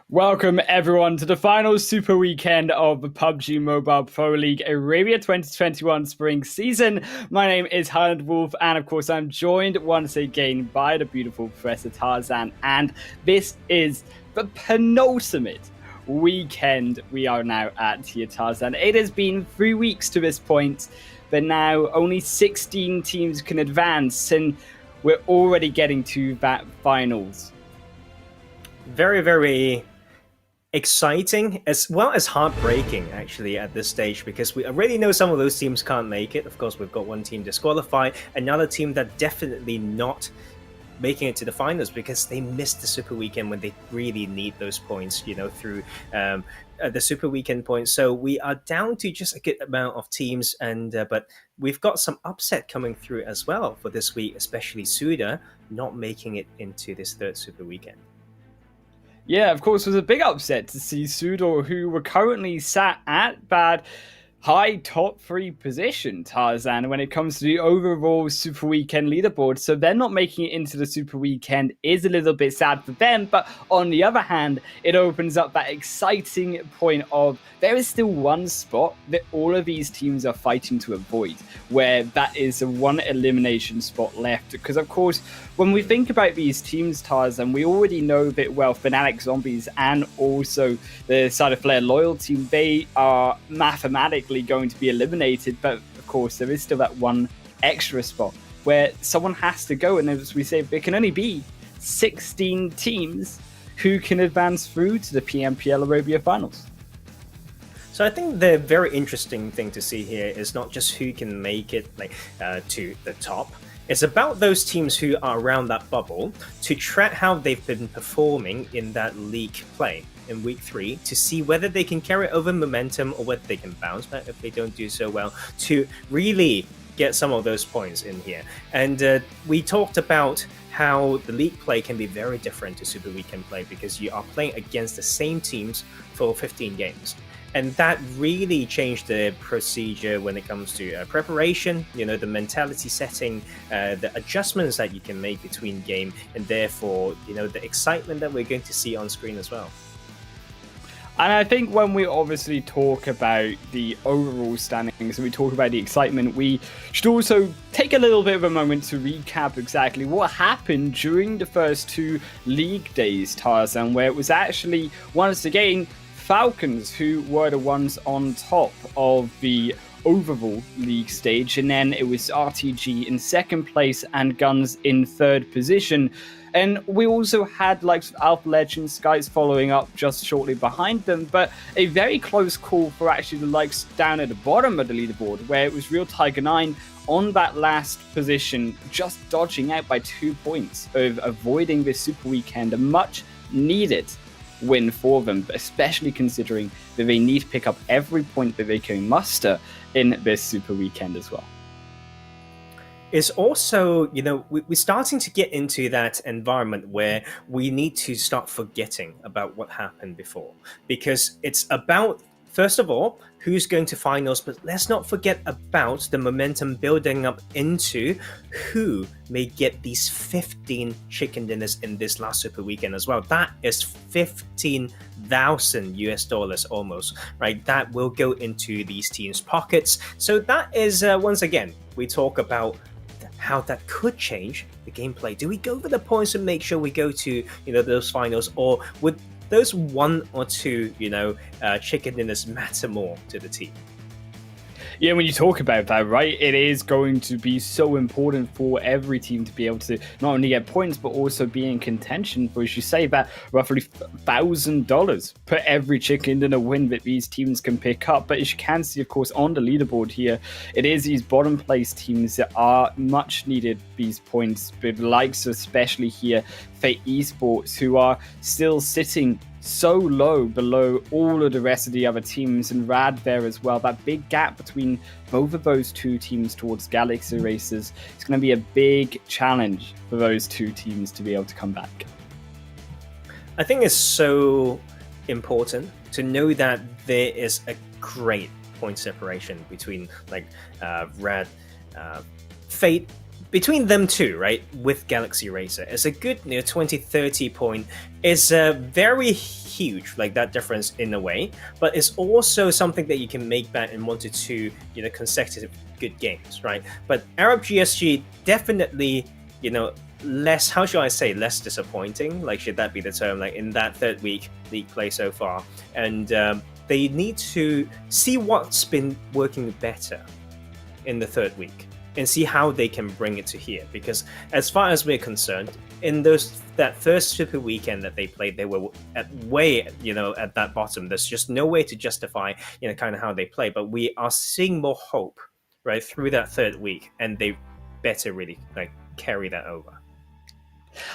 Welcome everyone to the final super weekend of the PUBG Mobile Pro League Arabia 2021 spring season. My name is Highland Wolf, and of course I'm joined once again by the beautiful Professor Tarzan, and this is the penultimate weekend we are now at here, Tarzan. It has been 3 weeks to this point, but now only 16 teams can advance, and we're already getting to that finals. Very, very exciting as well as heartbreaking actually at this stage, because we already know some of those teams can't make it. Of course, we've got one team disqualified, another team that definitely not making it to the finals because they missed the super weekend when they really need those points, through the super weekend points. So we are down to just a good amount of teams, and but we've got some upset coming through as well for this week, especially SUDOR not making it into this third super weekend. Yeah, of course, it was a big upset to see SUDOR, who were currently sat at bad high top 3 position, Tarzan, when it comes to the overall Super Weekend leaderboard. So they're not making it into the Super Weekend is a little bit sad for them. But on the other hand, it opens up that exciting point of there is still one spot that all of these teams are fighting to avoid, where that is a one elimination spot left. Because, of course, when we think about these teams, Tarzan, we already know that, well, Fanatic Zombies and also the Side of Flare Loyal team, they are mathematically going to be eliminated, but of course there is still that one extra spot where someone has to go, and as we say, there can only be 16 teams who can advance through to the PMPL Arabia finals. So I think the very interesting thing to see here is not just who can make it to the top. It's about those teams who are around that bubble to track how they've been performing in that league play in week 3 to see whether they can carry over momentum or whether they can bounce back if they don't do so well, to really get some of those points in here. And we talked about how the league play can be very different to Super Weekend play because you are playing against the same teams for 15 games. And that really changed the procedure when it comes to preparation, the mentality setting, the adjustments that you can make between game, and therefore, the excitement that we're going to see on screen as well. And I think when we obviously talk about the overall standings and we talk about the excitement, we should also take a little bit of a moment to recap exactly what happened during the first 2 league days, Tarzan, where it was actually, once again, Falcons who were the ones on top of the overall league stage, and then it was RTG in second place and GUNZ in third position. And we also had Alpha Legends, SCYTES following up just shortly behind them, but a very close call for actually the likes down at the bottom of the leaderboard, where it was Real Tiger 9 on that last position, just dodging out by 2 points of avoiding this Super Weekend, a much needed win for them, especially considering that they need to pick up every point that they can muster in this Super Weekend as well. It's also, we're starting to get into that environment where we need to start forgetting about what happened before, because it's about, first of all, who's going to finals, but let's not forget about the momentum building up into who may get these 15 chicken dinners in this last Super Weekend as well. That is 15,000 US dollars almost, right? That will go into these teams' pockets. So that is, once again, we talk about how that could change the gameplay. Do we go for the points and make sure we go to, those finals, or would those 1 or 2, chicken dinners matter more to the team? Yeah, when you talk about that, right, it is going to be so important for every team to be able to not only get points, but also be in contention for, as you say, that roughly $1,000 per every chicken dinner win that these teams can pick up. But as you can see, of course, on the leaderboard here, it is these bottom place teams that are much needed these points, with the likes of, especially here, Fanatic Esports, who are still sitting so low below all of the rest of the other teams, and Rad there as well. That big gap between both of those 2 teams towards Galaxy Racers is going to be a big challenge for those 2 teams to be able to come back. I think it's so important to know that there is a great point separation between Rad, Fate, between them two, right, with Galaxy Racer, it's a good 20, 30 point. It's a very huge, like that difference in a way, but it's also something that you can make back in 1 to 2 consecutive good games, right? But Arab GSG definitely, less, how should I say, less disappointing, like should that be the term, like in that third week league play so far. And they need to see what's been working better in the third week and see how they can bring it to here, because as far as we're concerned, in that first Super Weekend that they played, they were at that bottom. There's just no way to justify kind of how they play, but we are seeing more hope right through that third week, and they better really like carry that over.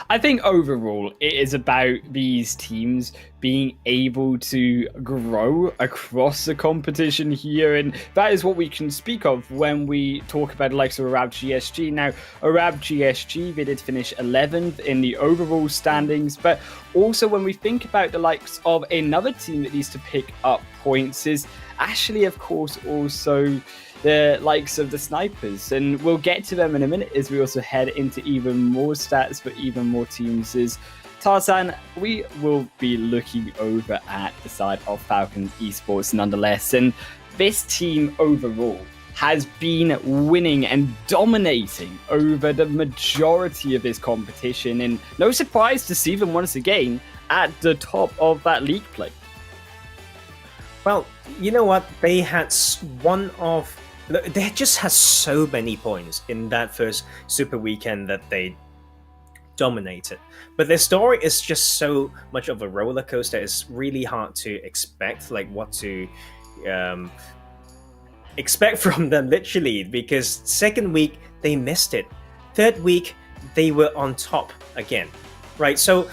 I think overall it is about these teams being able to grow across the competition here, and that is what we can speak of when we talk about the likes of Arab GSG. Now, Arab GSG, they did finish 11th in the overall standings, but also when we think about the likes of another team that needs to pick up points is actually, of course, also the likes of the Snipers, and we'll get to them in a minute as we also head into even more stats for even more teams. Is Tarzan, we will be looking over at the side of Falcons Esports nonetheless, and this team overall has been winning and dominating over the majority of this competition, and no surprise to see them once again at the top of that league play. Well, you know what? They just had so many points in that first Super Weekend that they dominated. But their story is just so much of a roller coaster. It's really hard to expect, like what to expect from them, literally, because second week they missed it. Third week they were on top again, right? So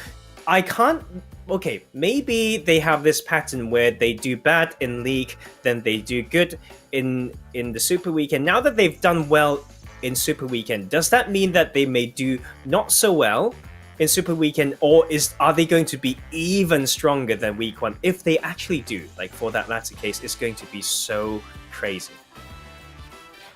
I can't. Okay, maybe they have this pattern where they do bad in league, then they do good in the Super Weekend. Now that they've done well in Super Weekend, does that mean that they may do not so well in Super Weekend, or are they going to be even stronger than Week 1? If they actually do, like for that latter case, it's going to be so crazy.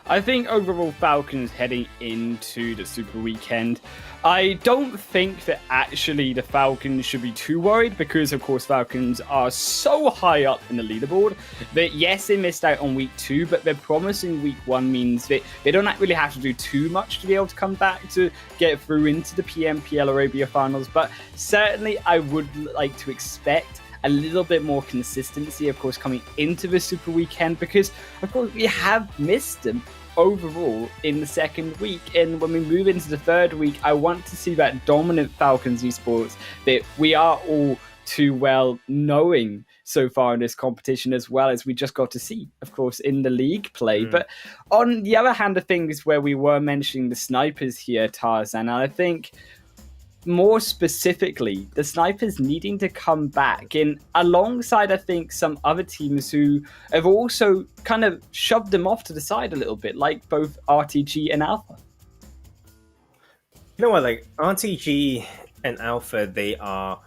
I think overall Falcons heading into the Super Weekend, I don't think that actually the Falcons should be too worried, because of course Falcons are so high up in the leaderboard that yes, they missed out on Week 2, but they're promising Week 1 means that they don't really have to do too much to be able to come back to get through into the PMPL Arabia finals. But certainly I would like to expect a little bit more consistency, of course, coming into the Super Weekend, because of course we have missed them overall in the second week, and when we move into the third week, I want to see that dominant Falcons Esports that we are all too well knowing so far in this competition, as well as we just got to see, of course, in the league play. But on the other hand of things, where we were mentioning the Snipers here, Tarzan, and I think more specifically, the Snipers needing to come back in alongside, I think, some other teams who have also kind of shoved them off to the side a little bit, like both RTG and Alpha. You know what, like RTG and Alpha, they are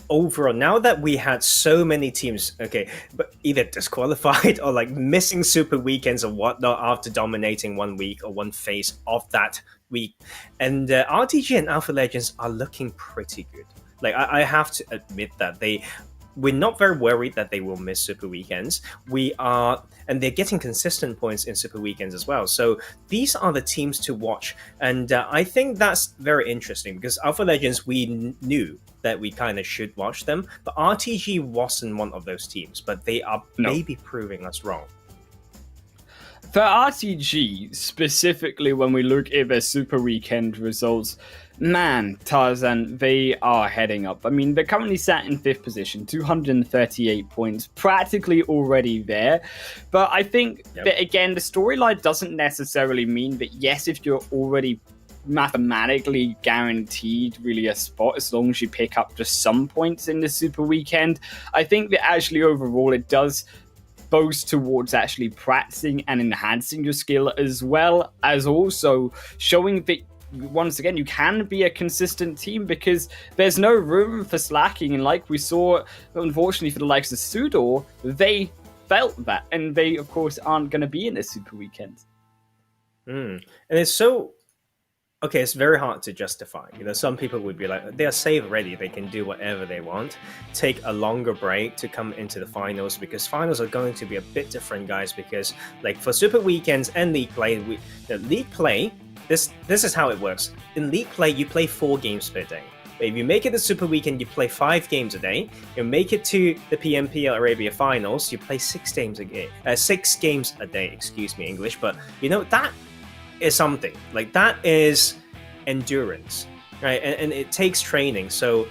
overall, now that we had so many teams, okay, but either disqualified or like missing Super Weekends or whatnot after dominating 1 week or one phase of that week, and RTG and Alpha Legends are looking pretty good. Like I have to admit that we're not very worried that they will miss Super Weekends. And they're getting consistent points in Super Weekends as well. So these are the teams to watch, and I think that's very interesting, because Alpha Legends, we knew that we kind of should watch them, but RTG wasn't one of those teams, but they are maybe proving us wrong. For RTG, specifically when we look at their Super Weekend results, man, Tarzan, they are heading up. I mean, they're currently sat in 5th position, 238 points, practically already there. But I think that, again, the storyline doesn't necessarily mean that, yes, if you're already mathematically guaranteed really a spot as long as you pick up just some points in the Super Weekend, I think that actually overall it does boast towards actually practicing and enhancing your skill, as well as also showing that once again you can be a consistent team, because there's no room for slacking. And like we saw, unfortunately for the likes of SUDOR, they felt that, and they of course aren't going to be in the Super Weekend. And it's so okay, it's very hard to justify. You know, some people would be like, they're safe already, they can do whatever they want. Take a longer break to come into the finals, because finals are going to be a bit different, guys. Because like for Super Weekends and League Play, the League Play, this is how it works. In League Play, you play 4 games per day. If you make it to Super Weekend, you play 5 games a day. You make it to the PMPL Arabia finals, you play 6 games a day. 6 games a day, excuse me, English. But you know, that is something. Like, that is endurance, right? And it takes training. So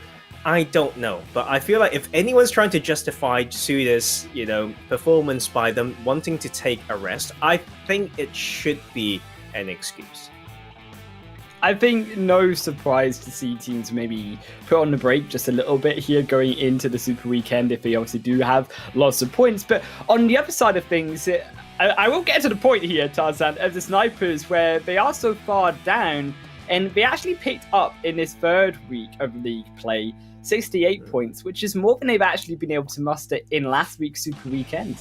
I don't know, but I feel like if anyone's trying to justify SUDOR's, you know, performance by them wanting to take a rest, I think it should be an excuse. I think no surprise to see teams maybe put on the break just a little bit here going into the Super Weekend if they obviously do have lots of points. But on the other side of things, I will get to the point here, Tarzan, of the Snipers, where they are so far down, and they actually picked up in this 3rd week of league play 68 points, which is more than they've actually been able to muster in last week's Super Weekend.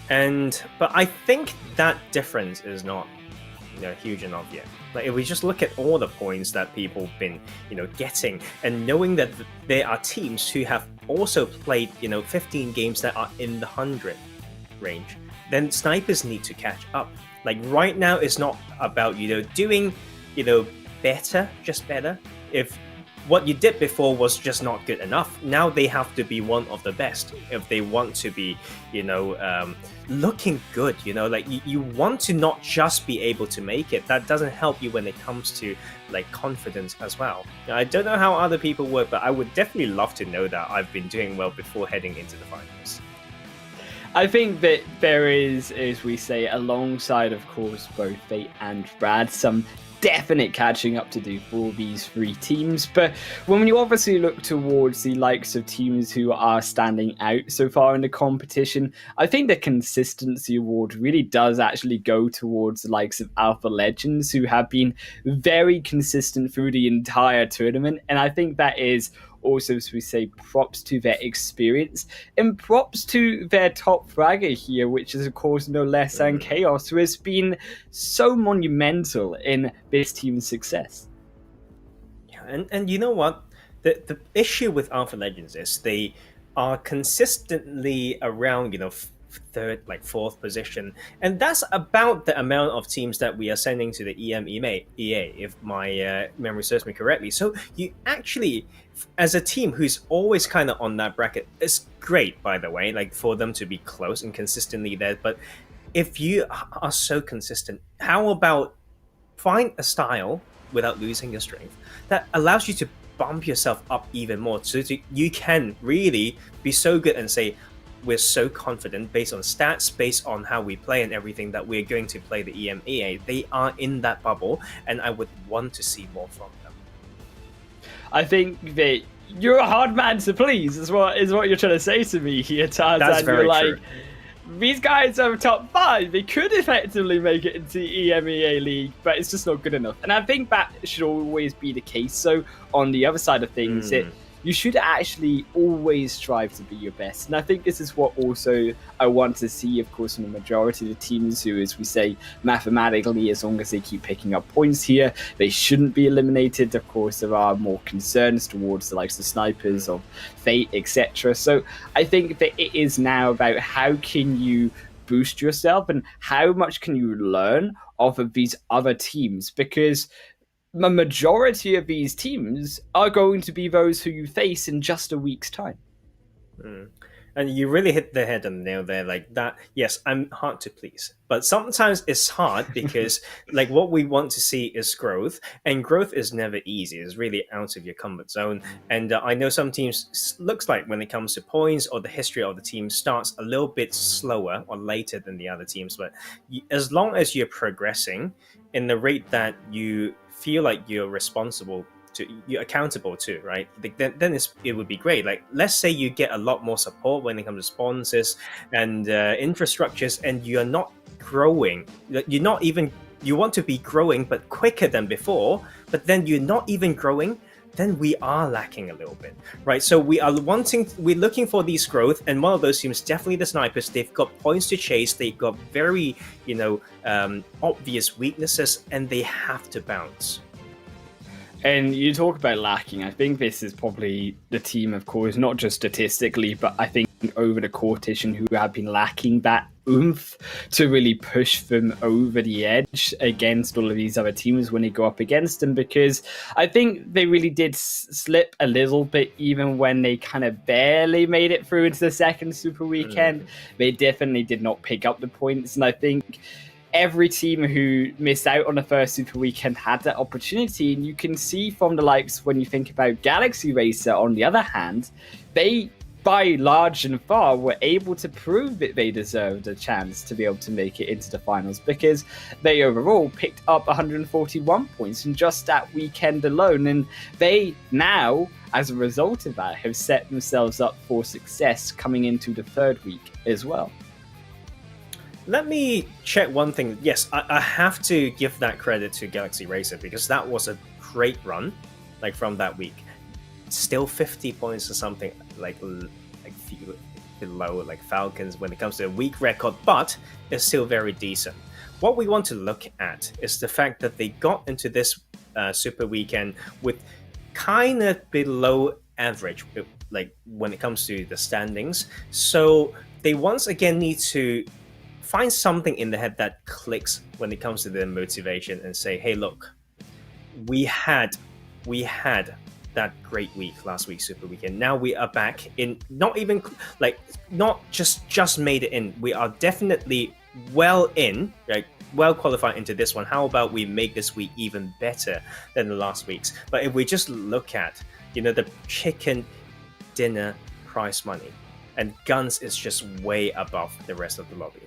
But I think that difference is not, you know, huge enough yet. Like, if we just look at all the points that people have been, you know, getting, and knowing that there are teams who have also played, you know, 15 games that are in the 100 range, then Snipers need to catch up. Like, right now, it's not about, you know, doing, you know, better, just better. If what you did before was just not good enough, now they have to be one of the best if they want to be, you know, looking good. You know, like, you want to not just be able to make it. That doesn't help you when it comes to, like, confidence as well. Now, I don't know how other people work, but I would definitely love to know that I've been doing well before heading into the finals. I think that there is, as we say, alongside, of course, both Fate and Brad, some definite catching up to do for these 3 teams. But when you obviously look towards the likes of teams who are standing out so far in the competition, I think the consistency award really does actually go towards the likes of Alpha Legends, who have been very consistent through the entire tournament. And I think that is also, as we say, props to their experience and props to their top fragger here, which is, of course, no less than Chaos, who has been so monumental in this team's success. Yeah, and you know what? The issue with Alpha Legends is they are consistently around, you know, 3rd, like 4th position, and that's about the amount of teams that we are sending to the EMEA, if my memory serves me correctly. So you actually, as a team who's always kind of on that bracket, it's great, by the way, like, for them to be close and consistently there. But if you are so consistent, how about find a style without losing your strength that allows you to bump yourself up even more, so that you can really be so good and say, we're so confident based on stats, based on how we play and everything, that we're going to play the EMEA. They are in that bubble, and I would want to see more from them. I think that you're a hard man to please, is what you're trying to say to me here, Tarzan. That's very true. like, these guys are top 5. They could effectively make it into EMEA League, but it's just not good enough. And I think that should always be the case. So on the other side of things, you should actually always strive to be your best. And I think this is what also I want to see, of course, in the majority of the teams who, as we say, mathematically, as long as they keep picking up points here, they shouldn't be eliminated. Of course, there are more concerns towards the likes of Snipers, of Fate, etc. So I think that it is now about how can you boost yourself and how much can you learn off of these other teams, because the majority of these teams are going to be those who you face in just a week's time. And you really hit the head on the nail there. Like that, yes, I'm hard to please, but sometimes it's hard because like what we want to see is growth, and growth is never easy. It's really out of your comfort zone. And I know some teams looks like when it comes to points or the history of the team starts a little bit slower or later than the other teams. But as long as you're progressing in the rate that you feel like you're accountable to, right? Then it would be great. Like, let's say you get a lot more support when it comes to sponsors and infrastructures, and you're not growing. You want to be growing, but quicker than before. But then you're not even growing. then we are lacking a little bit, right? So we're looking for these growth, and one of those teams, definitely the Snipers. They've got points to chase. They've got very, obvious weaknesses, and they have to bounce. And you talk about lacking. I think this is probably the team, of course, not just statistically, but I think over the competition who have been lacking that oomph to really push them over the edge against all of these other teams when they go up against them, because I think they really did slip a little bit even when they kind of barely made it through into the second Super Weekend. They definitely did not pick up the points, and I think every team who missed out on the first Super Weekend had that opportunity. And you can see from the likes, when you think about Galaxy Racer, on the other hand, they, by large and far, were able to prove that they deserved a chance to be able to make it into the finals, because they overall picked up 141 points in just that weekend alone. And they now, as a result of that, have set themselves up for success coming into the third week as well. Let me check one thing. Yes, I have to give that credit to Galaxy Racer, because that was a great run, like from that week. Still 50 points or something, like below like Falcons when it comes to a week record, but it's still very decent. What we want to look at is the fact that they got into this Super Weekend with kind of below average, like when it comes to the standings. So they once again need to find something in the head that clicks when it comes to their motivation and say, hey, look, we had that great week last week, Super Weekend. Now we are back in, not just made it in. We are definitely well in, right? Well qualified into this one. How about we make this week even better than the last week's? But if we just look at, the chicken dinner prize money, and GUNZ is just way above the rest of the lobby.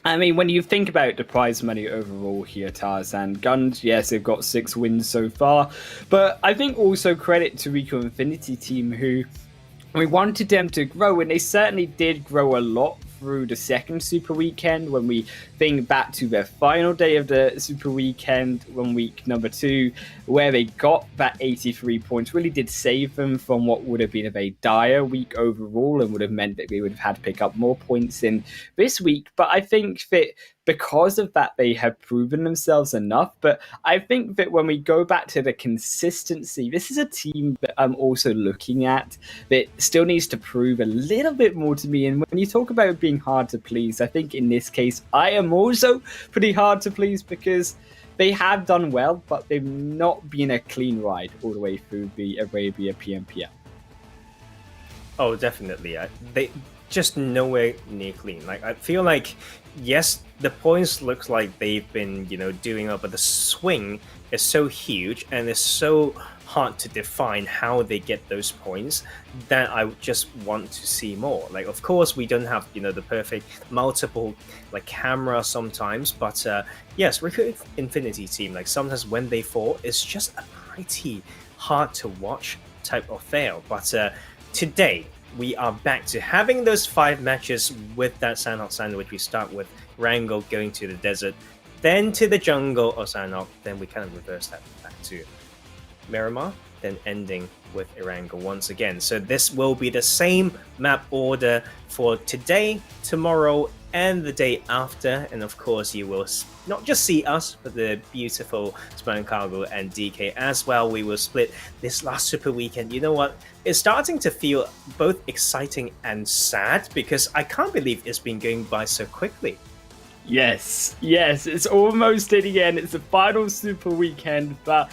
I mean, when you think about the prize money overall here, Tarzan, GUNZ, yes, they've got 6 wins so far, but I think also credit to RICO Infinity team, who we wanted them to grow, and they certainly did grow a lot through the second Super Weekend. When we think back to their final day of the Super Weekend, when week number 2, where they got that 83 points, really did save them from what would have been a very dire week overall, and would have meant that they would have had to pick up more points in this week. But I think that because of that, they have proven themselves enough. But I think that when we go back to the consistency, this is a team that I'm also looking at that still needs to prove a little bit more to me. And when you talk about being hard to please, I think in this case, I am also pretty hard to please, because they have done well, but they've not been a clean ride all the way through the Arabia PMPL. Oh, definitely. They just nowhere near clean. Like, I feel like, yes, the points looks like they've been, doing up, but the swing is so huge and it's so hard to define how they get those points that I just want to see more. Like, of course, we don't have, the perfect multiple like camera sometimes, but yes, RICO Infinity team, like sometimes when they fall, it's just a pretty hard to watch type of fail. But today, we are back to having those 5 matches with that Sanhok sandwich. We start with Erangel going to the desert, then to the jungle of Sanhok, then we kind of reverse that back to Miramar, then ending with Erangel once again. So this will be the same map order for today, tomorrow, and the day after. And of course, you will not just see us, but the beautiful Span Cargo and DK as well. We will split this last Super Weekend. You know what? It's starting to feel both exciting and sad, because I can't believe it's been going by so quickly. Yes, it's almost in again. It's the final Super Weekend, but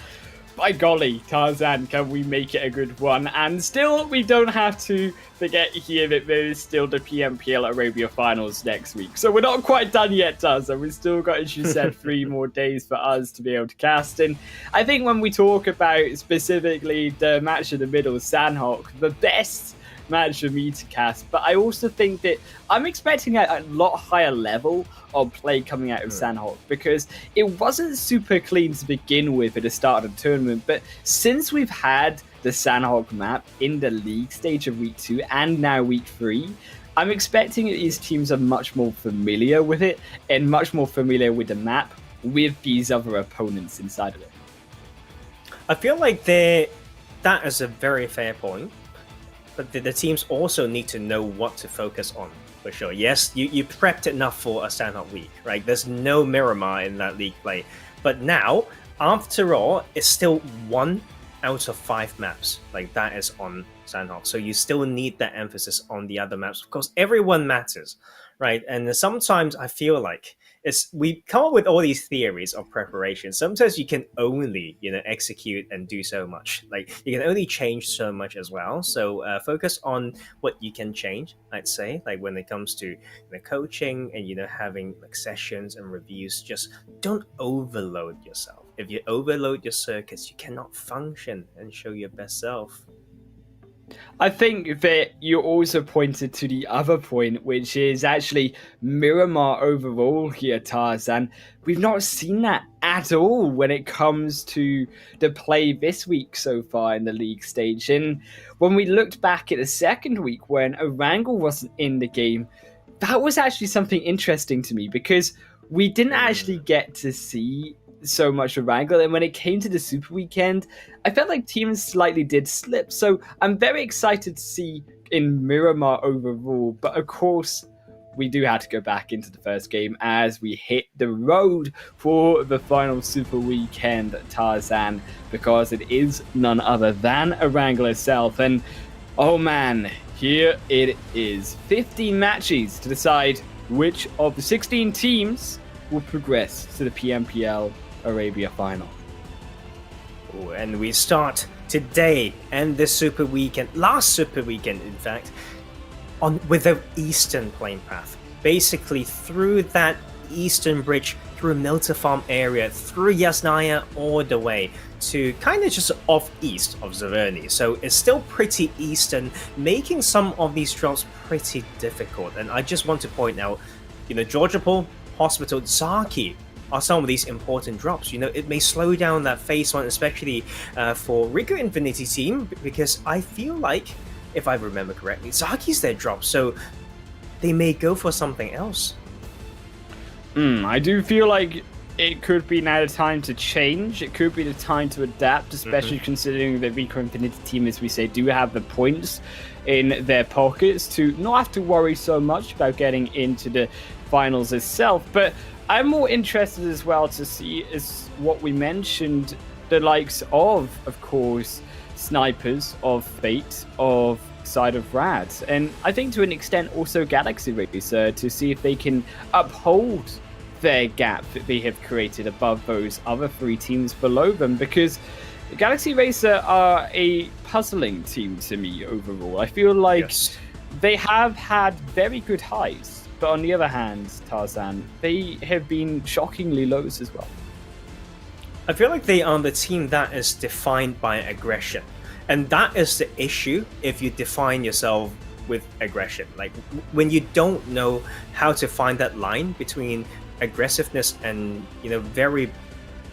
by golly, Tarzan, can we make it a good one? And still, we don't have to forget here that there is still the PMPL Arabia finals next week. So we're not quite done yet, Tarzan. We've still got, as you said, 3 more days for us to be able to cast. And I think when we talk about specifically the match in the middle, Sanhok, the best match for me to cast, but I also think that I'm expecting a lot higher level of play coming out of Sanhok, because it wasn't super clean to begin with at the start of the tournament, but since we've had the Sanhok map in the league stage of week 2 and now week 3, I'm expecting that these teams are much more familiar with it and much more familiar with the map with these other opponents inside of it. I feel like that is a very fair point, but the teams also need to know what to focus on, for sure. Yes, you prepped enough for a Sanhok week, right? There's no Miramar in that league play. But now, after all, it's still 1 out of 5 maps. Like, that is on Sanhok. So you still need that emphasis on the other maps. Of course, everyone matters, right? And sometimes I feel like we come up with all these theories of preparation. Sometimes you can only execute and do so much. Like, you can only change so much as well. So focus on what you can change, I'd say. Like, when it comes to coaching and having like sessions and reviews, just don't overload yourself. If you overload your circuits, you cannot function and show your best self. I think that you also pointed to the other point, which is actually Miramar overall here, Tarzan. We've not seen that at all when it comes to the play this week so far in the league stage. And when we looked back at the second week when Erangel wasn't in the game, that was actually something interesting to me because we didn't actually get to see so much Erangel, and when it came to the Super Weekend, I felt like teams slightly did slip. So I'm very excited to see in Miramar overall, but of course we do have to go back into the first game as we hit the road for the final Super Weekend, Tarzan, because it is none other than Erangel itself. And oh man, here it is. 15 matches to decide which of the 16 teams will progress to the PMPL Arabia final. Ooh, and we start today and this Super Weekend, last Super Weekend in fact, with the Eastern plane path. Basically through that Eastern Bridge, through Milta Farm area, through Yasnaya, all the way to kind of just off east of Zaverny. So it's still pretty eastern, making some of these drops pretty difficult. And I just want to point out, Georgia Pool, Hospital, Zaki are some of these important drops. It may slow down that phase one, especially for RICO Infinity team, because I feel like, if I remember correctly, Zaki's their drop, so they may go for something else. I do feel like it could be now the time to change. It could be the time to adapt, especially considering the RICO Infinity team, as we say, do have the points in their pockets to not have to worry so much about getting into the finals itself. But I'm more interested as well to see is what we mentioned, the likes of course, Snipers, of Fate, of Side of Rad, and I think to an extent also Galaxy Racer, to see if they can uphold their gap that they have created above those other 3 teams below them, because Galaxy Racer are a puzzling team to me overall. I feel like they have had very good highs, but on the other hand, Tarzan, they have been shockingly lows as well. I feel like they are the team that is defined by aggression. And that is the issue if you define yourself with aggression. Like, when you don't know how to find that line between aggressiveness and, very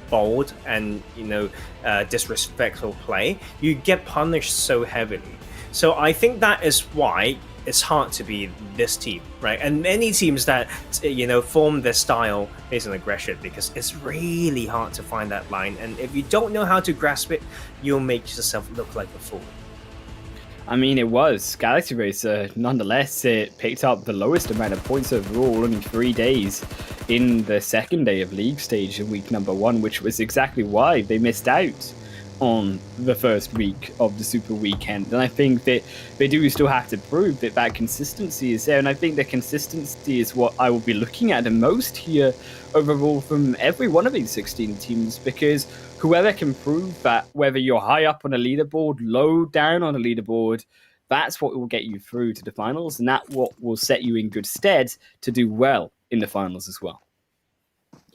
bold and, disrespectful play, you get punished so heavily. So I think that is why it's hard to be this team, right? And many teams that, form their style based on aggression, because it's really hard to find that line. And if you don't know how to grasp it, you'll make yourself look like a fool. I mean, it was Galaxy Racer. Nonetheless, it picked up the lowest amount of points overall, only 3 days in the second day of league stage in week number 1, which was exactly why they missed out on the first week of the Super Weekend. And I think that they do still have to prove that that consistency is there. And I think the consistency is what I will be looking at the most here overall from every one of these 16 teams, because whoever can prove that, whether you're high up on a leaderboard, low down on a leaderboard, that's what will get you through to the finals, and that's what will set you in good stead to do well in the finals as well.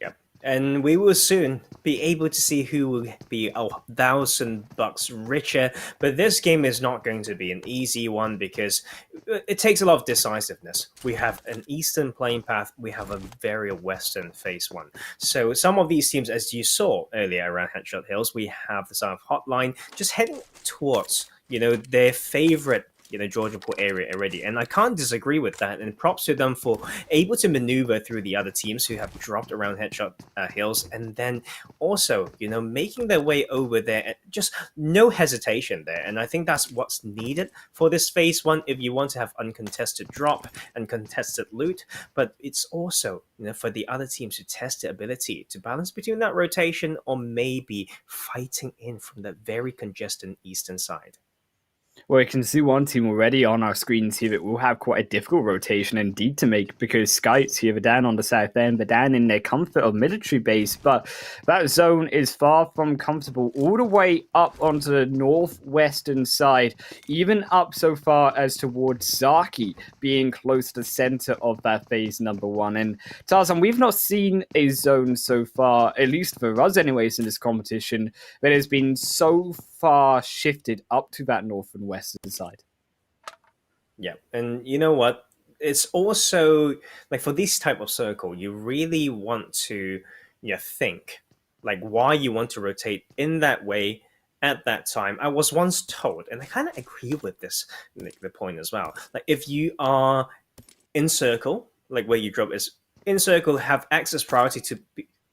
Yep. And we will soon be able to see who will be $1,000 richer. But this game is not going to be an easy one, because it takes a lot of decisiveness. We have an Eastern playing path. We have a very Western phase one. So some of these teams, as you saw earlier around Headshot Hills, we have the side of HOTLINE just heading towards, their favorite Georgia Pool area already, and I can't disagree with that. And props to them for able to maneuver through the other teams who have dropped around headshot hills, and then also making their way over there, and just no hesitation there. And I think that's what's needed for this phase one if you want to have uncontested drop and contested loot. But it's also for the other teams to test their ability to balance between that rotation or maybe fighting in from the very congested eastern side. Well, we can see one team already on our screens here that will have quite a difficult rotation indeed to make, because SCYTES here, they're down on the south end, they're down in their comfort of military base, but that zone is far from comfortable, all the way up onto the northwestern side, even up so far as towards Zaki, being close to the center of that phase number one. And Tarzan, we've not seen a zone so far, at least for us anyways, in this competition, that has been so far shifted up to that north and western side. Yeah, and you know what? It's also like for this type of circle, you really want to think like why you want to rotate in that way at that time. I was once told, and I kind of agree with this the point as well. Like if you are in circle, like where you drop is in circle, have access priority to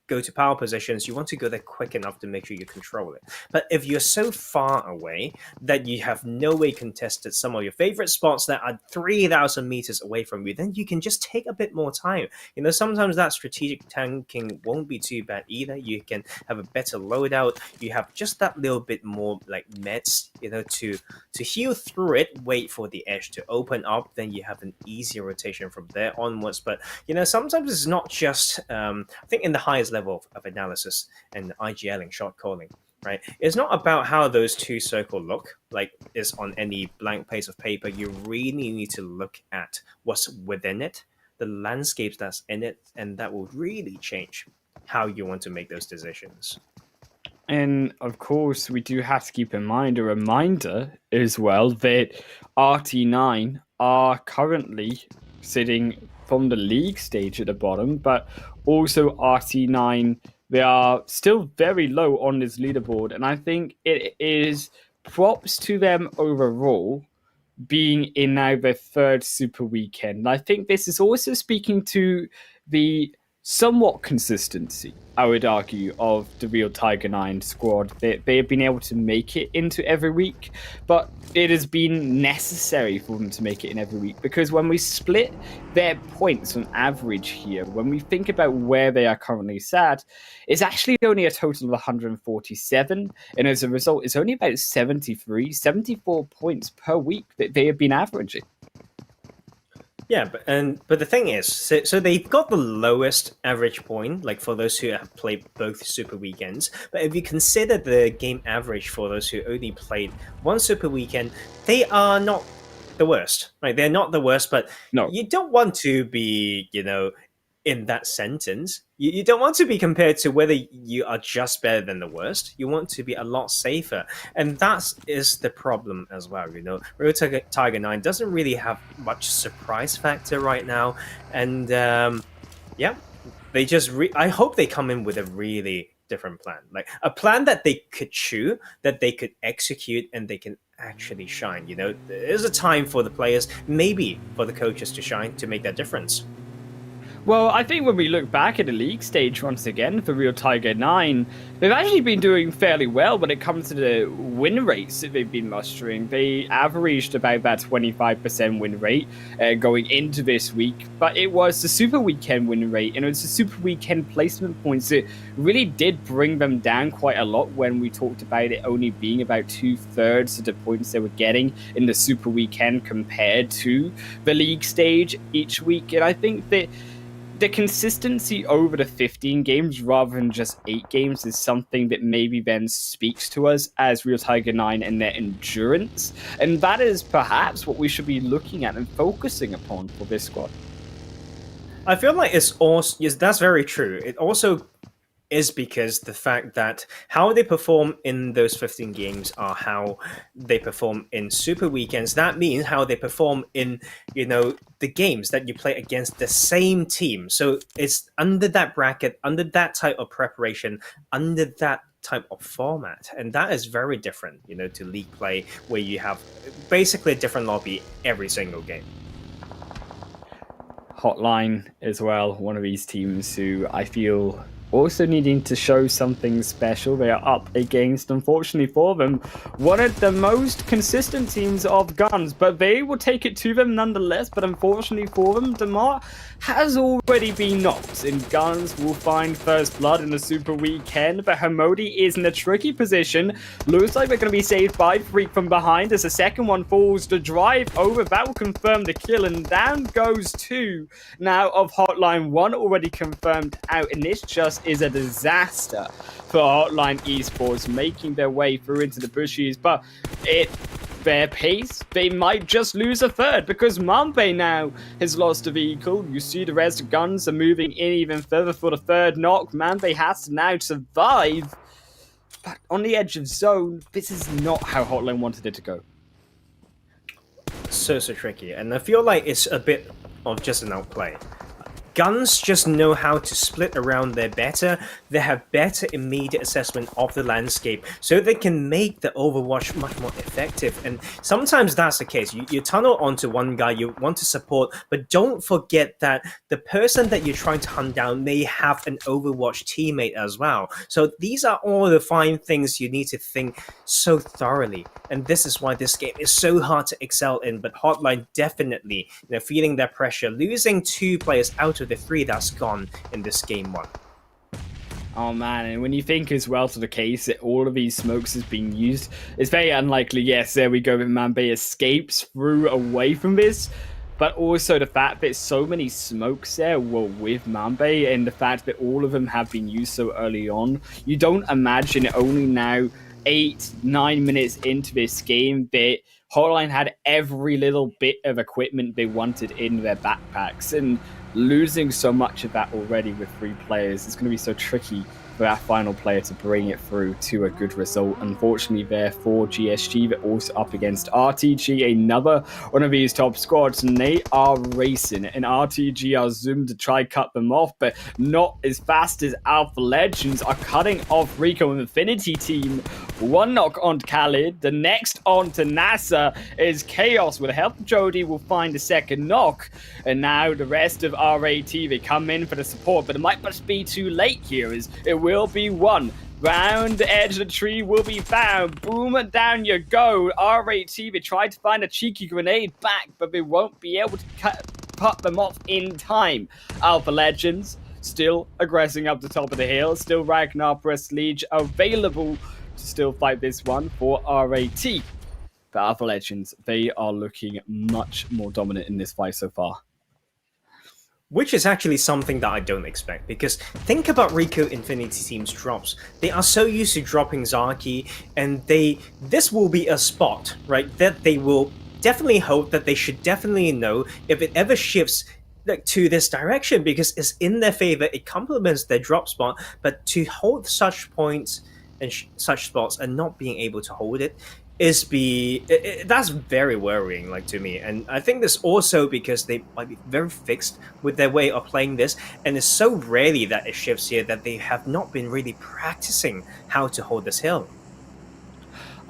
go to power positions, you want to go there quick enough to make sure you control it. But if you're so far away that you have no way contested some of your favorite spots that are 3,000 meters away from you, then you can just take a bit more time. Sometimes that strategic tanking won't be too bad either. You can have a better loadout. You have just that little bit more like meds, to heal through it, wait for the edge to open up, then you have an easier rotation from there onwards. But sometimes it's not just I think in the highest level of analysis and IGLing, shot calling, right? It's not about how those two circles look like is on any blank piece of paper. You really need to look at what's within it, the landscapes that's in it, and that will really change how you want to make those decisions. And of course, we do have to keep in mind a reminder as well that RT9 are currently sitting from the league stage at the bottom, but also RT9, they are still very low on this leaderboard. And I think it is props to them overall being in now their third super weekend. And I think this is also speaking to the somewhat consistency, I would argue, of the Real Tiger 9 squad. They have been able to make it into every week, but it has been necessary for them to make it in every week, because when we split their points on average here, when we think about where they are currently sat, it's actually only a total of 147, and as a result, it's only about 74 points per week that they have been averaging. Yeah, but the thing is, so they've got the lowest average point, like for those who have played both Super Weekends. But if you consider the game average for those who only played one Super Weekend, they are not the worst, right? They're not the worst, but No. You don't want to be, in that sentence. You don't want to be compared to whether you are just better than the worst. You want to be a lot safer. And that is the problem as well, Real Tiger 9 doesn't really have much surprise factor right now. And they just... I hope they come in with a really different plan. Like a plan that they could chew, that they could execute, and they can actually shine. There's a time for the players, maybe for the coaches to shine, to make that difference. Well, I think when we look back at the league stage once again for Real Tiger 9, they've actually been doing fairly well when it comes to the win rates that they've been mustering. They averaged about that 25% win rate going into this week, but it was the Super Weekend win rate, and it was the Super Weekend placement points that really did bring them down quite a lot when we talked about it only being about 2/3 of the points they were getting in the Super Weekend compared to the league stage each week. And I think that the consistency over the 15 games rather than just 8 games is something that maybe then speaks to us as Real Tiger 9 and their endurance. And that is perhaps what we should be looking at and focusing upon for this squad. I feel like it's also... Yes, that's very true. It also is because the fact that how they perform in those 15 games are how they perform in Super Weekends. That means how they perform in, the games that you play against the same team. So it's under that bracket, under that type of preparation, under that type of format, and that is very different, to league play, where you have basically a different lobby every single game. HOTLINE as well, one of these teams who I feel also needing to show something special. They are up against, unfortunately for them, one of the most consistent teams of GUNZ, but they will take it to them nonetheless. But unfortunately for them, Damar has already been knocked, and GUNZ will find first blood in the super weekend. But Hamodi is in a tricky position. Looks like they're going to be saved by Freak from behind as the second one falls. The drive over, that will confirm the kill, and down goes two now of HOTLINE. One already confirmed out, and this just is a disaster for HOTLINE Esports, making their way through into the bushes. But their pace, they might just lose a third, because Mambe now has lost a vehicle. You see the rest of GUNZ are moving in even further for the third knock. Mambe has to now survive, but on the edge of zone, this is not how HOTLINE wanted it to go. So tricky, and I feel like it's a bit of just an outplay. GUNZ just know how to split around there better. They have better immediate assessment of the landscape, so they can make the Overwatch much more effective. And sometimes that's the case. You tunnel onto one guy, you want to support, but don't forget that the person that you're trying to hunt down may have an Overwatch teammate as well. So these are all the fine things you need to think so thoroughly. And this is why this game is so hard to excel in. But HOTLINE definitely, feeling that pressure, losing 2 players out of the 3 that's gone in this game 1. Oh man, and when you think as well to the case that all of these smokes is being used, it's very unlikely, yes, there we go, that Mambe escapes through away from this, but also the fact that so many smokes there were with Mambe, and the fact that all of them have been used so early on, you don't imagine only now 8-9 minutes into this game that HOTLINE had every little bit of equipment they wanted in their backpacks, and losing so much of that already with 3 players is going to be so tricky for that final player to bring it through to a good result. Unfortunately there for GSG, they're also up against RTG, another one of these top squads, and they are racing, and RTG are zoomed to try cut them off, but not as fast as Alpha Legends are cutting off RICO and Infinity Team. One knock on Khalid, the next on to NASR is Chaos. With the help of Jody, will find a second knock, and now the rest of RAT, they come in for the support, but it might just be too late here, as it will be one. Round the edge of the tree will be found. Boom, down you go. RAT, they tried to find a cheeky grenade back, but they won't be able to cut them off in time. Alpha Legends still aggressing up the top of the hill. Still Ragnar Prestige available to still fight this one for RAT. But Alpha Legends, they are looking much more dominant in this fight so far. Which is actually something that I don't expect, because think about RICO Infinity Team's drops. They are so used to dropping Zaki, and this will be a spot, right, that they will definitely hope that they should definitely know if it ever shifts to this direction, because it's in their favor, it complements their drop spot. But to hold such points and such spots and not being able to hold it that's very worrying, to me. And I think this also because they might be very fixed with their way of playing this, and it's so rarely that it shifts here that they have not been really practicing how to hold this hill.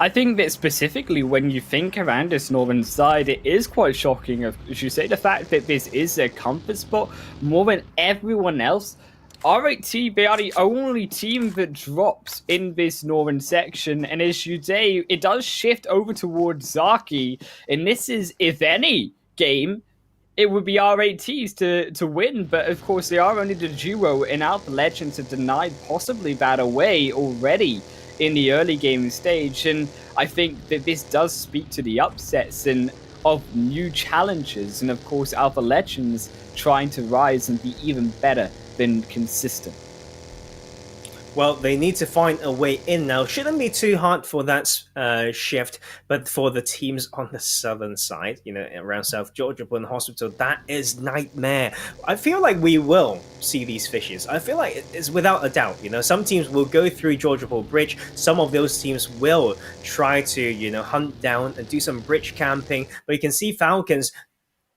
I think that specifically when you think around this northern side, it is quite shocking, as you say, the fact that this is their comfort spot more than everyone else. RAT, they are the only team that drops in this northern section, and as you say, it does shift over towards Zaki, and this is, if any game, it would be RATs to win, but of course they are only the duo, and Alpha Legends have denied possibly that away already in the early game stage, and I think that this does speak to the upsets and of new challenges, and of course Alpha Legends trying to rise and be even better than consistent. Well, they need to find a way in now. Shouldn't be too hard for that shift, but for the teams on the southern side, around South Georgia and Hospital, that is nightmare. I feel like we will see these fishes. I feel like it's without a doubt. Some teams will go through Georgia Bridge. Some of those teams will try to, hunt down and do some bridge camping. But you can see Falcons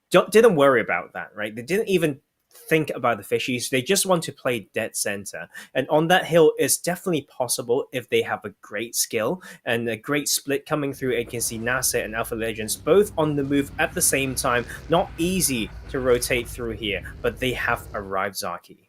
didn't worry about that, right? They didn't even think about the fishies. They just want to play dead center. And on that hill, it's definitely possible if they have a great skill and a great split coming through against the NASR and Alpha Legends, both on the move at the same time. Not easy to rotate through here, but they have arrived, Zaki.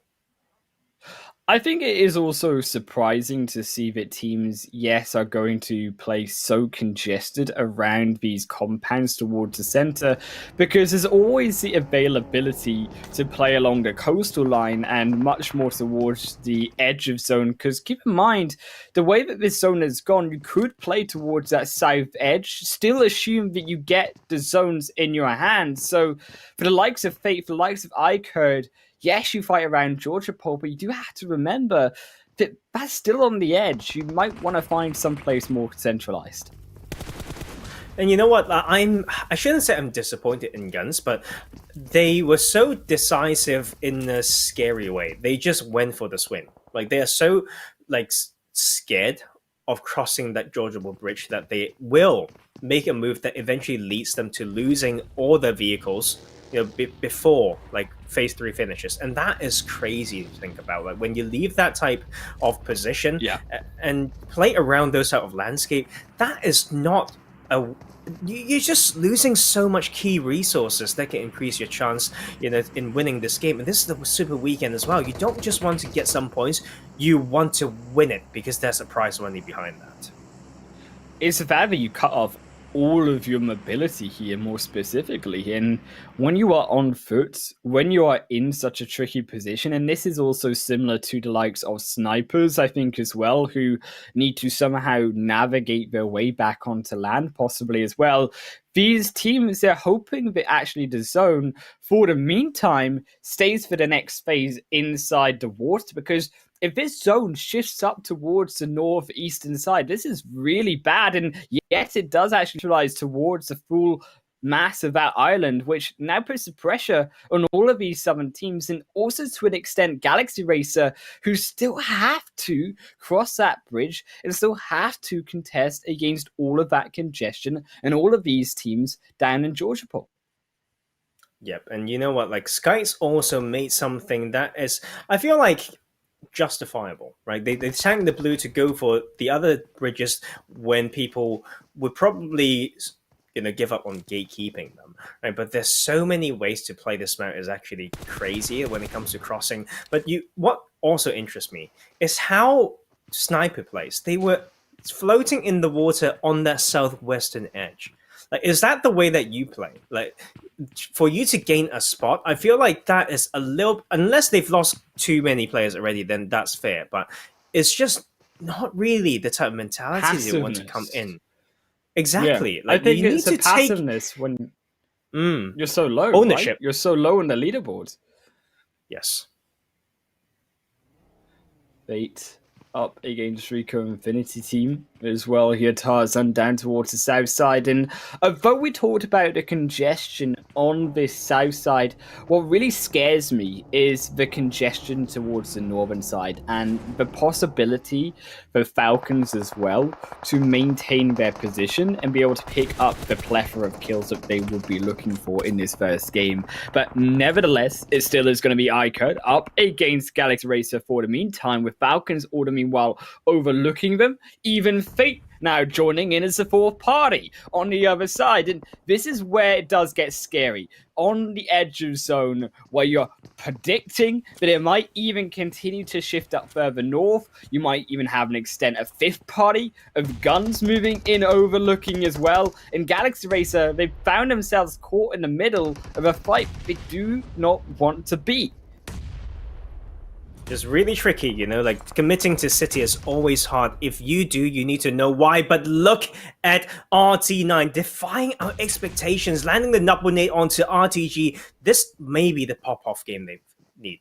I think it is also surprising to see that teams, yes, are going to play so congested around these compounds towards the center, because there's always the availability to play along the coastal line and much more towards the edge of zone. Because keep in mind, the way that this zone has gone, you could play towards that south edge, still assume that you get the zones in your hands. So for the likes of Fate, for the likes of iKURD, yes, you fight around Georgia Pole, but you do have to remember that that's still on the edge. You might want to find someplace more centralized. And you know what? I shouldn't say I'm disappointed in GUNZ, but they were so decisive in a scary way. They just went for the swing. Like, they are so scared of crossing that Georgia Pole bridge that they will make a move that eventually leads them to losing all their vehicles, before phase 3 finishes. And that is crazy to think about. Like, when you leave that type of position and play around those type of landscape, that is not you're just losing so much key resources that can increase your chance in winning this game. And this is the super weekend as well. You don't just want to get some points, you want to win it, because there's a prize money behind that. It's the fact that you cut off all of your mobility here, more specifically. And when you are on foot, when you are in such a tricky position, and this is also similar to the likes of snipers, I think, as well, who need to somehow navigate their way back onto land, possibly as well. These teams, they're hoping that actually the zone, for the meantime, stays for the next phase inside the water, because if this zone shifts up towards the northeastern side, this is really bad. And yes, it does actually neutralize towards the full mass of that island, which now puts the pressure on all of these southern teams, and also to an extent Galaxy Racer, who still have to cross that bridge and still have to contest against all of that congestion and all of these teams down in Georgia Pole. Yep, and you know what? SCYTES also made something that is, I feel like, justifiable, right? They tanked the blue to go for the other bridges when people would probably give up on gatekeeping them, right? But there's so many ways to play this map is actually crazy when it comes to crossing. But what also interests me is how Sniper plays. They were floating in the water on that southwestern edge. Is that the way that you play? For you to gain a spot, I feel like that is a little, unless they've lost too many players already, then that's fair. But it's just not really the type of mentality they want to come in. Exactly. Yeah. I think it's a passiveness when you're so low. Ownership. Right? You're so low on the leaderboards. Yes. Fate up against RICO Infinity team as well here. Tarzan down towards the south side, and although we talked about the congestion on this south side, what really scares me is the congestion towards the northern side and the possibility for Falcons as well to maintain their position and be able to pick up the plethora of kills that they would be looking for in this first game. But nevertheless, it still is going to be iKURD up against Galaxy Racer for the meantime, with Falcons all the meanwhile overlooking them. Even Fate now joining in as the fourth party on the other side. And this is where it does get scary. On the edge of zone, where you're predicting that it might even continue to shift up further north. You might even have an extent of fifth party of GUNZ moving in, overlooking as well. In Galaxy Racer, they found themselves caught in the middle of a fight they do not want to be. It's really tricky, committing to City is always hard. If you do, you need to know why. But look at RT9 defying our expectations, landing the double nade onto RTG. This may be the pop-off game they need.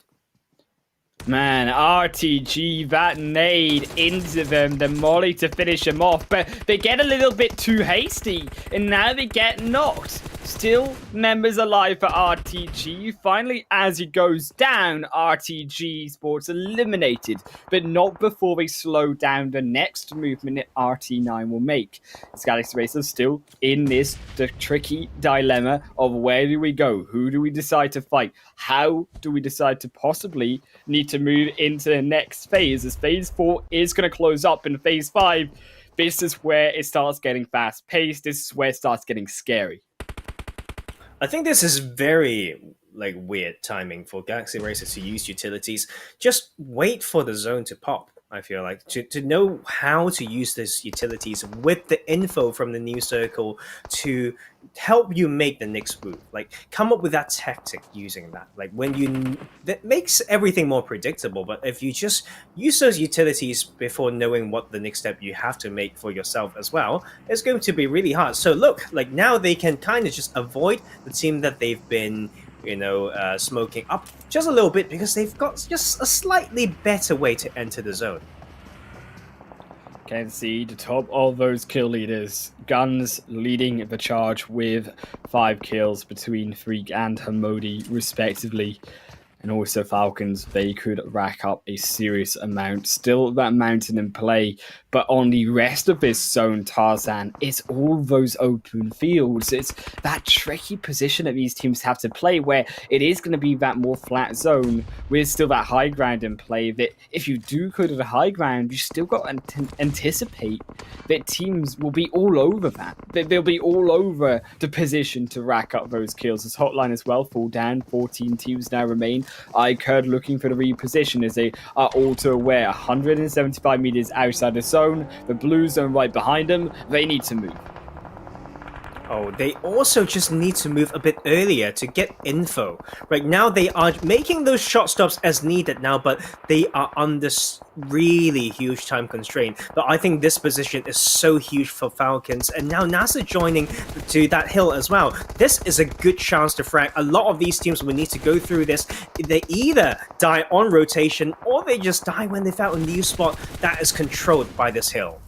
Man, RTG, that nade into them, the molly to finish them off, but they get a little bit too hasty, and now they get knocked. Still members alive for RTG. Finally, as he goes down, RTG Sports eliminated, but not before they slow down the next movement that RT9 will make. As Galaxy Racers still in this tricky dilemma of where do we go? Who do we decide to fight? How do we decide to possibly need to move into the next phase? As phase 4 is going to close up in phase 5, this is where it starts getting fast-paced. This is where it starts getting scary. I think this is very weird timing for Galaxy Racers to use utilities. Just wait for the zone to pop. I feel like to know how to use these utilities with the info from the new circle to help you make the next move. Come up with that tactic using that. That makes everything more predictable. But if you just use those utilities before knowing what the next step you have to make for yourself as well, it's going to be really hard. So look, now they can kind of just avoid the team that they've been smoking up just a little bit because they've got just a slightly better way to enter the zone. Can see the top of those kill leaders. GUNZ leading the charge with 5 kills between Freak and Hamodi respectively. And also Falcons, they could rack up a serious amount. Still that mountain in play, but on the rest of this zone, Tarzan, it's all those open fields. It's that tricky position that these teams have to play where it is going to be that more flat zone with still that high ground in play. That if you do go to the high ground, you still got to anticipate that teams will be all over that. That they'll be all over the position to rack up those kills. As HOTLINE as well fall down, 14 teams now remain. iKURD looking for the reposition as they are all too aware. 175 meters outside the zone, the blue zone right behind them. They need to move. Oh, they also just need to move a bit earlier to get info. Right now, they are making those shot stops as needed now, but they are under really huge time constraint. But I think this position is so huge for Falcons, and now NASR joining to that hill as well. This is a good chance to frag. A lot of these teams will need to go through this. They either die on rotation, or they just die when they found a new spot that is controlled by this hill.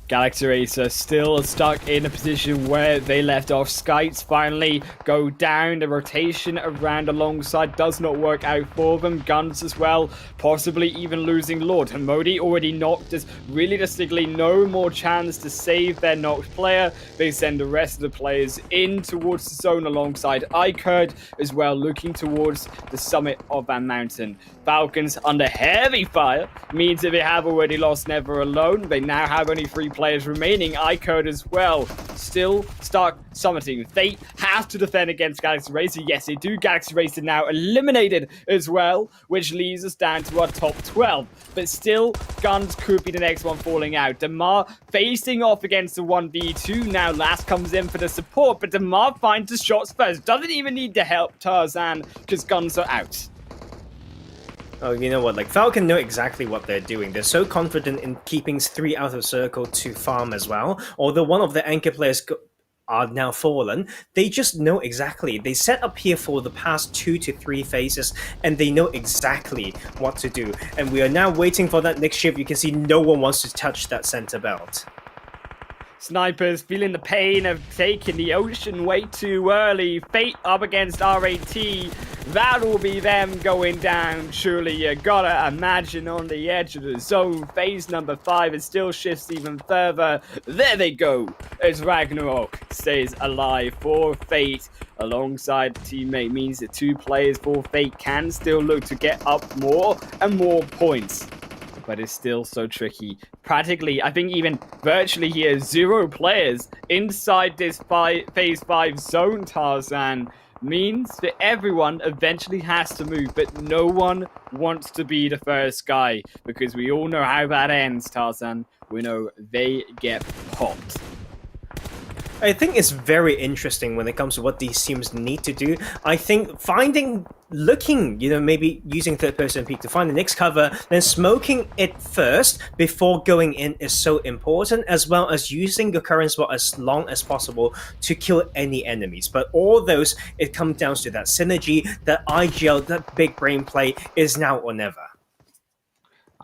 Galaxy Racers still stuck in a position where they left off. SCYTES finally go down. The rotation around alongside does not work out for them. GUNZ as well, possibly even losing Lord. Hamodi already knocked. There's really distinctly no more chance to save their knocked player. They send the rest of the players in towards the zone alongside iKURD as well, looking towards the summit of that mountain. Falcons under heavy fire means that they have already lost Never Alone. They now have only 3 players remaining. iKURD as well, still stuck summiting. They have to defend against Galaxy Racer. Yes, they do. Galaxy Racer now eliminated as well, which leaves us down to our top 12. But still, GUNZ could be the next one falling out. Damar facing off against the 1v2. Now Last comes in for the support, but Damar finds the shots first. Doesn't even need to help Tarzan because GUNZ are out. Oh, you know what? Falcon know exactly what they're doing. They're so confident in keeping 3 out of circle to farm as well. Although one of the anchor players are now fallen, they just know exactly. They set up here for the past 2 to 3 phases, and they know exactly what to do. And we are now waiting for that next shift. You can see no one wants to touch that center belt. Snipers feeling the pain of taking the ocean way too early. Fate up against RAT. That'll be them going down. Surely you gotta imagine on the edge of the zone. Phase number 5 it still shifts even further. There they go. As Ragnarok stays alive for Fate alongside the teammate. Means that 2 players for Fate can still look to get up more and more points. But it's still so tricky. Practically, I think even virtually here, 0 players inside this phase 5 zone, Tarzan, means that everyone eventually has to move, but no one wants to be the first guy, because we all know how that ends, Tarzan. We know they get popped. I think it's very interesting when it comes to what these teams need to do. I think looking, maybe using third-person peek to find the next cover, then smoking it first before going in is so important, as well as using your current spot as long as possible to kill any enemies. But all those, it comes down to that synergy, that IGL, that big brain play is now or never.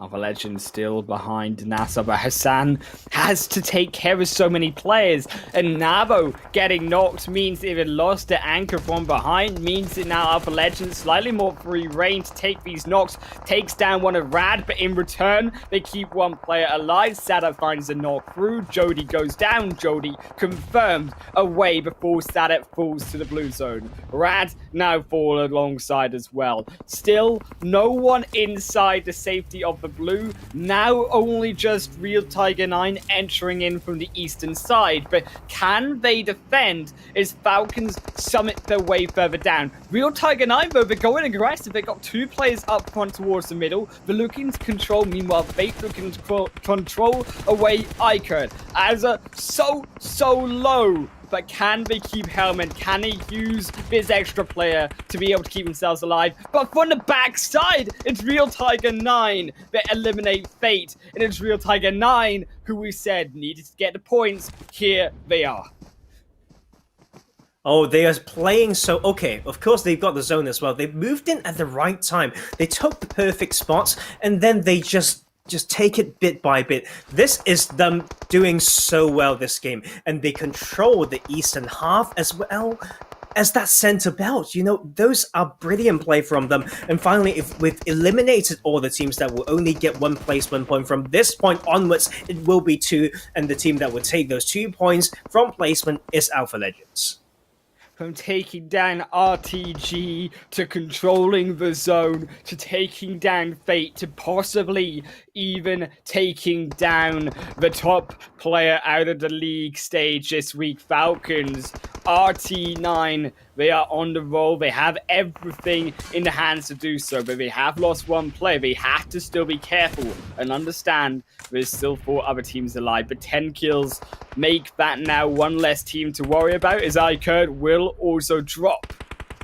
Alpha Legend still behind NASR, but Hassan has to take care of so many players. And Nabo getting knocked means they've lost the anchor from behind, means that now Alpha Legend slightly more free reign to take these knocks, takes down one of Rad, but in return, they keep one player alive. Sada finds the knock through, Jody goes down, Jody confirmed away before Sada falls to the blue zone. Rad now fall alongside as well. Still, no one inside the safety of the blue. Now only just Real Tiger 9 entering in from the eastern side. But can they defend as Falcons summit their way further down? Real Tiger 9, though, they're going aggressive. They got 2 players up front towards the middle. They're looking to control. Meanwhile, Fate looking to control away iKURD. As a so low. But can they keep Helmet? Can they use this extra player to be able to keep themselves alive? But from the backside, it's Real Tiger 9 that eliminate Fate. And it's Real Tiger 9 who we said needed to get the points. Here they are. Oh, they are playing so... Okay, of course they've got the zone as well. They moved in at the right time. They took the perfect spots, and then they just take it bit by bit. This is them doing so well this game, and they control the eastern half as well as that center belt. You know, those are brilliant play from them. And finally, if we've eliminated all the teams that will only get 1 placement point from this point onwards, it will be 2, and the team that will take those 2 points from placement is Alpha Legends. From taking down RTG to controlling the zone to taking down Fate to possibly even taking down the top player out of the league stage this week, Falcons. RT9, they are on the roll. They have everything in the hands to do so, but they have lost 1 player. They have to still be careful and understand there's still 4 other teams alive, but 10 kills make that now 1 less team to worry about, as iKURD will also drop.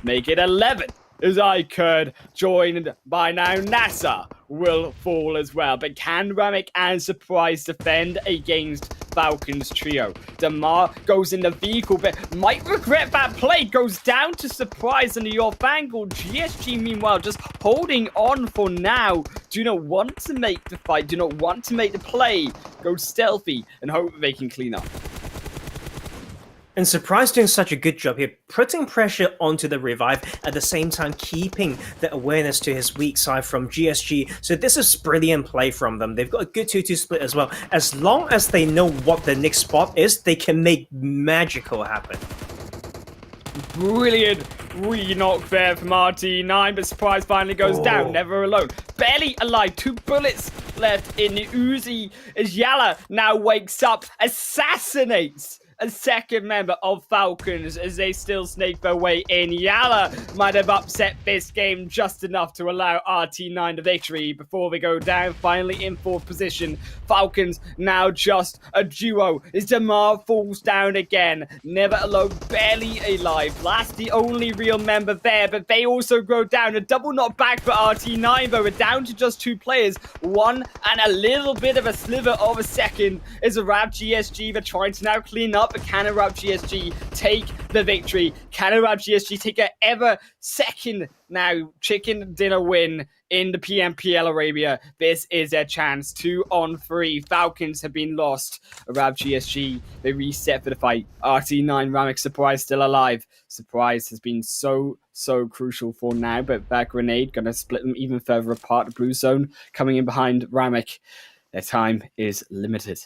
Make it 11 as iKURD, joined by now NASR, will fall as well. But can Ramek and Surprise defend against Falcons trio? Damar goes in the vehicle, but might regret that play. Goes down to Surprise under your angle. GSG, meanwhile, just holding on for now. Do not want to make the fight. Do not want to make the play. Go stealthy and hope they can clean up. And Surprise doing such a good job here, putting pressure onto the revive, at the same time keeping the awareness to his weak side from GSG. So this is brilliant play from them. They've got a good 2-2 split as well. As long as they know what the next spot is, they can make magical happen. Brilliant re-knock there from RT9, but Surprise finally goes down, never alone. Barely alive, 2 bullets left in the Uzi as YaLLa now wakes up, assassinates a second member of Falcons as they still snake their way in. YaLLa might have upset this game just enough to allow RT9 the victory before they go down, finally in 4th position. Falcons now just a duo as Damar falls down again. Never alone, barely alive. Last the only real member there, but they also go down. A double knockback for RT9 though. We're down to just 2 players. 1 and a little bit of a sliver of a second as Arab GSG. They're trying to now clean up. But can Arab GSG take the victory? Can Arab GSG take a ever second now chicken dinner win in the PMPL Arabia? This is their chance. 2 on 3. Falcons have been lost. Arab GSG, they reset for the fight. RT9, Ramek, Surprise still alive. Surprise has been so crucial for now, but that grenade gonna split them even further apart. The blue zone coming in behind Ramek. Their time is limited.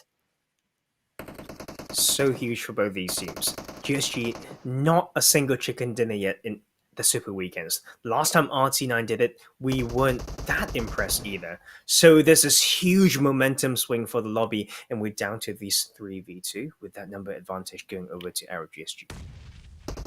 So huge for both these teams. GSG, not a single chicken dinner yet in the Super Weekends. Last time RT9 did it, we weren't that impressed either. So there's this huge momentum swing for the lobby, and we're down to these 3v2 with that number advantage going over to Arab GSG.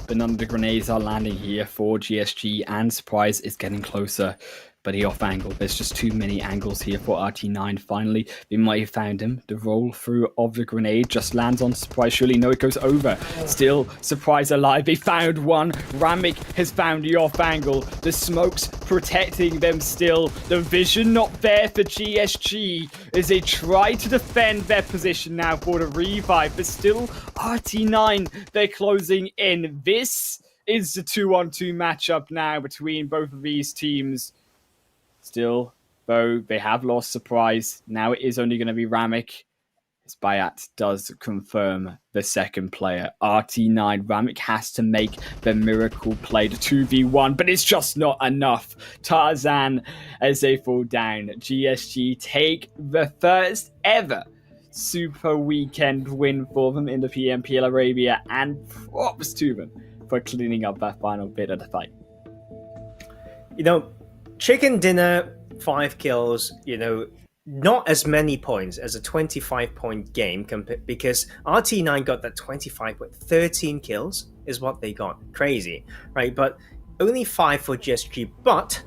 But none of the grenades are landing here for GSG, and Surprise is getting closer. But he off angle. There's just too many angles here for RT9. Finally, they might have found him. The roll through of the grenade just lands on Surprise. Surely, no, it goes over. Still, Surprise alive. They found one. Ramek has found the off angle. The smoke's protecting them still. The vision not there for GSG as they try to defend their position now for the revive. But still, RT9, they're closing in. This is the 2-on-2 matchup now between both of these teams. Still though they have lost Surprise. Now it is only going to be Ramik. Bayat does confirm the second player, RT9. Ramik has to make the miracle play, the 2v1, but it's just not enough. Tarzan, as they fall down, GSG take the first ever Super Weekend win for them in the PMPL Arabia, and props to them for cleaning up that final bit of the fight. You know, chicken dinner, 5 kills, you know, not as many points as a 25-point game because RT9 got that 25 point, 13 kills is what they got. Crazy, right? But only 5 for GSG, but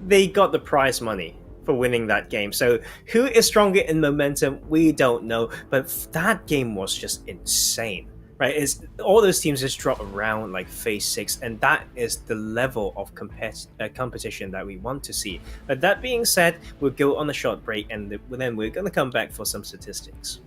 they got the prize money for winning that game. So who is stronger in momentum, we don't know, but that game was just insane. Right, is all those teams just drop around like phase 6, and that is the level of competition that we want to see. But that being said, we'll go on a short break, and then we're going to come back for some statistics.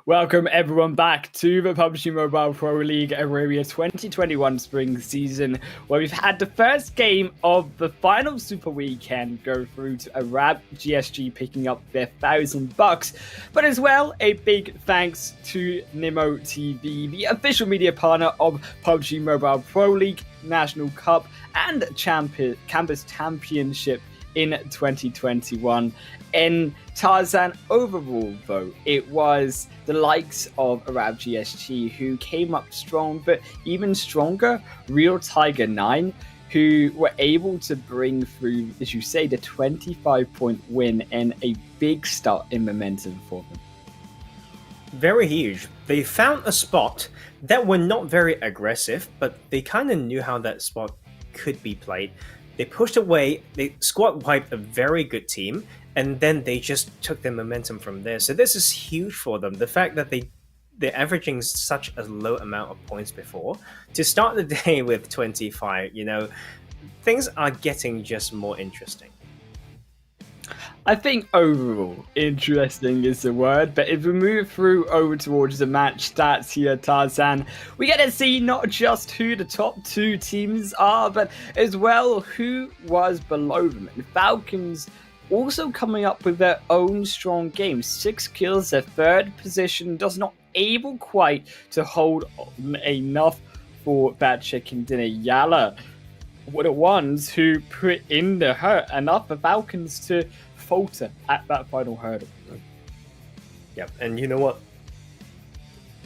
Welcome everyone back to the PUBG Mobile Pro League Arabia 2021 spring season, where we've had the first game of the final Super Weekend go through to Arab GSG picking up their $1,000, but as well a big thanks to Nimo TV, the official media partner of PUBG Mobile Pro League, National Cup, and Campus Championship in 2021. In Tarzan overall, though, it was the likes of Arab GSG who came up strong, but even stronger, Real Tiger 9, who were able to bring through, as you say, the 25-point win and a big start in momentum for them. Very huge. They found a spot that were not very aggressive, but they kind of knew how that spot could be played. They pushed away, they squad wiped a very good team, and then they just took their momentum from there. So this is huge for them. The fact that they're averaging such a low amount of points before, to start the day with 25, you know, things are getting just more interesting. I think overall, interesting is the word, but if we move through over towards the match stats here, Tarzan, we get to see not just who the top two teams are, but as well who was below them. And Falcons also coming up with their own strong game. 6 kills, their third position, does not able quite to hold on enough for that chicken dinner. YaLLa were the ones who put in the hurt enough for Falcons to falter at that final hurdle. Yep, and you know what?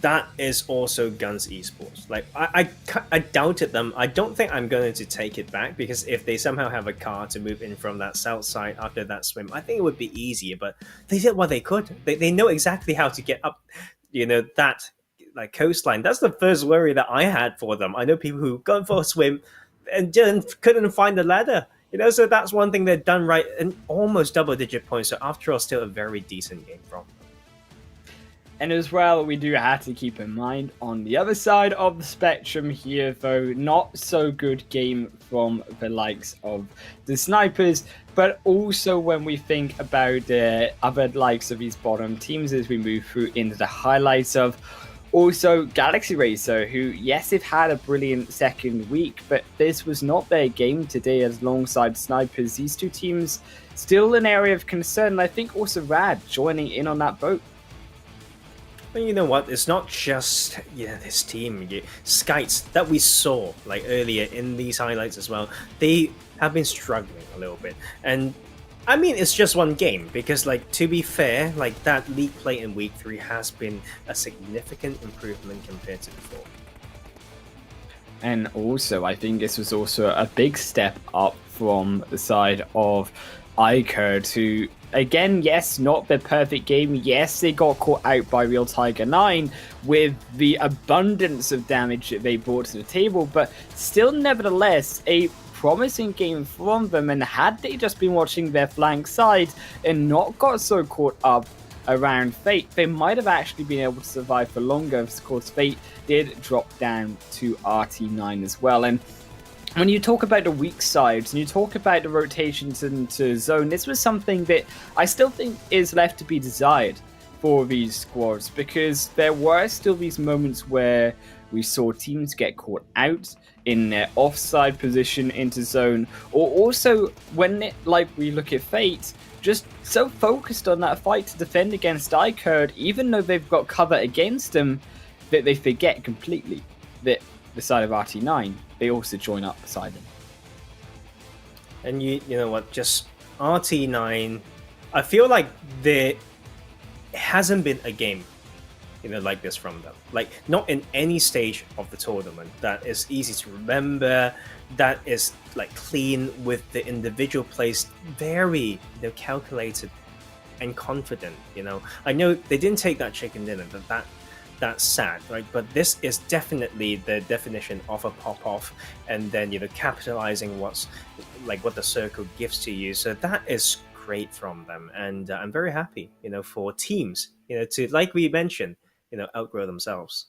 That is also GUNZ Esports. Like, I doubted them. I don't think I'm going to take it back, because if they somehow have a car to move in from that south side after that swim, I think it would be easier. But they did what they could. They know exactly how to get up, that like coastline. That's the first worry that I had for them. I know people who gone for a swim and couldn't find the ladder. So that's one thing they've done right, and almost double-digit points. So after all, still a very decent game from them. And as well, we do have to keep in mind on the other side of the spectrum here, though, not so good game from the likes of the snipers, but also when we think about the other likes of these bottom teams as we move through into the highlights of also Galaxy Racer, who, yes, they've had a brilliant second week, but this was not their game today as alongside snipers. These two teams still an area of concern, and I think also Rad joining in on that boat. But you know what? It's not just this team. SCYTES that we saw like earlier in these highlights as well. They have been struggling a little bit, and I mean it's just one game, because like, to be fair, like that league play in week 3 has been a significant improvement compared to before. And also, I think this was also a big step up from the side of iKURD, who, again, yes, not the perfect game. Yes, they got caught out by Real Tiger 9 with the abundance of damage that they brought to the table, but still, nevertheless, a promising game from them. And had they just been watching their flank side and not got so caught up around Fate, they might have actually been able to survive for longer. Of course, Fate did drop down to RT9 as well. And when you talk about the weak sides and you talk about the rotations into zone, this was something that I still think is left to be desired for these squads, because there were still these moments where we saw teams get caught out in their offside position into zone, or also when like we look at Fate, just so focused on that fight to defend against iKURD, even though they've got cover against them, that they forget completely that the side of RT9, they also join up beside them. And you know what, just RT9, I feel like there hasn't been a game like this from them, like not in any stage of the tournament that is easy to remember, that is like clean, with the individual plays very calculated and confident. I know they didn't take that chicken dinner, but that's sad, right? But this is definitely the definition of a pop-off, and then capitalizing what the circle gives to you. So that is great from them, and I'm very happy for teams to, like we mentioned, outgrow themselves.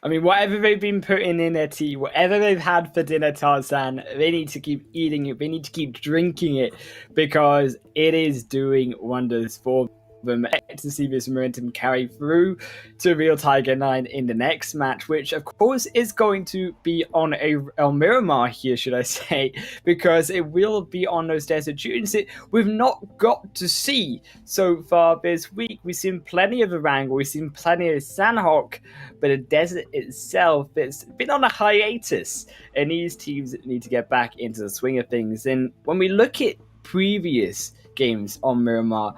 I mean, whatever they've been putting in their tea, whatever they've had for dinner, Tarzan, they need to keep eating it. They need to keep drinking it, because it is doing wonders for them. To see this momentum carry through to Real Tiger 9 in the next match, which of course is going to be on a Miramar here, should I say, because it will be on those desert dunes that we've not got to see so far this week. We've seen plenty of Erangel, we've seen plenty of Sanhok, but the desert itself, it's been on a hiatus, and these teams need to get back into the swing of things. And when we look at previous games on Miramar,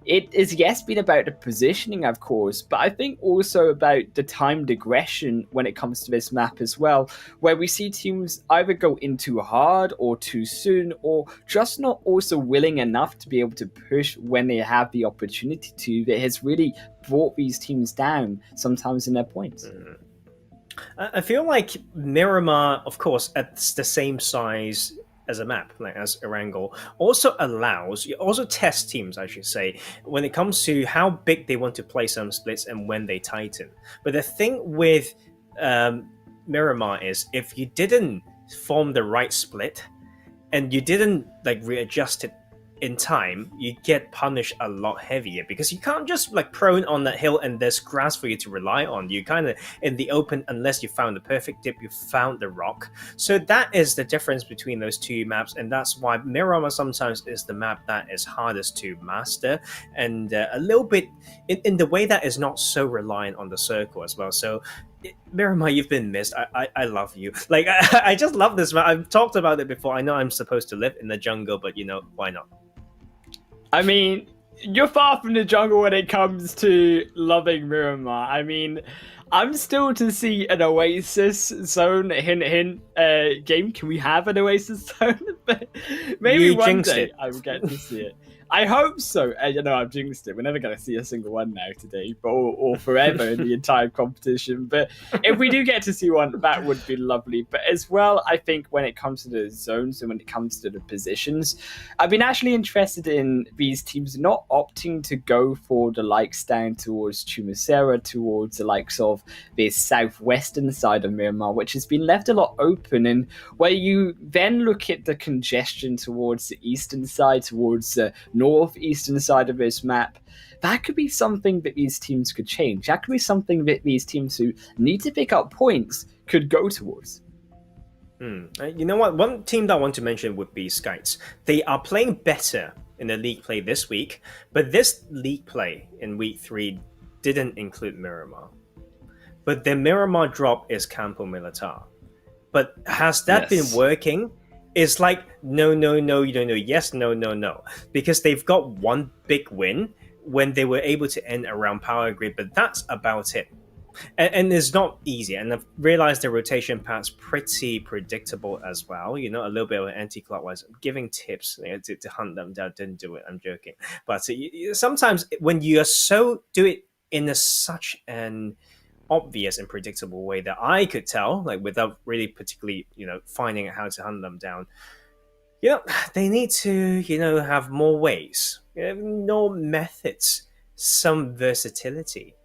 it has, yes, been about the positioning, of course, but I think also about the time digression when it comes to this map as well, where we see teams either go in too hard or too soon, or just not also willing enough to be able to push when they have the opportunity to, that has really brought these teams down sometimes in their points. I feel like Miramar, of course, at the same size as a map, like as Erangel, also tests teams, I should say, when it comes to how big they want to play some splits and when they tighten. But the thing with Miramar is, if you didn't form the right split and you didn't readjust it in time, you get punished a lot heavier because you can't just like prone on that hill and there's grass for you to rely on. You kind of in the open, unless you found the perfect dip, you found the rock. So that is the difference between those two maps, and that's why Miramar sometimes is the map that is hardest to master, and a little bit in the way that is not so reliant on the circle as well. So Miramar, you've been missed. I love you. Like I just love this map. I've talked about it before. I know I'm supposed to live in the jungle, but you know, why not? I mean, you're far from the jungle when it comes to loving Miramar. I mean, I'm still to see an Oasis zone, hint, hint, game. Can we have an Oasis zone? Maybe You one jinxed day it. I will get to see it. I hope so. You know, I've jinxed it. We're never going to see a single one now today, but or forever in the entire competition. But if we do get to see one, that would be lovely. But as well, I think when it comes to the zones and when it comes to the positions, I've been actually interested in these teams not opting to go for the likes down towards Chumasera, towards the likes of the southwestern side of Miramar, which has been left a lot open, and where you then look at the congestion towards the eastern side, towards the northeastern side of this map, that could be something that these teams could change. That could be something that these teams who need to pick up points could go towards. You know what? One team that I want to mention would be SCYTES. They are playing better in the league play this week, but this league play in week 3 didn't include Miramar. But their Miramar drop is Campo Militar. But has that been working? It's like, no, you don't know, yes, no. Because they've got one big win when they were able to end around Power Grid, but that's about it. And it's not easy. And I've realized the rotation path's pretty predictable as well. You know, a little bit of anti-clockwise, giving tips to hunt them down. Didn't do it, I'm joking. But sometimes when you are do it in such an obvious and predictable way that I could tell, like without really particularly, finding out how to hunt them down, they need to, have more ways, no methods, some versatility.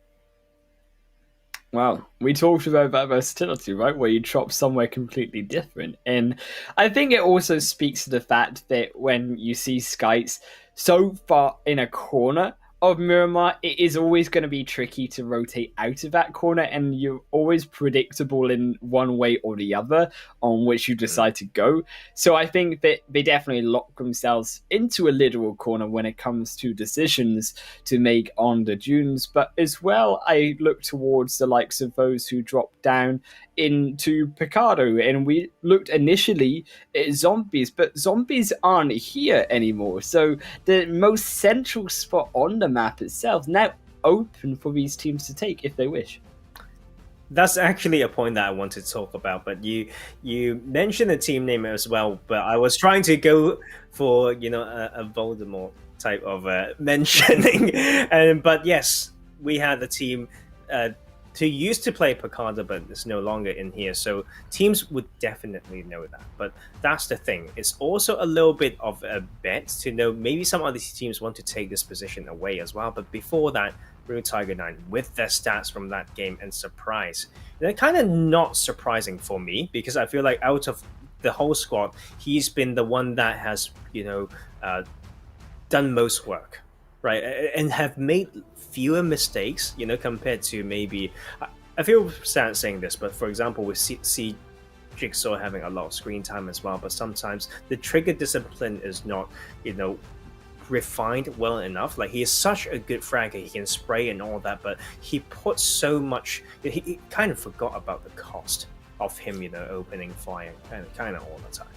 Well, we talked about that versatility, right? Where you chop somewhere completely different. And I think it also speaks to the fact that when you see SCYTES so far in a corner of Miramar, it is always going to be tricky to rotate out of that corner, and you're always predictable in one way or the other on which you decide to go. So I think that they definitely lock themselves into a literal corner when it comes to decisions to make on the dunes. But as well, I look towards the likes of those who drop down into Picardo, and we looked initially at Zombies, but Zombies aren't here anymore. So the most central spot on the map itself now open for these teams to take if they wish. That's actually a point that I wanted to talk about, but you mentioned the team name as well, but I was trying to go for a Voldemort type of mentioning, but yes, we had the team who used to play Picardo, but it's no longer in here, so teams would definitely know that. But that's the thing, it's also a little bit of a bet to know maybe some of these teams want to take this position away as well. But before that, Real Tiger 9 with their stats from that game and surprise, they're kind of not surprising for me, because I feel like out of the whole squad, he's been the one that has done most work, right, and have made fewer mistakes, compared to maybe, I feel sad saying this, but for example, we see Jigsaw having a lot of screen time as well, but sometimes the trigger discipline is not, refined well enough. Like, he is such a good fragger, he can spray and all that, but he puts so much, he kind of forgot about the cost of him, opening fire kind of all the time.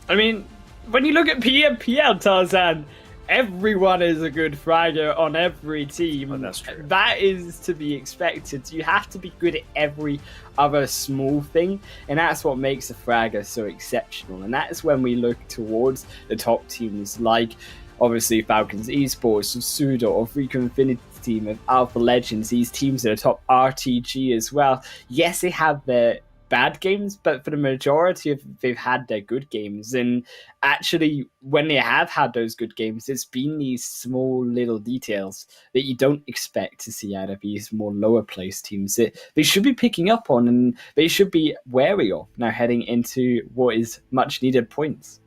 I mean, when you look at PMPL, Tarzan, everyone is a good fragger on every team. Oh, that's true. That is to be expected. You have to be good at every other small thing, and that's what makes a fragger so exceptional. And that's when we look towards the top teams like, obviously, FalconsEsport, SUDOR, of RICO Infinity Team, of Alpha Legends. These teams are the top RTG as well. Yes, they have their bad games, but for the majority of they've had their good games. And actually, when they have had those good games, it's been these small little details that you don't expect to see out of these more lower place teams that they should be picking up on, and they should be wary of now heading into what is much needed points.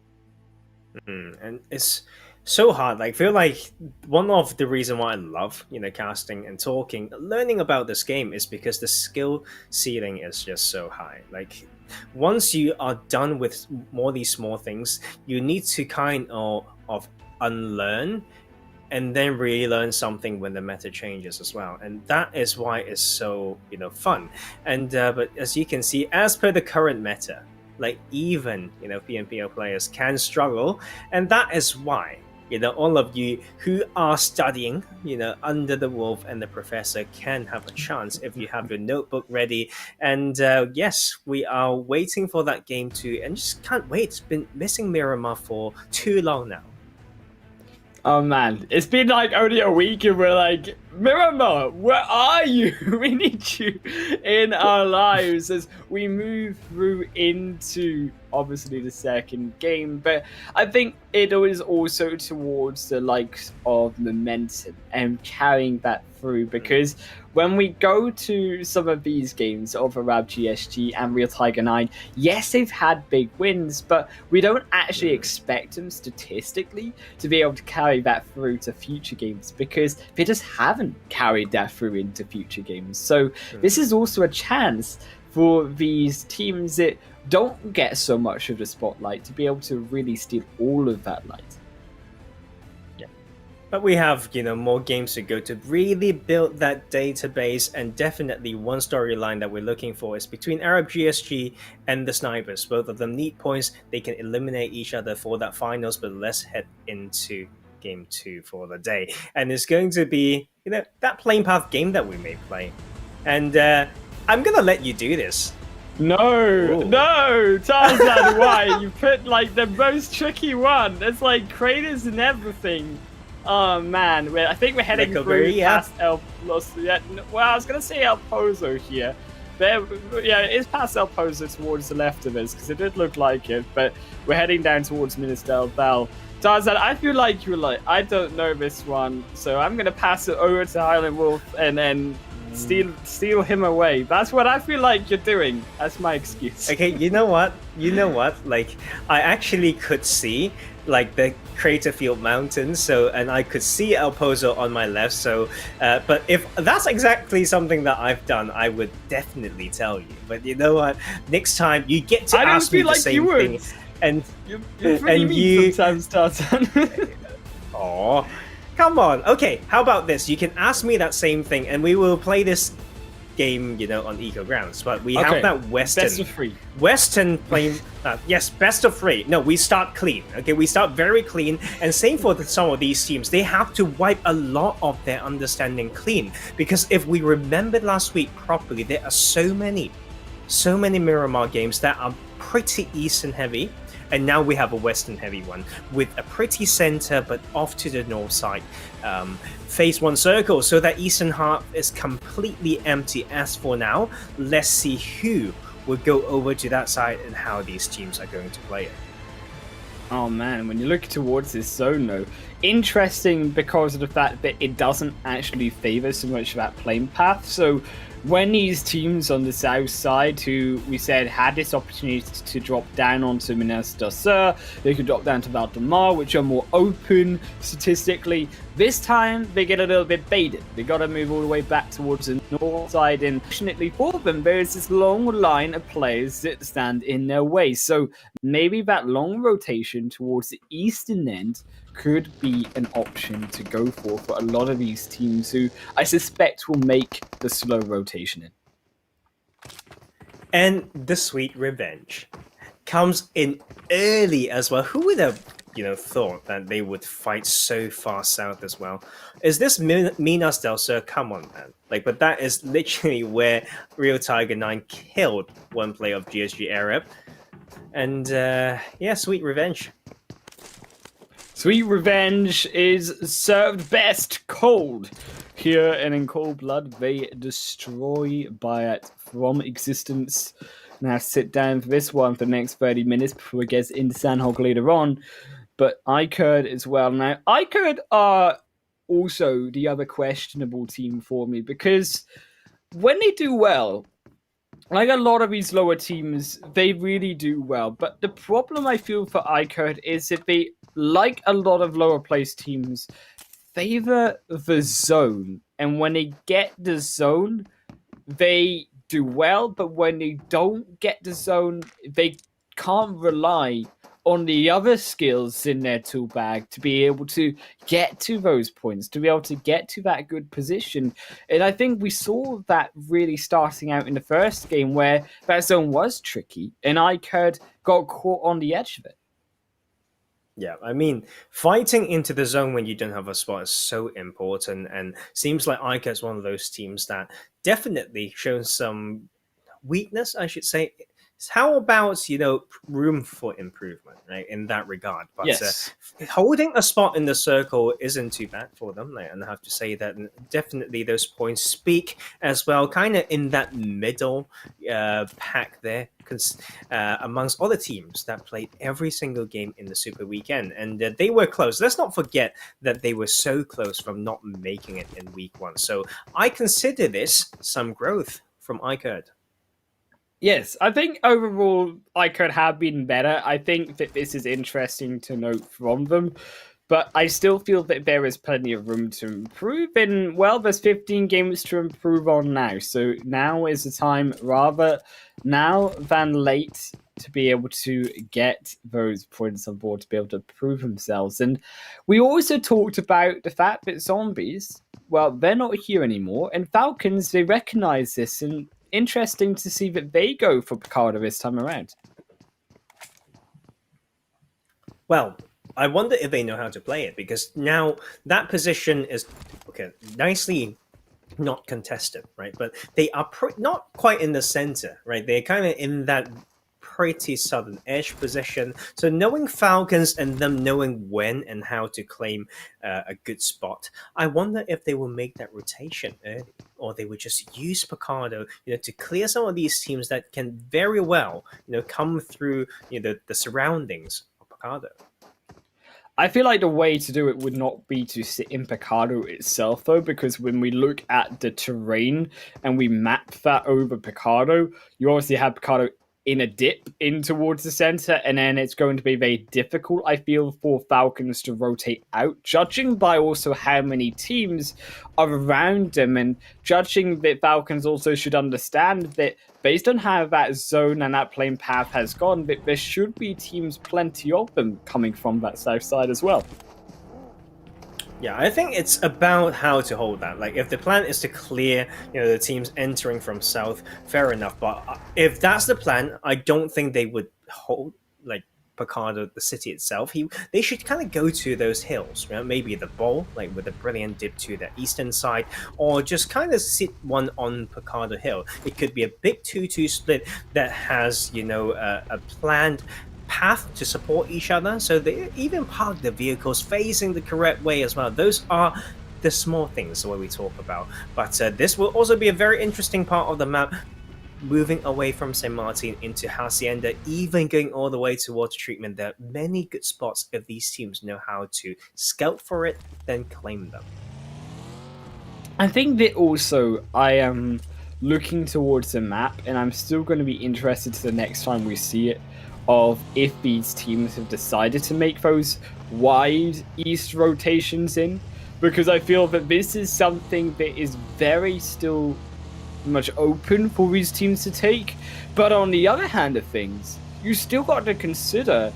And it's so hard. Like, I feel like one of the reason why I love casting and talking, learning about this game is because the skill ceiling is just so high. Like, once you are done with more these small things, you need to kind of unlearn and then relearn something when the meta changes as well, and that is why it's so fun. And but as you can see, as per the current meta, like even PMPL players can struggle, and that is why all of you who are studying under the wolf and the professor can have a chance if you have your notebook ready. And yes, we are waiting for that game to, and just can't wait. It's been missing Miramar for too long now. Oh man, it's been like only a week and we're like, Miramar, where are you? We need you in our lives as we move through into obviously the second game. But I think it is also towards the likes of momentum and carrying that through, because when we go to some of these games of Arab GSG and Real Tiger 9, yes, they've had big wins, but we don't actually expect them statistically to be able to carry that through to future games, because they just haven't carried that through into future games. So this is also a chance for these teams that don't get so much of the spotlight to be able to really steal all of that light. But we have, more games to go to really build that database, and definitely one storyline that we're looking for is between Arab GSG and the Snipers. Both of them need points. They can eliminate each other for that finals, but let's head into game 2 for the day. And it's going to be, that plane path game that we may play. And I'm going to let you do this. No, no, Tarzan, why? You put like the most tricky one. It's like craters and everything. Oh man, I think we're heading through past El Pozo. Yeah, well, I was gonna say El Pozo here. But yeah, it is past El Pozo towards the left of us, because it did look like it. But we're heading down towards Minister Bell. Tarzan, I feel like you're like, I don't know this one, so I'm gonna pass it over to Island Wolf and then steal him away. That's what I feel like you're doing. That's my excuse. Okay, you know what? Like, I actually could see like the Crater Field Mountains, and I could see El Pozo on my left. So, but if that's exactly something that I've done, I would definitely tell you. But you know what? Next time you get to ask me the same thing, and you're pretty mean sometimes, Tarzan. Oh, come on. Okay, how about this? You can ask me that same thing, and we will play this game, on eco grounds. But we have that Western plane. Yes, best of 3. No, we start clean. Okay, we start very clean. And same for some of these teams, they have to wipe a lot of their understanding clean, because if we remembered last week properly, there are so many Miramar games that are pretty Eastern heavy. And now we have a Western heavy one with a pretty center, but off to the north side. Phase 1 circle, so that Eastern half is completely empty as for now. Let's see who will go over to that side and how these teams are going to play it. Oh man, when you look towards this zone though, interesting because of the fact that it doesn't actually favor so much that plane path. So when these teams on the south side, who we said had this opportunity to drop down onto Minas Dorsur, they could drop down to Valdemar, which are more open statistically. This time they get a little bit baited. They got to move all the way back towards the north side, and fortunately for them, there is this long line of players that stand in their way. So maybe that long rotation towards the eastern end could be an option to go for a lot of these teams who I suspect will make the slow rotation in. And the sweet revenge comes in early as well. Who would have thought that they would fight so far south as well? Is this Minas del Sur? Come on, man. But that is literally where Real Tiger 9 killed one player of GSG Arab. And yeah, sweet revenge. Sweet revenge is served best cold. Here and in cold blood, they destroy Bayat from existence. Now sit down for this one for the next 30 minutes before it gets into Sanhok later on. But iKURD as well. Now, iKURD are also the other questionable team for me, because when they do well, like a lot of these lower teams, they really do well. But the problem I feel for iKURD is that they, like a lot of lower placed teams, favor the zone. And when they get the zone, they do well. But when they don't get the zone, they can't rely on the other skills in their tool bag to be able to get to those points, to be able to get to that good position. And I think we saw that really starting out in the first game where that zone was tricky and iKURD got caught on the edge of it. Yeah, I mean, fighting into the zone when you don't have a spot is so important, and seems like iKURD is one of those teams that definitely shows some weakness, I should say. How about room for improvement, right? In that regard, but Yes. holding a spot in the circle isn't too bad for them, like, and I have to say that definitely those points speak as well, kind of in that middle pack there, amongst other teams that played every single game in the Super Weekend, and they were close. Let's not forget that they were so close from not making it in week 1. So I consider this some growth from iKURD. Yes, I think overall I could have been better. I think that this is interesting to note from them, but I still feel that there is plenty of room to improve. And well, there's 15 games to improve on now, so now is the time, rather now than late, to be able to get those points on board to be able to prove themselves. And we also talked about the fact that zombies, well, they're not here anymore, and Falcons, they recognize this, and interesting to see that they go for Picardo this time around. Well, I wonder if they know how to play it, because now that position is nicely not contested, right? But they are not quite in the center, right? They're kind of in that pretty southern edge position. So knowing Falcons and them knowing when and how to claim a good spot, I wonder if they will make that rotation early, or they would just use Picardo, to clear some of these teams that can very well, come through, the surroundings of Picardo. I feel like the way to do it would not be to sit in Picardo itself, though, because when we look at the terrain and we map that over Picardo, you obviously have Picardo in a dip in towards the center, and then it's going to be very difficult, I feel, for Falcons to rotate out, judging by also how many teams are around them, and judging that Falcons also should understand that based on how that zone and that plane path has gone, that there should be teams, plenty of them, coming from that south side as well. Yeah, I think it's about how to hold that. Like, if the plan is to clear, the teams entering from south, fair enough. But if that's the plan, I don't think they would hold like Picardo, the city itself. They should kind of go to those hills, maybe the bowl, like with a brilliant dip to the eastern side, or just kind of sit one on Picardo Hill. It could be a big 2-2 split that has, a planned path to support each other, so they even park the vehicles facing the correct way as well. Those are the small things that we talk about, but this will also be a very interesting part of the map, moving away from St. Martin into Hacienda, even going all the way towards treatment. There are many good spots if these teams know how to scout for it, then claim them. I think that also I am looking towards the map, and I'm still going to be interested to the next time we see it, of if these teams have decided to make those wide east rotations in, because I feel that this is something that is very still much open for these teams to take. But on the other hand of things, you still got to consider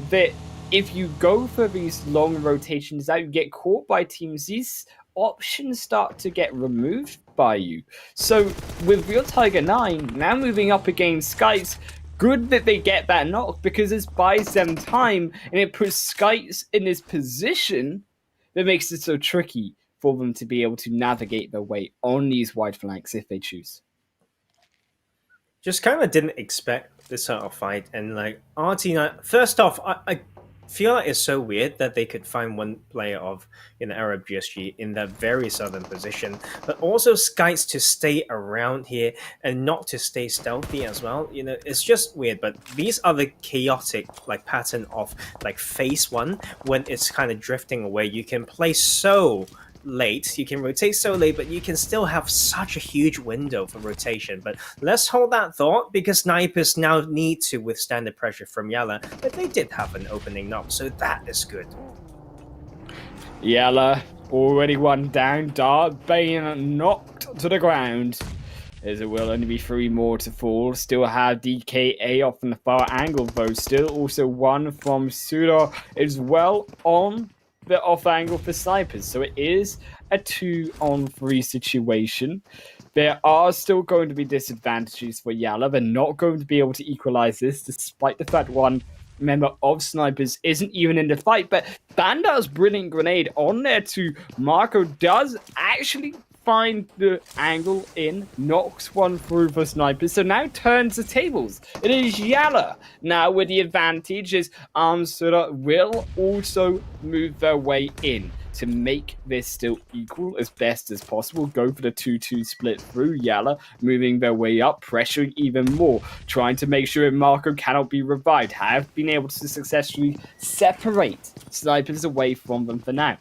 that if you go for these long rotations out, you get caught by teams, these options start to get removed by you. So with Real Tiger 9 now moving up against SCYTES, good that they get that knock, because this buys them time and it puts SCYTES in this position that makes it so tricky for them to be able to navigate their way on these wide flanks if they choose. Just kind of didn't expect this sort of fight, and like RT9. First off, I feel like it's so weird that they could find one player of Arab GSG in that very southern position, but also SCYTES to stay around here and not to stay stealthy as well. It's just weird. But these are the chaotic pattern of phase 1 when it's kind of drifting away. You can play so late, you can rotate so late, but you can still have such a huge window for rotation. But let's hold that thought, because snipers now need to withstand the pressure from YaLLa, but they did have an opening knock, so that is good. YaLLa already one down. Dart being knocked to the ground. As it will only be 3 more to fall. Still have DKA off from the far angle, though. Still also one from SUDOR as well on the off angle for snipers. So it is a 2-on-3 situation. There are still going to be disadvantages for YaLLa. They're not going to be able to equalize this, despite the fact one member of snipers isn't even in the fight. But Bandar's brilliant grenade on there to Marco does actually find the angle in, knocks one through for snipers, so now turns the tables. It is YaLLa now with the advantage, as SUDOR will also move their way in to make this still equal as best as possible. Go for the 2-2 split through. YaLLa moving their way up, pressuring even more, trying to make sure Marco cannot be revived. Have been able to successfully separate snipers away from them for now.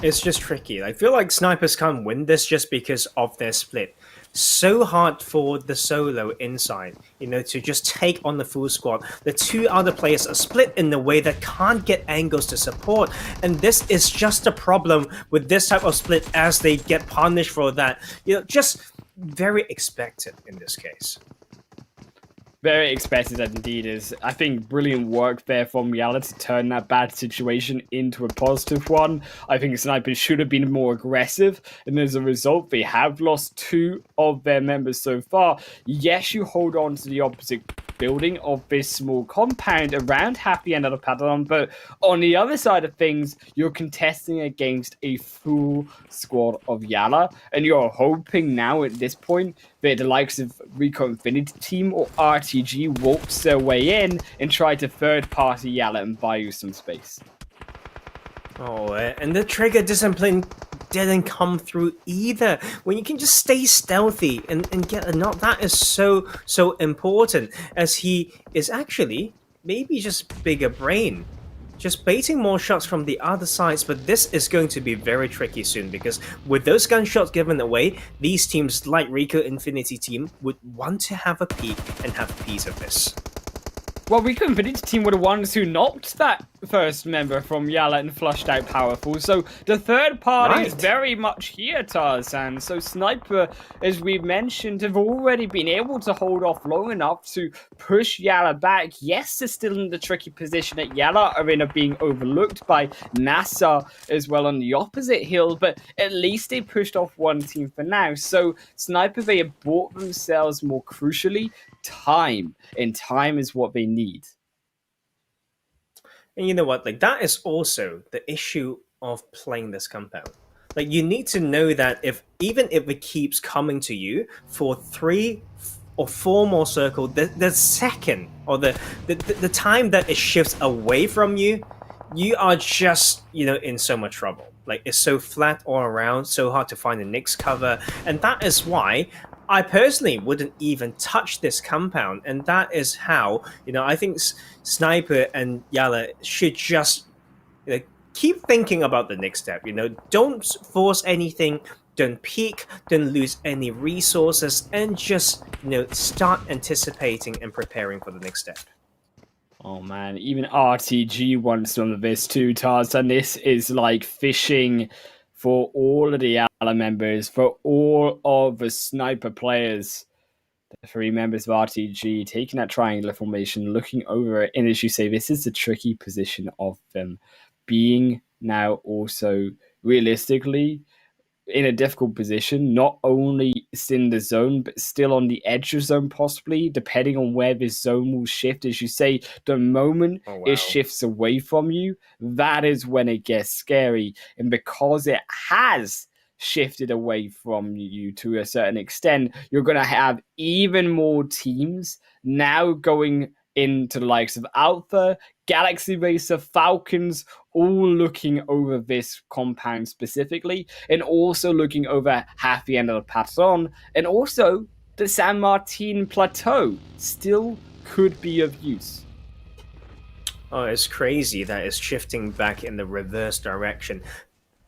It's just tricky. I feel like snipers can't win this just because of their split. So hard for the solo inside, to just take on the full squad. The 2 other players are split in a way that can't get angles to support, and this is just a problem with this type of split as they get punished for that. Just very expected in this case. Very expected indeed. Is I think brilliant work there from YaLLa to turn that bad situation into a positive one. I think snipers should have been more aggressive, and as a result, they have lost 2 of their members so far. Yes, you hold on to the opposite building of this small compound around half the end of the pattern, but on the other side of things, you're contesting against a full squad of YaLLa, and you're hoping now at this point that the likes of RICO Infinity Team or RTG walks their way in and try to third-party YaLLa and buy you some space. Oh, and the trigger discipline didn't come through either. When you can just stay stealthy and get a knock, that is so important, as he is actually maybe just bigger brain, just baiting more shots from the other sides. But this is going to be very tricky soon, because with those gunshots given away, these teams like RICO Infinity Team would want to have a peek and have a piece of this. Well, RICO Infinity Team were the ones who knocked that first member from YaLLa and flushed out Powerful. So the third party is very much here, Tarzan. So Sniper, as we mentioned, have already been able to hold off long enough to push YaLLa back. Yes, they're still in the tricky position at YaLLa, Arena being overlooked by NASR as well on the opposite hill, but at least they pushed off one team for now. So Sniper, they have bought themselves, more crucially, time, and time is what they need. And you know what, that is also the issue of playing this compound. You need to know that even if it keeps coming to you for 3 or 4 more circles, the second or the time that it shifts away from you, you are just in so much trouble. It's so flat all around, so hard to find the next cover, and that is why I personally wouldn't even touch this compound, and that is how I think Sniper and YaLLa should just keep thinking about the next step. Don't force anything, don't peek, don't lose any resources, and just start anticipating and preparing for the next step. Oh man, even RTG wants some of this too, Tarzan. This is like fishing for all of the YaLLa members, for all of the Sniper players. The 3 members of RTG taking that triangular formation, looking over it, and as you say, this is the tricky position of them being now also realistically in a difficult position, not only in the zone, but still on the edge of zone, possibly, depending on where this zone will shift. As you say, the moment it shifts away from you, that is when it gets scary. And because it has shifted away from you to a certain extent, you're going to have even more teams now going into the likes of Alpha, Galaxy Racer, Falcons, all looking over this compound specifically, and also looking over half the end of the pattern, and also the San Martin Plateau still could be of use. Oh, it's crazy that it's shifting back in the reverse direction.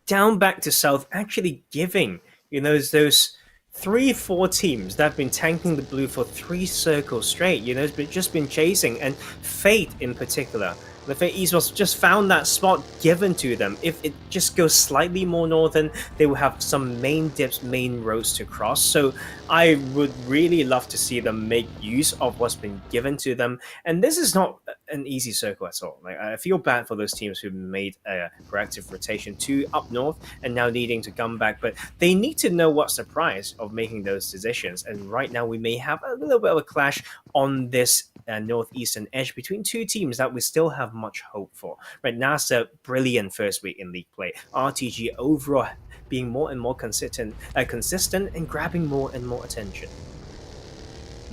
down back to south, actually giving, those 3-4 teams that have been tanking the blue for 3 circles straight, it's just been chasing, and Fate in particular. The Fate Esports just found that spot given to them. If it just goes slightly more northern, they will have some main dips, main roads to cross. So I would really love to see them make use of what's been given to them. And this is not an easy circle at all. Like, I feel bad for those teams who made a proactive rotation to up north and now needing to come back. But they need to know what's the price of making those decisions. And right now we may have a little bit of a clash on this northeastern edge between 2 teams that we still have much hope for. Right, NASR, brilliant first week in league play. RTG overall being more and more consistent and grabbing more and more attention.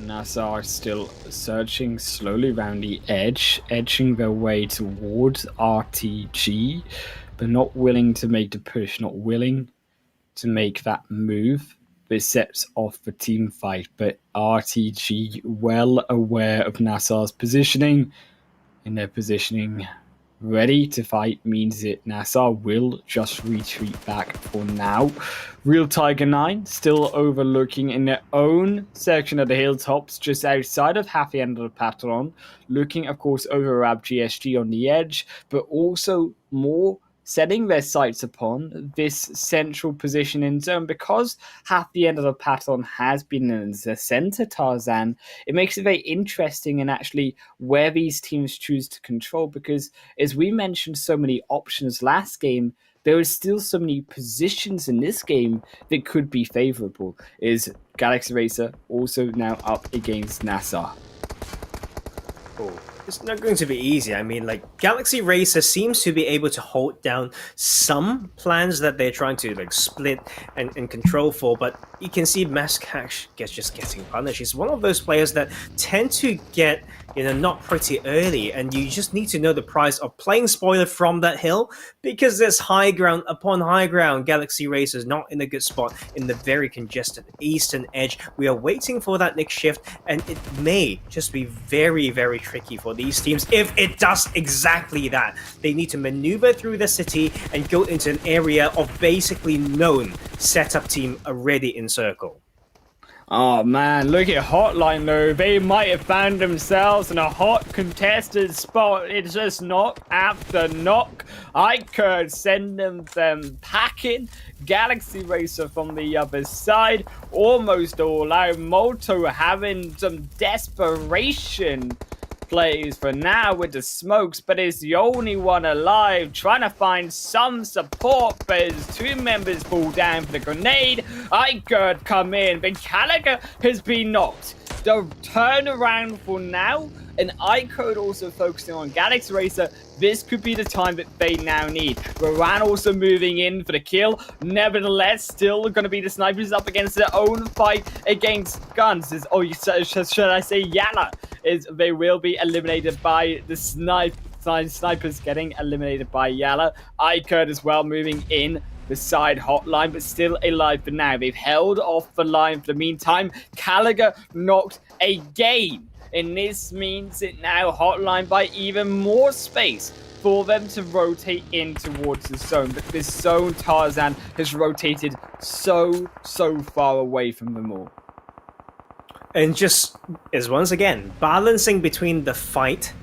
NASR still searching slowly around the edge, edging their way towards RTG, but not willing to make the push, not willing to make that move. This sets off the team fight, but RTG well aware of NASR's positioning, and their positioning ready to fight means that NASR will just retreat back for now. Real Tiger 9 still overlooking in their own section of the hilltops just outside of half the end of the patron, looking of course over Rab GSG on the edge, but also more setting their sights upon this central position in zone. Because half the end of the patron has been in the center, Tarzan, it makes it very interesting in actually where these teams choose to control, because as we mentioned so many options last game, there is still so many positions in this game that could be favorable. Is Galaxy Racer also now up against NASR? Oh, it's not going to be easy. I mean, like, Galaxy Racer seems to be able to hold down some plans that they're trying to like split and control for, but you can see Maskash just getting punished. He's one of those players that tend to get not pretty early, and you just need to know the price of playing spoiler from that hill, because there's high ground upon high ground. Galaxy Racer is not in a good spot in the very congested eastern edge. We are waiting for that next shift, and it may just be very, very tricky for these teams if it does exactly that. They need to maneuver through the city and go into an area of basically known setup team already in circle. Oh man, look at HOTLINE though. They might have found themselves in a hot contested spot. It's just knock after knock. iKURD sending them packing. Galaxy Racer from the other side, almost all out. Molto having some desperation plays for now with the smokes, but is the only one alive, trying to find some support, but his 2 members fall down for the grenade. iKURD come in, but Gallagher has been knocked. The turnaround for now, and iKURD also focusing on Galaxy Racer. This could be the time that they now need. Varan also moving in for the kill. Nevertheless, still going to be the snipers up against their own fight against GUNZ. Should I say YaLLa? They will be eliminated by the snipers getting eliminated by YaLLa. iKURD as well moving in beside HOTLINE, but still alive for now. They've held off the line for the meantime. Gallagher knocked again. And this means that now HOTLINE by even more space for them to rotate in towards the zone. But this zone, Tarzan, has rotated so far away from them all. And just is once again balancing between the fight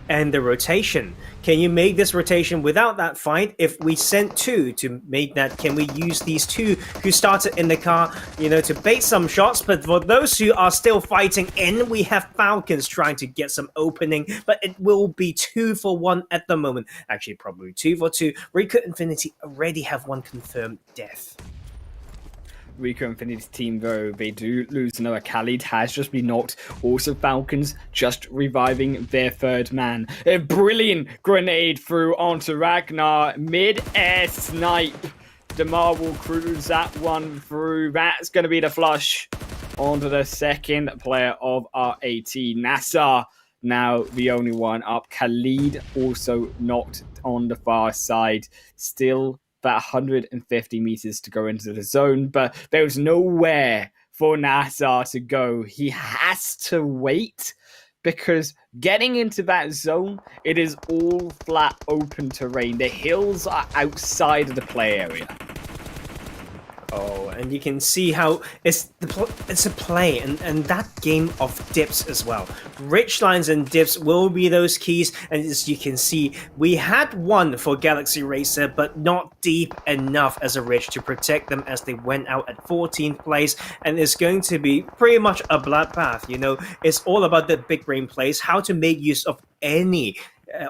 and the rotation. Can you make this rotation without that fight? If we sent 2 to make that, can we use these 2 who started in the car, to bait some shots? But for those who are still fighting in, we have Falcons trying to get some opening, but it will be 2 for 1 at the moment. Actually, probably 2 for 2. RICO Infinity already have 1 confirmed death. RICO Infinity team, though, they do lose another. Khalid has just been knocked. Also, Falcons just reviving their 3rd man. A brilliant grenade through onto Ragnar. Mid-air snipe. Damar will cruise that one through. That's going to be the flush onto the 2nd player of our AT. NASR now the only one up. Khalid also knocked on the far side. Still about 150 meters to go into the zone, but there was nowhere for NASR to go. He has to wait because getting into that zone, it is all flat open terrain. The hills are outside of the play area. Oh, and you can see how it's a play, and that game of dips as well. Ridge lines and dips will be those keys, and as you can see, we had one for Galaxy Racer, but not deep enough as a ridge to protect them as they went out at 14th place, and it's going to be pretty much a bloodbath. You know, it's all about the big brain plays, how to make use of any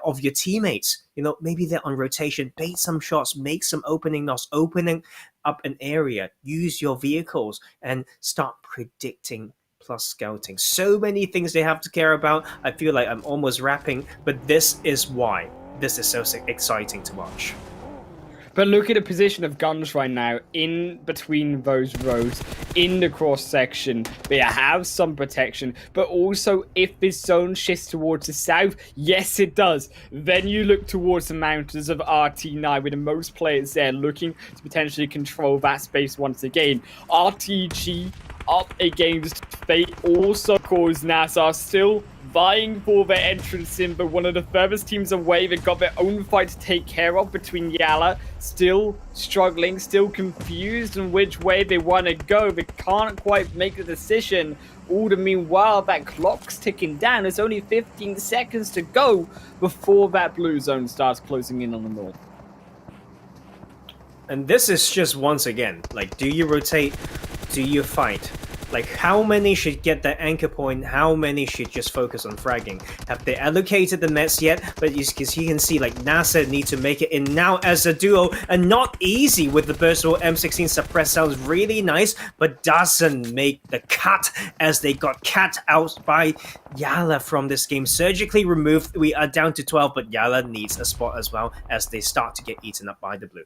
of your teammates. You know, maybe they're on rotation, bait some shots, make some opening knocks, opening up an area, use your vehicles, and start predicting plus scouting. So many things they have to care about. I feel like I'm almost rapping, but this is why this is so exciting to watch. But look at the position of GUNZ right now, in between those rows, in the cross section. They have some protection, but also if this zone shifts towards the south, yes it does. Then you look towards the mountains of RT9 with the most players there looking to potentially control that space once again. RTG up against Fate also caused NASR still vying for their entrance in, but one of the furthest teams away. They've got their own fight to take care of between YaLLa, still struggling, still confused on which way they want to go. They can't quite make the decision. All the meanwhile, that clock's ticking down. There's only 15 seconds to go before that blue zone starts closing in on the north. And this is just once again, like, do you rotate? Do you fight? Like, how many should get the anchor point? How many should just focus on fragging? Have they allocated the mets yet? But you can see, like, NASR need to make it in now as a duo, and not easy with the burstable M16 suppress. Sounds really nice, but doesn't make the cut as they got cat out by YaLLa from this game. Surgically removed. We are down to 12, but YaLLa needs a spot as well as they start to get eaten up by the blue.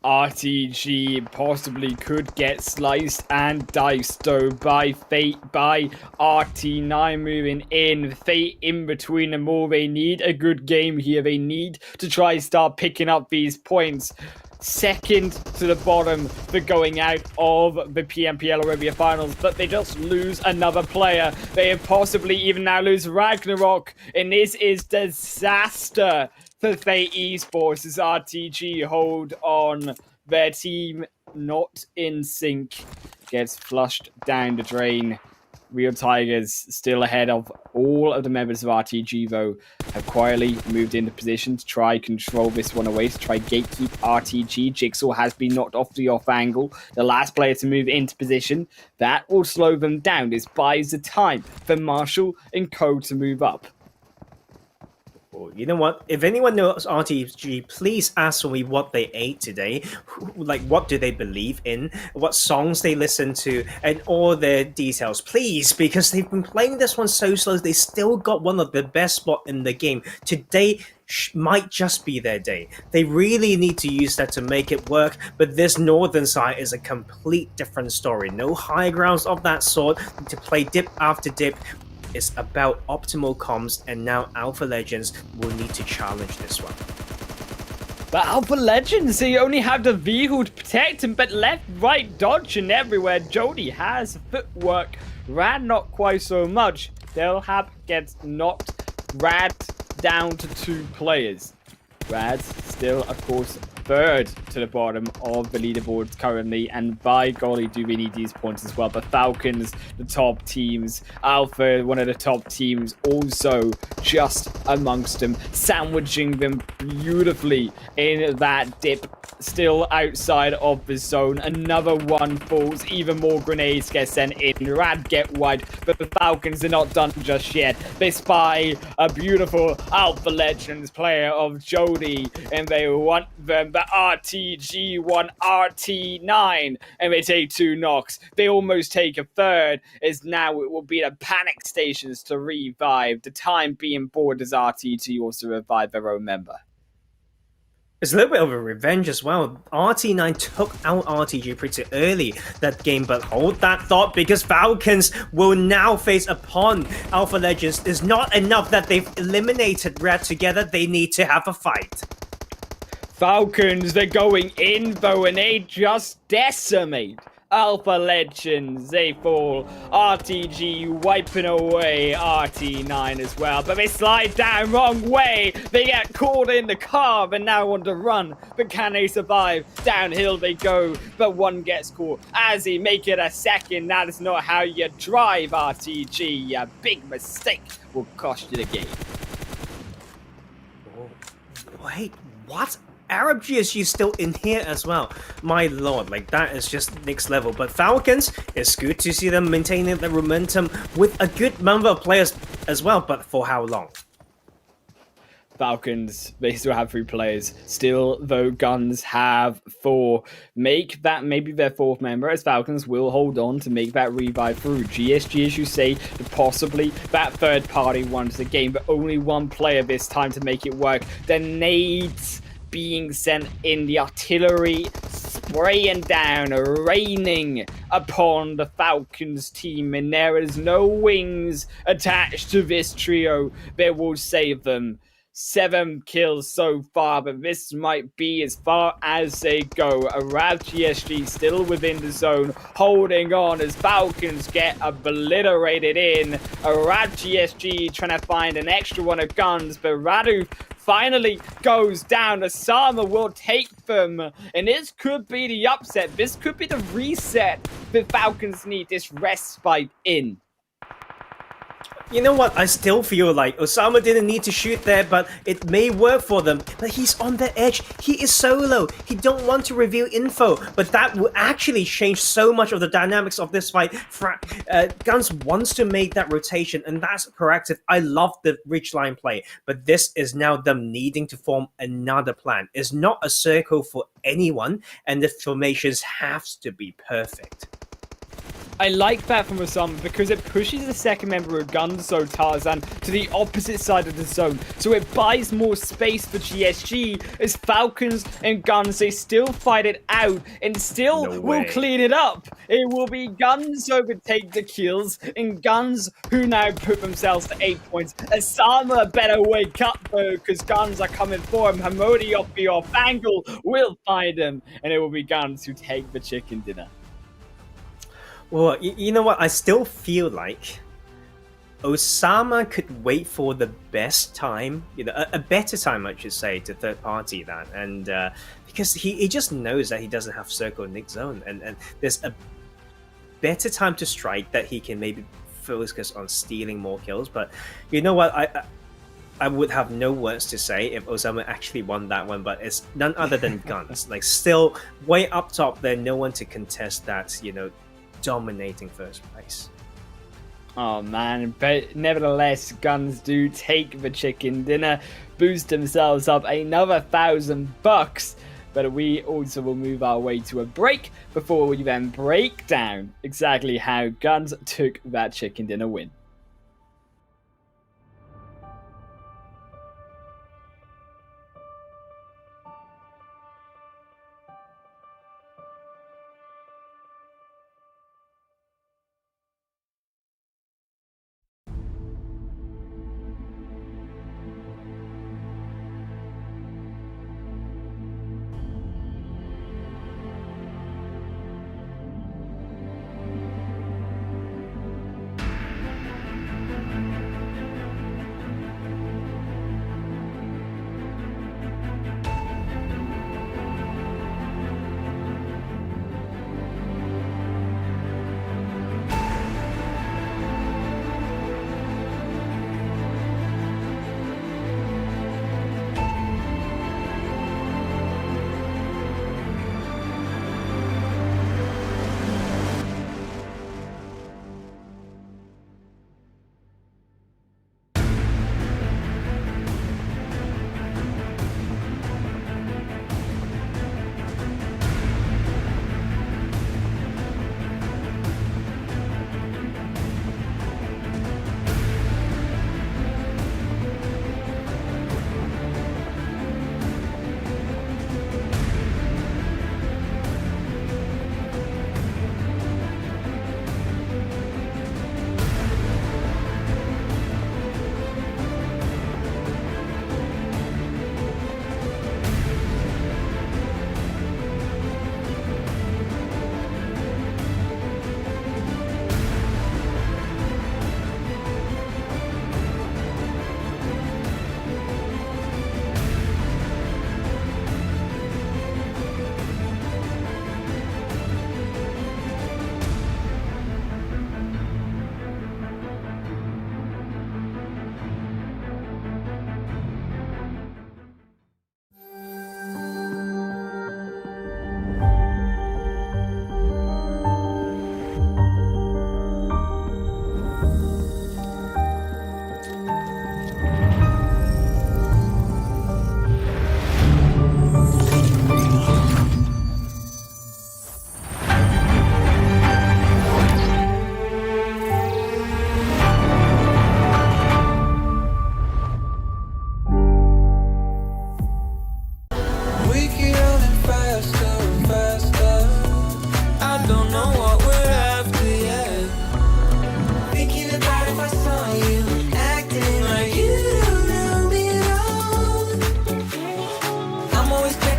RTG possibly could get sliced and diced though by Fate, by RT9 moving in. Fate in between them all. They need a good game here. They need to try start picking up these points. Second to the bottom for going out of the PMPL Arabia finals, but they just lose another player. They possibly even now lose Ragnarok, and this is disaster for Fate Esports as RTG hold on. Their team not in sync gets flushed down the drain. Real Tigers still ahead of all of the members of RTG though, have quietly moved into position to try control this one away, to try gatekeep RTG. Jigsaw has been knocked off the off angle. The last player to move into position, that will slow them down. This buys the time for Marshall and Co to move up. You know what? If anyone knows RTG, please ask me what they ate today. Like, what do they believe in? What songs they listen to? And all their details, please, because they've been playing this one so slow. They still got one of the best spots in the game. Today might just be their day. They really need to use that to make it work, but this northern side is a complete different story. No high grounds of that sort to play dip after dip. It's about optimal comms, and now Alpha Legends will need to challenge this one. But Alpha Legends, they only have the vehicle to protect him, but left, right, dodge and everywhere. Jody has footwork. Rad not quite so much. Delhab gets knocked. Rad down to 2 players. Rad still, of course, third to the bottom of the leaderboards currently, and by golly do we need these points as well. But Falcons, the top teams, Alpha, one of the top teams, also just amongst them, sandwiching them beautifully in that dip, still outside of the zone. Another one falls, even more grenades get sent in. Rad get wide, but the Falcons are not done just yet. They spy a beautiful Alpha Legends player of Jody, and they want them. The RTG won RT9, and they take 2 knocks. They almost take a third, as now it will be the panic stations to revive. The time being bored as RTG also revive their own member. It's a little bit of a revenge as well. RT9 took out RTG pretty early that game, but hold that thought, because Falcons will now face upon Alpha Legends. It's not enough that they've eliminated Red together, they need to have a fight. Falcons, they're going in though, and they just decimate Alpha Legends, they fall. RTG wiping away RT9 as well. But they slide down wrong way. They get caught in the car and now on the run. But can they survive? Downhill they go. But one gets caught. As he make it a second, that is not how you drive, RTG. A big mistake will cost you the game. Wait, what? Arab GSG still in here as well. My lord, like that is just next level. But Falcons, it's good to see them maintaining the momentum with a good number of players as well, but for how long? Falcons, they still have 3 players. Still, though, GUNZ have 4. Make that maybe their 4th member, as Falcons will hold on to make that revive through. GSG, as you say, possibly that third party wants the game, but only 1 player this time to make it work. The nades being sent in, the artillery spraying down, raining upon the Falcons team, and there is no wings attached to this trio that will save them. 7 kills so far, but this might be as far as they go. Arab GSG still within the zone, holding on as Falcons get obliterated in. Arab GSG trying to find an extra one of GUNZ, but Radu finally goes down. Osama will take them, and this could be the upset. This could be the reset that Falcons need this respite in. You know what? I still feel like Osama didn't need to shoot there, but it may work for them. But he's on the edge. He is solo. He don't want to reveal info, but that will actually change so much of the dynamics of this fight. GUNZ wants to make that rotation, and that's corrective. I love the ridgeline play, but this is now them needing to form another plan. It's not a circle for anyone, and the formations have to be perfect. I like that from Osama because it pushes the second member of GUNZ, Tarzan, to the opposite side of the zone. So it buys more space for GSG as Falcons and GUNZ, they still fight it out and still will clean it up. It will be GUNZ who overtake the kills and GUNZ who now put themselves to 8 points. Osama better wake up though because GUNZ are coming for him. Hamodi off the off angle will find him, and it will be GUNZ who take the chicken dinner. Well, you know what? I still feel like Osama could wait for the best time, a better time, I should say, to third party that, and because he just knows that he doesn't have circle Nick zone, and there's a better time to strike that he can maybe focus on stealing more kills. But you know what? I would have no words to say if Osama actually won that one, but it's none other than GUNZ. Like still way up top there, no one to contest that, dominating first place. Oh man, but nevertheless, GUNZ do take the chicken dinner, boost themselves up another $1,000. But we also will move our way to a break before we then break down exactly how GUNZ took that chicken dinner win.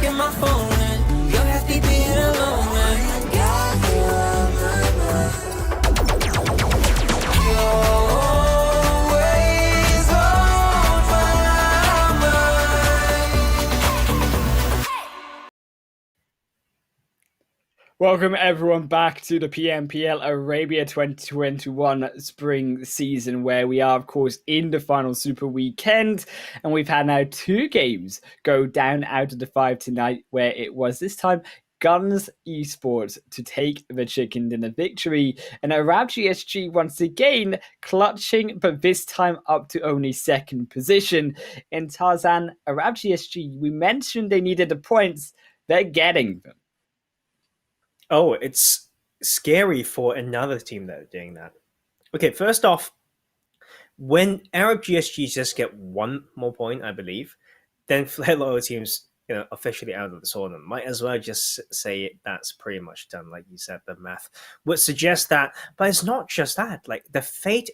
get my phone and you're happy being alone, man. Got you on my mind. You're always on my mind. Welcome everyone back to the PMPL Arabia 2021 spring season, where we are of course in the final super weekend, and we've had now 2 games go down out of the 5 tonight, where it was this time GUNZ Esports to take the chicken dinner victory, and Arab GSG once again clutching, but this time up to only 2nd position. In Tarzan, Arab GSG, we mentioned they needed the points, they're getting them. Oh, it's scary for another team that are doing that. Okay, first off, when Arab GSG just get 1 more point, I believe, then Flare Loyal teams, officially out of the tournament. Might as well just say that's pretty much done. Like you said, the math would suggest that, but it's not just that. Like the fate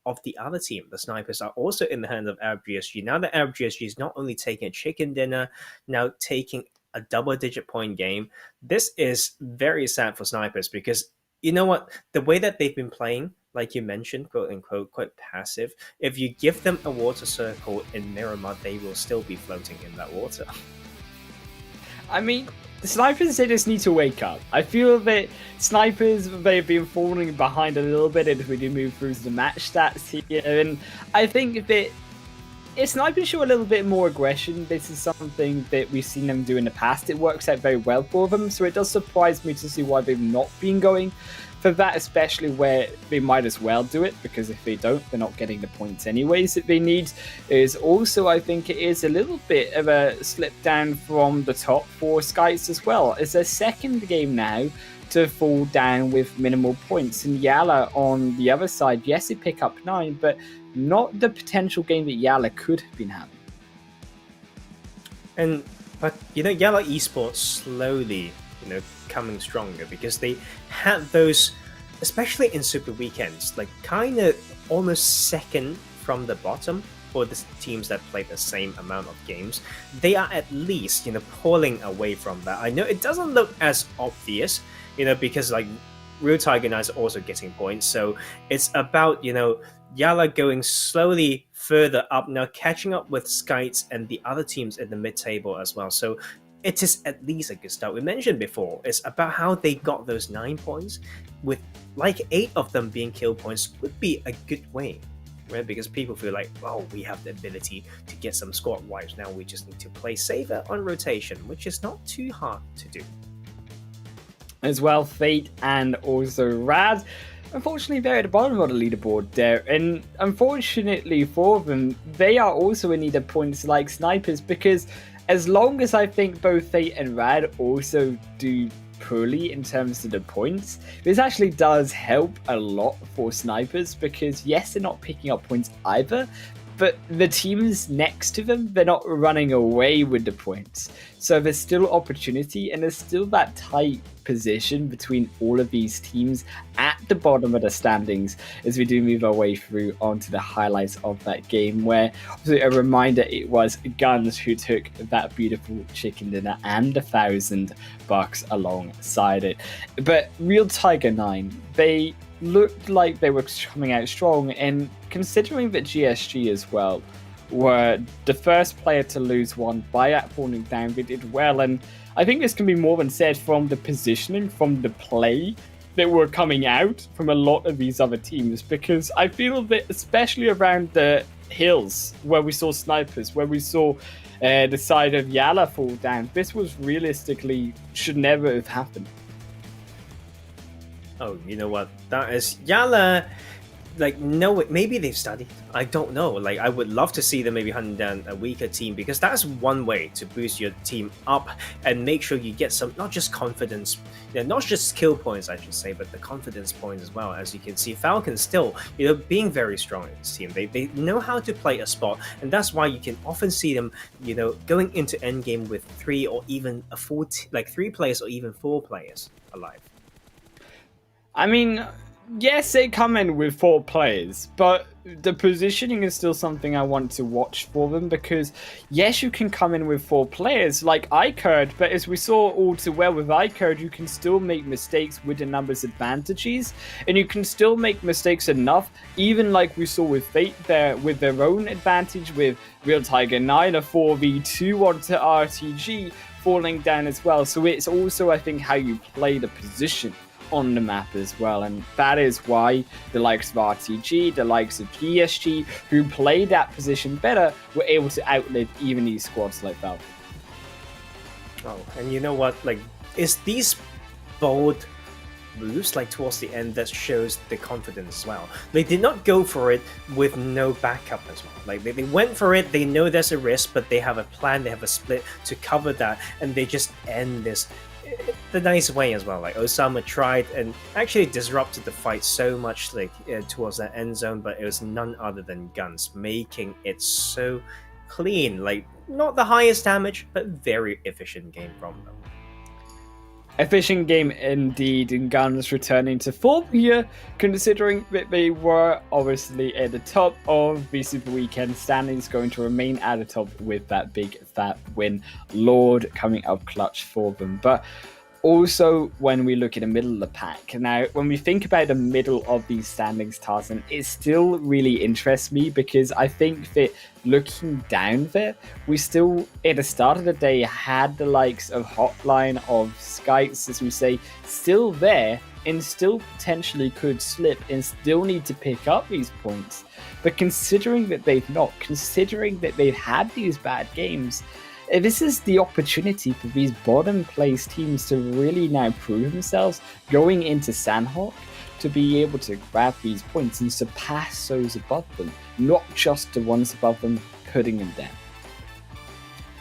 of the other team, the Snipers, are also in the hands of Arab GSG. Now that Arab GSG is not only taking a chicken dinner, now taking a double-digit point game. This is very sad for Snipers, because you know what? The way that they've been playing, like you mentioned, quote-unquote, quite passive, if you give them a water circle in Miramar, they will still be floating in that water. I mean, the Snipers, they just need to wake up. I feel that Snipers, they've been falling behind a little bit if we do move through the match stats here, and I think that if Snipers show a little bit more aggression, this is something that we've seen them do in the past. It works out very well for them, so it does surprise me to see why they've not been going for that, especially where they might as well do it, because if they don't, they're not getting the points anyways that they need. Is also, I think it is a little bit of a slip down from the top for SCYTES as well. It's their 2nd game now to fall down with minimal points, and YaLLa on the other side, yes, they pick up 9, but not the potential game that YaLLa could have been having. But YaLLa Esports slowly, coming stronger, because they had those, especially in super weekends, like kind of almost 2nd from the bottom for the teams that play the same amount of games. They are at least, pulling away from that. I know it doesn't look as obvious, because like Real Tiger Knights are also getting points, so it's about, YaLLa going slowly further up now, catching up with SCYTES and the other teams in the mid-table as well. So it is at least a good start. We mentioned before, it's about how they got those 9 points, with like 8 of them being kill points would be a good way, right? Because people feel like, oh, we have the ability to get some squad wipes. Now we just need to play safer on rotation, which is not too hard to do. As well, Fate and also Rad, unfortunately, they're at the bottom of the leaderboard there, and unfortunately for them, they are also in need of points like Snipers, because as long as I think both Fate and Rad also do poorly in terms of the points, this actually does help a lot for Snipers, because yes, they're not picking up points either, but the teams next to them, they're not running away with the points. So there's still opportunity, and there's still that tight position between all of these teams at the bottom of the standings as we do move our way through onto the highlights of that game, where obviously a reminder, it was GUNZ who took that beautiful chicken dinner and $1,000 alongside it. But Real Tiger 9, they looked like they were coming out strong, and considering that GSG as well were the first player to lose one by falling down, they did well, and I think this can be more than said from the positioning, from the play that were coming out from a lot of these other teams, because I feel that especially around the hills where we saw Snipers, where we saw the side of YaLLa fall down, this was realistically should never have happened. Oh, you know what? That is YaLLa. Like, no, maybe they've studied. I don't know. Like, I would love to see them maybe hunting down a weaker team, because that's one way to boost your team up and make sure you get some, not just confidence, not just skill points, I should say, but the confidence points as well. As you can see, Falcons still, being very strong in this team. They know how to play a spot, and that's why you can often see them, going into endgame with 3 or even a 4, like 3 players or even 4 players alive. I mean, yes, they come in with 4 players, but the positioning is still something I want to watch for them, because yes, you can come in with 4 players like iKURD, but as we saw all too well with iKURD, you can still make mistakes with the numbers advantages, and you can still make mistakes enough, even like we saw with Fate there with their own advantage with Real Tiger 9, a 4v2 onto RTG falling down as well. So it's also, I think, how you play the position on the map as well, and that is why the likes of RTG, the likes of PSG, who play that position better, were able to outlive even these squads like Falcon. Oh, and you know what? Like, it's these bold moves, like towards the end, that shows the confidence as well. They did not go for it with no backup as well. Like, they went for it, they know there's a risk, but they have a plan, they have a split to cover that, and they just end this the nice way as well. Like, Osama tried and actually disrupted the fight so much, like towards that end zone, but it was none other than GUNZ, making it so clean. Like, not the highest damage, but very efficient game from them. Efficient game indeed, and GUNZ returning to form here, considering that they were obviously at the top of the Super Weekend standings, going to remain at the top with that big fat win. Lord coming up clutch for them. But also, when we look at the middle of the pack, now when we think about the middle of these standings, Tarzan, it still really interests me, because I think that looking down there, we still at the start of the day had the likes of HOTLINE, of SCYTES, as we say, still there, and still potentially could slip and still need to pick up these points. But considering that they've not, considering that they've had these bad games, this is the opportunity for these bottom place teams to really now prove themselves going into Sanhok, to be able to grab these points and surpass those above them, not just the ones above them, putting them down.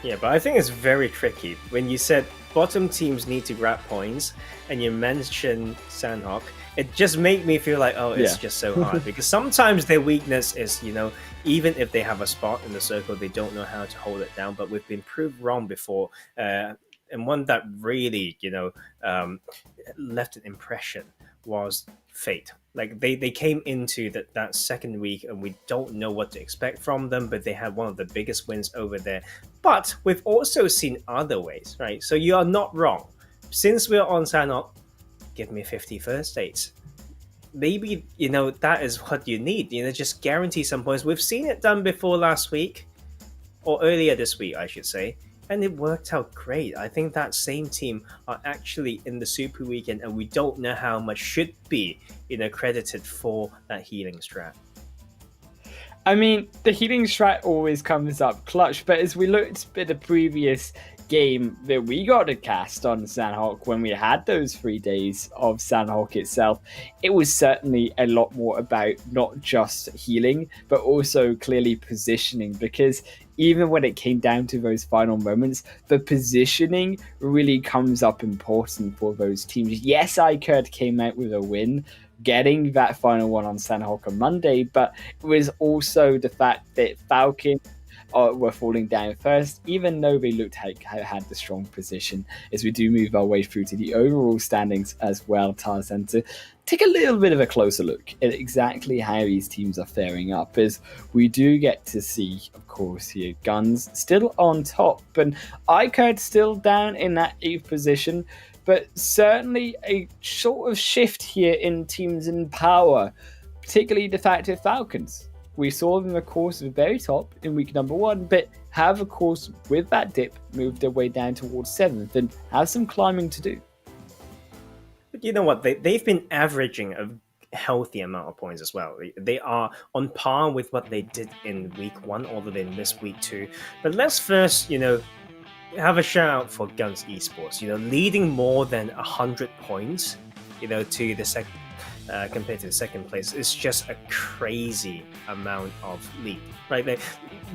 Yeah, but I think it's very tricky when you said bottom teams need to grab points and you mentioned Sanhok. It just made me feel like, oh, it's just so hard, because sometimes their weakness is, you know, even if they have a spot in the circle, they don't know how to hold it down. But we've been proved wrong before, and one that really, you know, left an impression was Fate. Like, they came into that second week and we don't know what to expect from them, but they had one of the biggest wins over there. But we've also seen other ways, right? So you are not wrong. Since we're on Sanhok, give me 50 first dates. Maybe, you know, that is what you need. You know, just guarantee some points. We've seen it done before last week, or earlier this week, I should say, and it worked out great. I think that same team are actually in the Super Weekend, and we don't know how much should be, you know, credited for that healing strat. I mean, the healing strat always comes up clutch, but as we looked at the previous game that we got to cast on Sanhok, when we had those 3 days of Sanhok itself, it was certainly a lot more about not just healing, but also clearly positioning, because even when it came down to those final moments, the positioning really comes up important for those teams. Yes, iKURD came out with a win, getting that final one on Sanhok on Monday, but it was also the fact that Falcon were falling down first, even though they looked like had the strong position, as we do move our way through to the overall standings as well, Tarzan, to take a little bit of a closer look at exactly how these teams are faring up, as we do get to see, of course, here GUNZ still on top, and iKURD still down in that 8th position, but certainly a sort of shift here in teams in power, particularly the fact of Falcons. We saw them, of course, at the very top in week number 1, but have, of course, with that dip, moved their way down towards 7th and have some climbing to do. But you know what? They've been averaging a healthy amount of points as well. They are on par with what they did in week 1, although they missed week 2. But let's first, you know, have a shout out for GUNZ Esports. You know, leading more than 100 points, you know, to the second. Compared to the second place, it's just a crazy amount of lead, right? They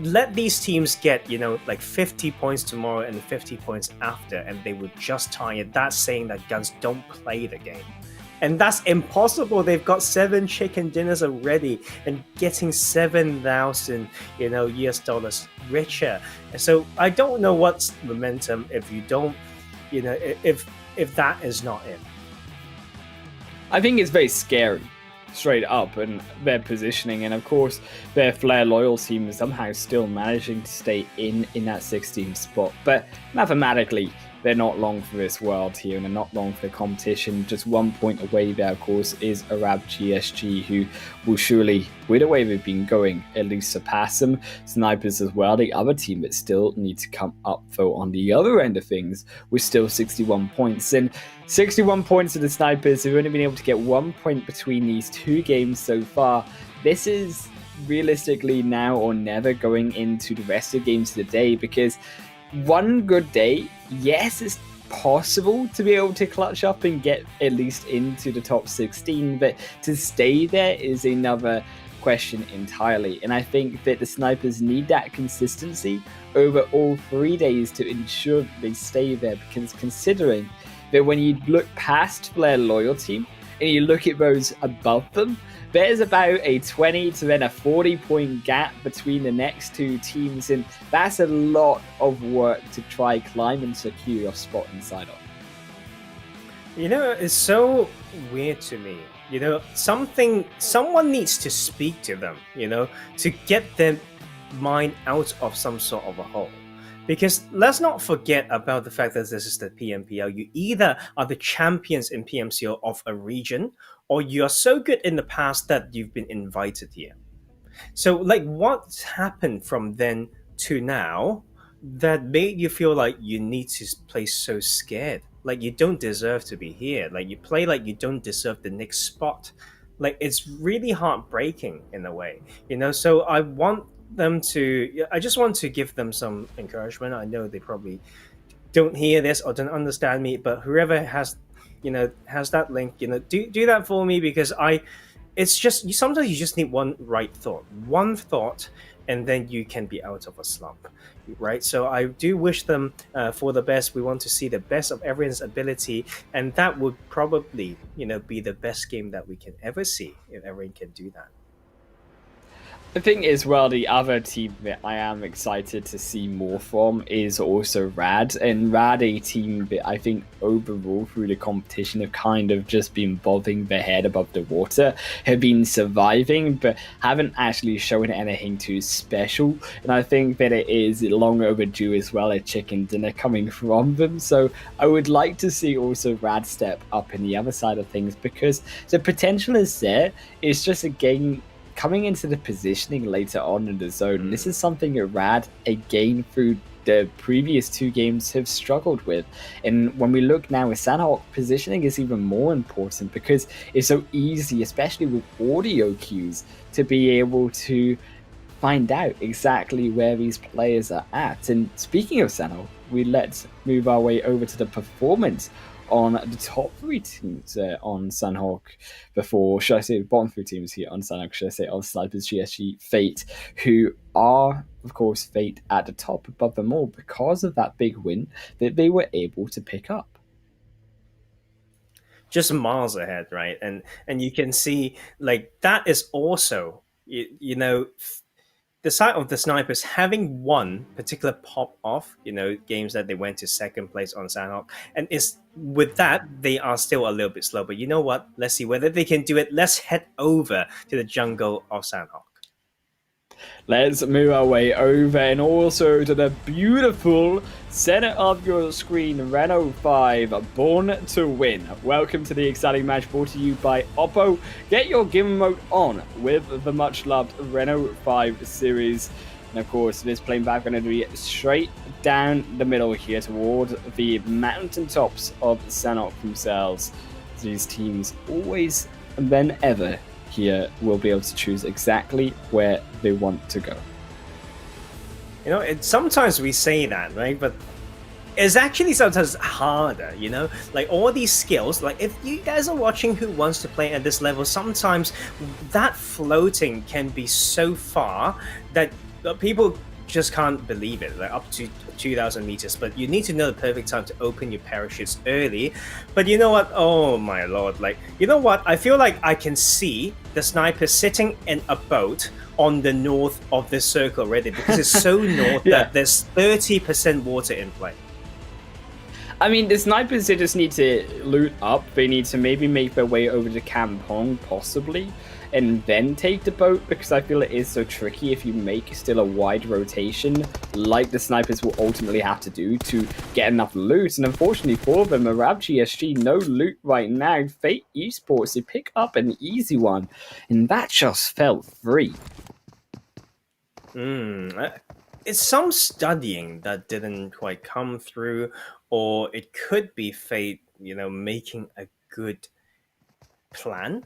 let these teams get, you know, like 50 points tomorrow and 50 points after, and they would just tie it. That's saying that GUNZ don't play the game, and that's impossible. They've got 7 chicken dinners already and getting 7,000, you know, US dollars richer. So I don't know what's momentum if you don't, you know, if that is not it. I think it's very scary straight up, and their positioning, and of course their Flare loyal team is somehow still managing to stay in that 16th spot. But mathematically, they're not long for this world here, and they're not long for the competition. Just 1 point away there, of course, is Arab GSG, who will surely, with the way they've been going, at least surpass them. Snipers as well, the other team that still need to come up, though, on the other end of things, with still 61 points. And 61 points to the Snipers, who've only been able to get 1 point between these 2 games so far. This is realistically now or never going into the rest of the games of the day, because one good day, yes, it's possible to be able to clutch up and get at least into the top 16, but to stay there is another question entirely. And I think that the Snipers need that consistency over all 3 days to ensure that they stay there, because considering that when you look past their loyal team and you look at those above them, there's about a 20 to then a 40-point gap between the next 2 teams, and that's a lot of work to try climb and secure your spot inside of. You know, it's so weird to me. You know, someone needs to speak to them, you know, to get their mind out of some sort of a hole. Because let's not forget about the fact that this is the PMPL. You either are the champions in PMCL of a region, or you are so good in the past that you've been invited here. So, like, what's happened from then to now that made you feel like you need to play so scared? Like, you don't deserve to be here. Like, you play like you don't deserve the next spot. Like, it's really heartbreaking in a way, you know? So I just want to give them some encouragement. I know they probably don't hear this or don't understand me, but whoever has that link, you know, do that for me, because it's just, sometimes you just need one thought, and then you can be out of a slump, right? So I do wish them for the best. We want to see the best of everyone's ability, and that would probably, you know, be the best game that we can ever see if everyone can do that. The thing is, well, the other team that I am excited to see more from is also Rad. And Rad, a team that I think overall through the competition have kind of just been bobbing their head above the water, have been surviving, but haven't actually shown anything too special. And I think that it is long overdue as well, a chicken dinner coming from them. So I would like to see also Rad step up in the other side of things, because the potential is there. It's just a game coming into the positioning later on in the zone. And this is something that Rad, again, through the previous 2 games have struggled with. And when we look now with Sanhok, positioning is even more important, because it's so easy, especially with audio cues, to be able to find out exactly where these players are at. And speaking of Sanhok, let's move our way over to the performance on the top 3 teams on Sanhok should I say the bottom 3 teams here on Sanhok, should I say, of Snipers, GSG, Fate, who are, of course, Fate at the top above them all because of that big win that they were able to pick up. Just miles ahead, right? And you can see, like, that is also, you know, the side of the Snipers having one particular pop off, you know, games that they went to second place on Sanhok, and with that they are still a little bit slow. But you know what? Let's see whether they can do it. Let's head over to the jungle of Sanhok. Let's move our way over and also to the beautiful center of your screen, Renault 5, Born to Win. Welcome to the exciting match brought to you by Oppo. Get your game mode on with the much loved Renault 5 series. And of course, this playing back going to be straight down the middle here toward the mountaintops of Sanhok themselves. These teams always and then ever here will be able to choose exactly where they want to go. You know, sometimes we say that, right? But it's actually sometimes harder, you know? Like, all these skills, like, if you guys are watching Who Wants to Play at this level, sometimes that floating can be so far that people just can't believe it, like up to 2,000 meters. But you need to know the perfect time to open your parachutes early. But you know what? Oh my lord! Like, you know what? I feel like I can see the sniper sitting in a boat on the north of this circle already, because it's so north that there's 30% water in play. I mean, the snipers, they just need to loot up. They need to maybe make their way over to Kampong, possibly, and then take the boat, because I feel it is so tricky if you make still a wide rotation, like the snipers will ultimately have to do to get enough loot. And unfortunately for them, Arab GSG, no loot right now. Fate Esports, they pick up an easy one, and that just felt free. It's some studying that didn't quite come through, or it could be Fate, making a good plan.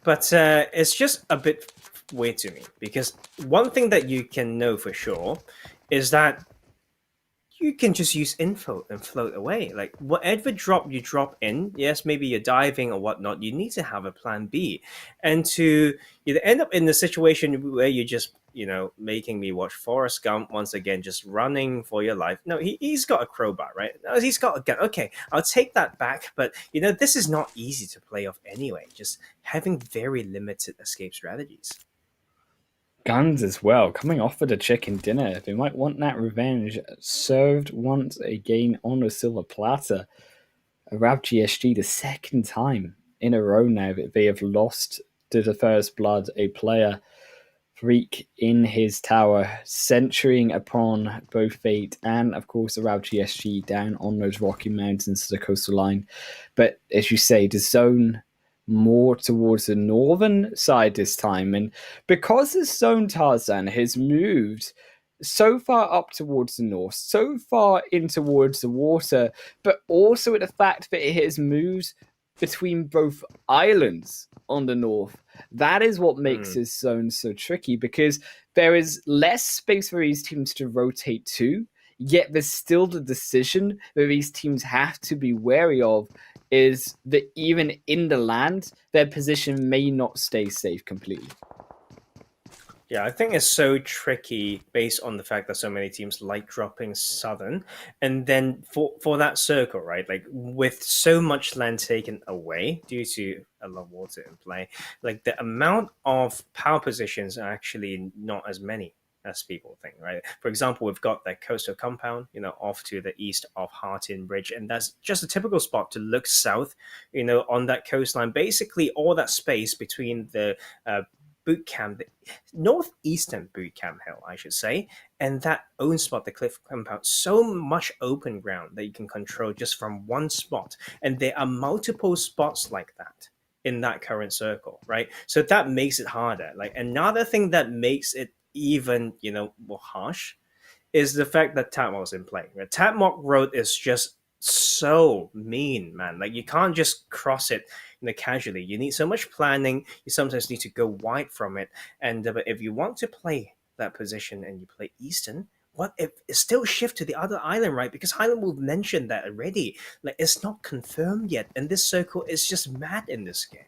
But it's just a bit weird to me, because one thing that you can know for sure is that you can just use info and float away. Like, whatever drop you drop in, yes, maybe you're diving or whatnot, you need to have a plan B. And to end up in the situation where you're just, making me watch Forrest Gump once again, just running for your life. No, he's got a crowbar, right? No, he's got a gun. Okay, I'll take that back. But, this is not easy to play off anyway, just having very limited escape strategies. GUNZ as well, coming off of the chicken dinner. They might want that revenge served once again on a silver platter. Arab GSG, the second time in a row now that they have lost to the First Blood, a player Freak in his tower, centering upon both Fate and, of course, Arab GSG down on those rocky mountains to the coastal line. But as you say, the zone more towards the northern side this time. And because the zone, Tarzan, has moved so far up towards the north, so far in towards the water, but also the fact that it has moved between both islands on the north, that is what makes this zone so tricky, because there is less space for these teams to rotate to, yet there's still the decision that these teams have to be wary of is that even in the land, their position may not stay safe completely. Yeah, I think it's so tricky based on the fact that so many teams like dropping southern, and then for that circle, right? Like, with so much land taken away due to a lot of water in play, like the amount of power positions are actually not as many as people think, right? For example, we've got that coastal compound, off to the east of Hartin Bridge, and that's just a typical spot to look south, on that coastline. Basically, all that space between the boot camp, the northeastern boot camp hill, I should say, and that own spot, the cliff compound, so much open ground that you can control just from one spot. And there are multiple spots like that in that current circle, right? So that makes it harder. Like, another thing that makes it even, more harsh is the fact that Tatmok's in play. Right? Tatmok Road is just so mean, man. Like, you can't just cross it casually. You need so much planning. You sometimes need to go wide from it. And but if you want to play that position and you play Eastern, what if it still shift to the other island, right? Because Highland will mention that already. Like, it's not confirmed yet, and this circle is just mad in this game.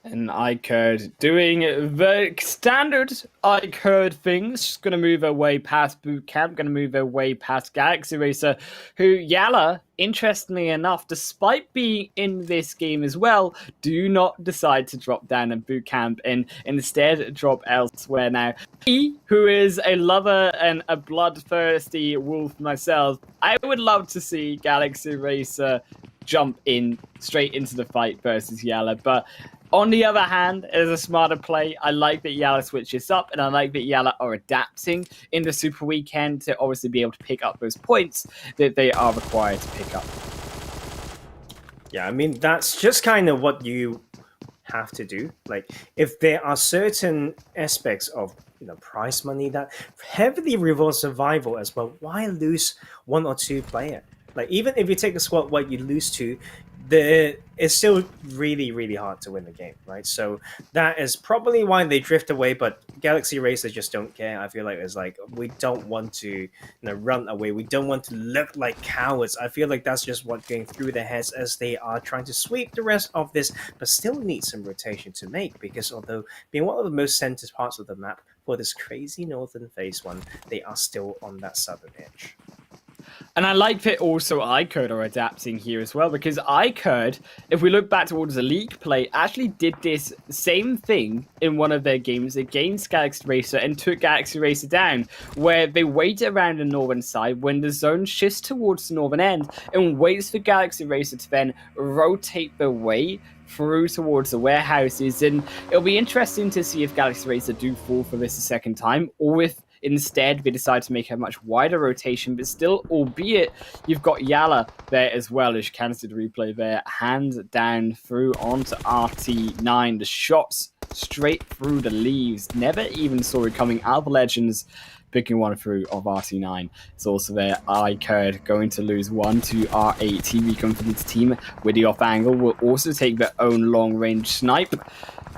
And iKURD doing the standard iKURD things. Going to move their way past boot camp. Going to move their way past Galaxy Racer, who YaLLa, interestingly enough, despite being in this game as well, do not decide to drop down in boot camp and instead drop elsewhere. Now, me, who is a lover and a bloodthirsty wolf myself, I would love to see Galaxy Racer jump in straight into the fight versus YaLLa, but on the other hand, it is a smarter play. I like that YaLLa switches up, and I like that YaLLa are adapting in the Super Weekend to obviously be able to pick up those points that they are required to pick up. Yeah, I mean, that's just kind of what you have to do. Like, if there are certain aspects of prize money that heavily revolve survival as well, why lose one or two player? Like, even if you take a squad what you lose to, it's still really, really hard to win the game, right? So that is probably why they drift away, but Galaxy Racer just don't care. I feel like it's like, we don't want to run away. We don't want to look like cowards. I feel like that's just what's going through their heads as they are trying to sweep the rest of this, but still need some rotation to make, because although being one of the most centered parts of the map for this crazy northern phase one, they are still on that southern edge. And I like that also iKURD are adapting here as well, because iKURD, if we look back towards the league play, actually did this same thing in one of their games against Galaxy Racer and took Galaxy Racer down, where they wait around the northern side when the zone shifts towards the northern end and waits for Galaxy Racer to then rotate their way through towards the warehouses. And it'll be interesting to see if Galaxy Racer do fall for this a second time, or if instead they decide to make a much wider rotation. But still, albeit you've got YaLLa there as well, as you can see the replay there, hands down through onto RT9. The shots straight through the leaves, never even saw it coming out of the Legends, picking one through of RT9. It's also there, iKURD going to lose one to R8 Reconfidence team with the off angle. Will also take their own long range snipe.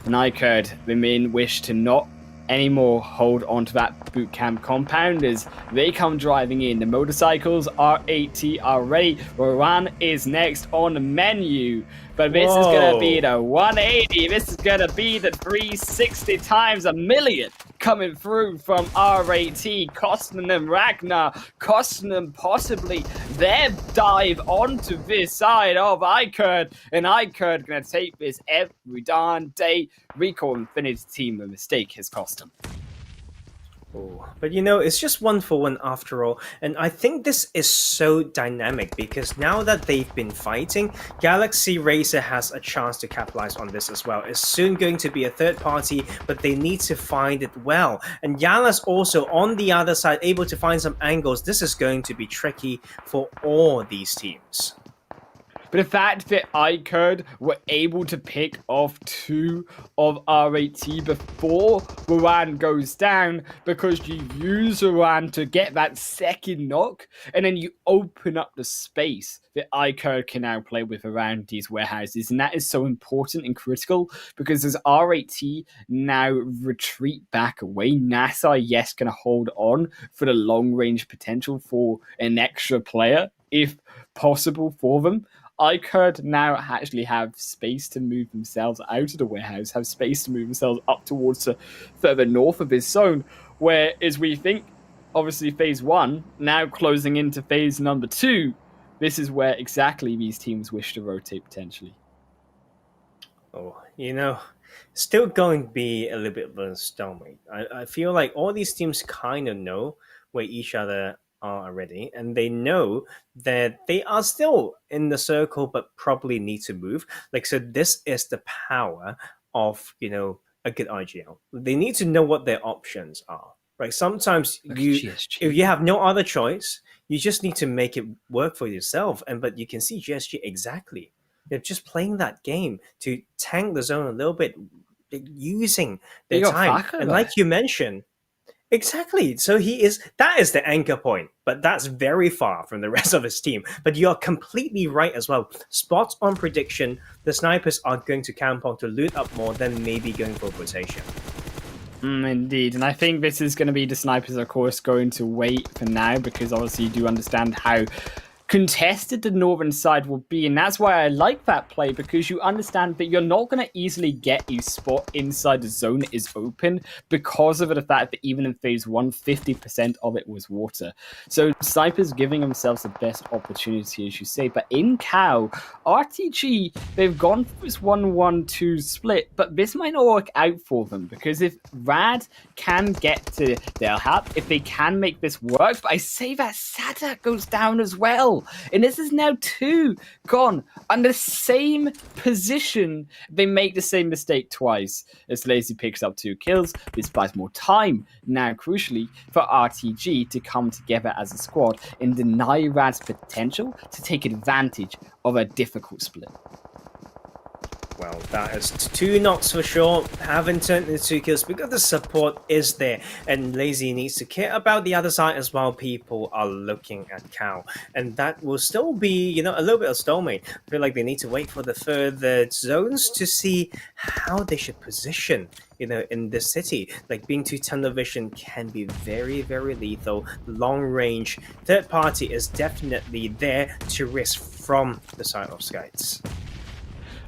And iKURD, the main wish to not anymore hold onto that boot camp compound as they come driving in. The motorcycles, R8 are ready. Rowan is next on the menu. But this is going to be the 180. This is going to be the 360 times a million coming through from R8, costing them Ragnar, costing them possibly their dive onto this side of iKURD. And iKURD going to take this every darn day. RICO Infinity team, a mistake has cost them. Oh, but you know, it's just 1-for-1 after all, and I think this is so dynamic because now that they've been fighting, Galaxy Racer has a chance to capitalize on this as well. It's soon going to be a third party, but they need to find it well. And YaLLa's also on the other side, able to find some angles. This is going to be tricky for all these teams. But the fact that iKURD were able to pick off two of R8 before Rowan goes down, because you use Rowan to get that second knock, and then you open up the space that iKURD can now play with around these warehouses. And that is so important and critical, because as R8 now retreat back away, NASR, yes, can hold on for the long-range potential for an extra player, if possible for them. iKURD now actually have space to move themselves out of the warehouse, have space to move themselves up towards the further north of this zone, whereas we think, obviously, phase 1, now closing into phase number 2, this is where exactly these teams wish to rotate potentially. Oh, you know, still going to be a little bit of a stalemate. I feel like all these teams kind of know where each other are already, and they know that they are still in the circle but probably need to move. Like, so this is the power of, you know, a good IGL. They need to know what their options are, right? Sometimes if you have no other choice, you just need to make it work for yourself. But you can see GSG exactly, they're just playing that game to tank the zone a little bit, using their time. And like you mentioned, exactly. So that is the anchor point, but that's very far from the rest of his team. But you're completely right as well. Spot on prediction, the snipers are going to camp on to loot up more than maybe going for rotation. Indeed, and I think this is going to be the snipers, of course, going to wait for now, because obviously you do understand how contested the northern side will be, and that's why I like that play, because you understand that you're not going to easily get a spot inside the zone that is open, because of the fact that even in phase 1, 50% of it was water. So snipers giving themselves the best opportunity, as you say. But in Cow, RTG, they've gone for this 1-1-2 split, but this might not work out for them, because if Rad can get to their help, if they can make this work, but I say that Sada goes down as well. And this is now 2 gone on the same position. They make the same mistake twice. As Lazy picks up 2 kills, this buys more time now, crucially, for RTG to come together as a squad and deny Rad's potential to take advantage of a difficult split. Well, that is 2 knocks for sure. Haven't turned into 2 kills because the support is there, and Lazy needs to care about the other side as well. People are looking at Cow, and that will still be, you know, a little bit of stalemate. I feel like they need to wait for the further zones to see how they should position, you know, in this city. Like, being too tunnel vision can be very, very lethal. Long range third party is definitely there to risk from the side of SCYTES.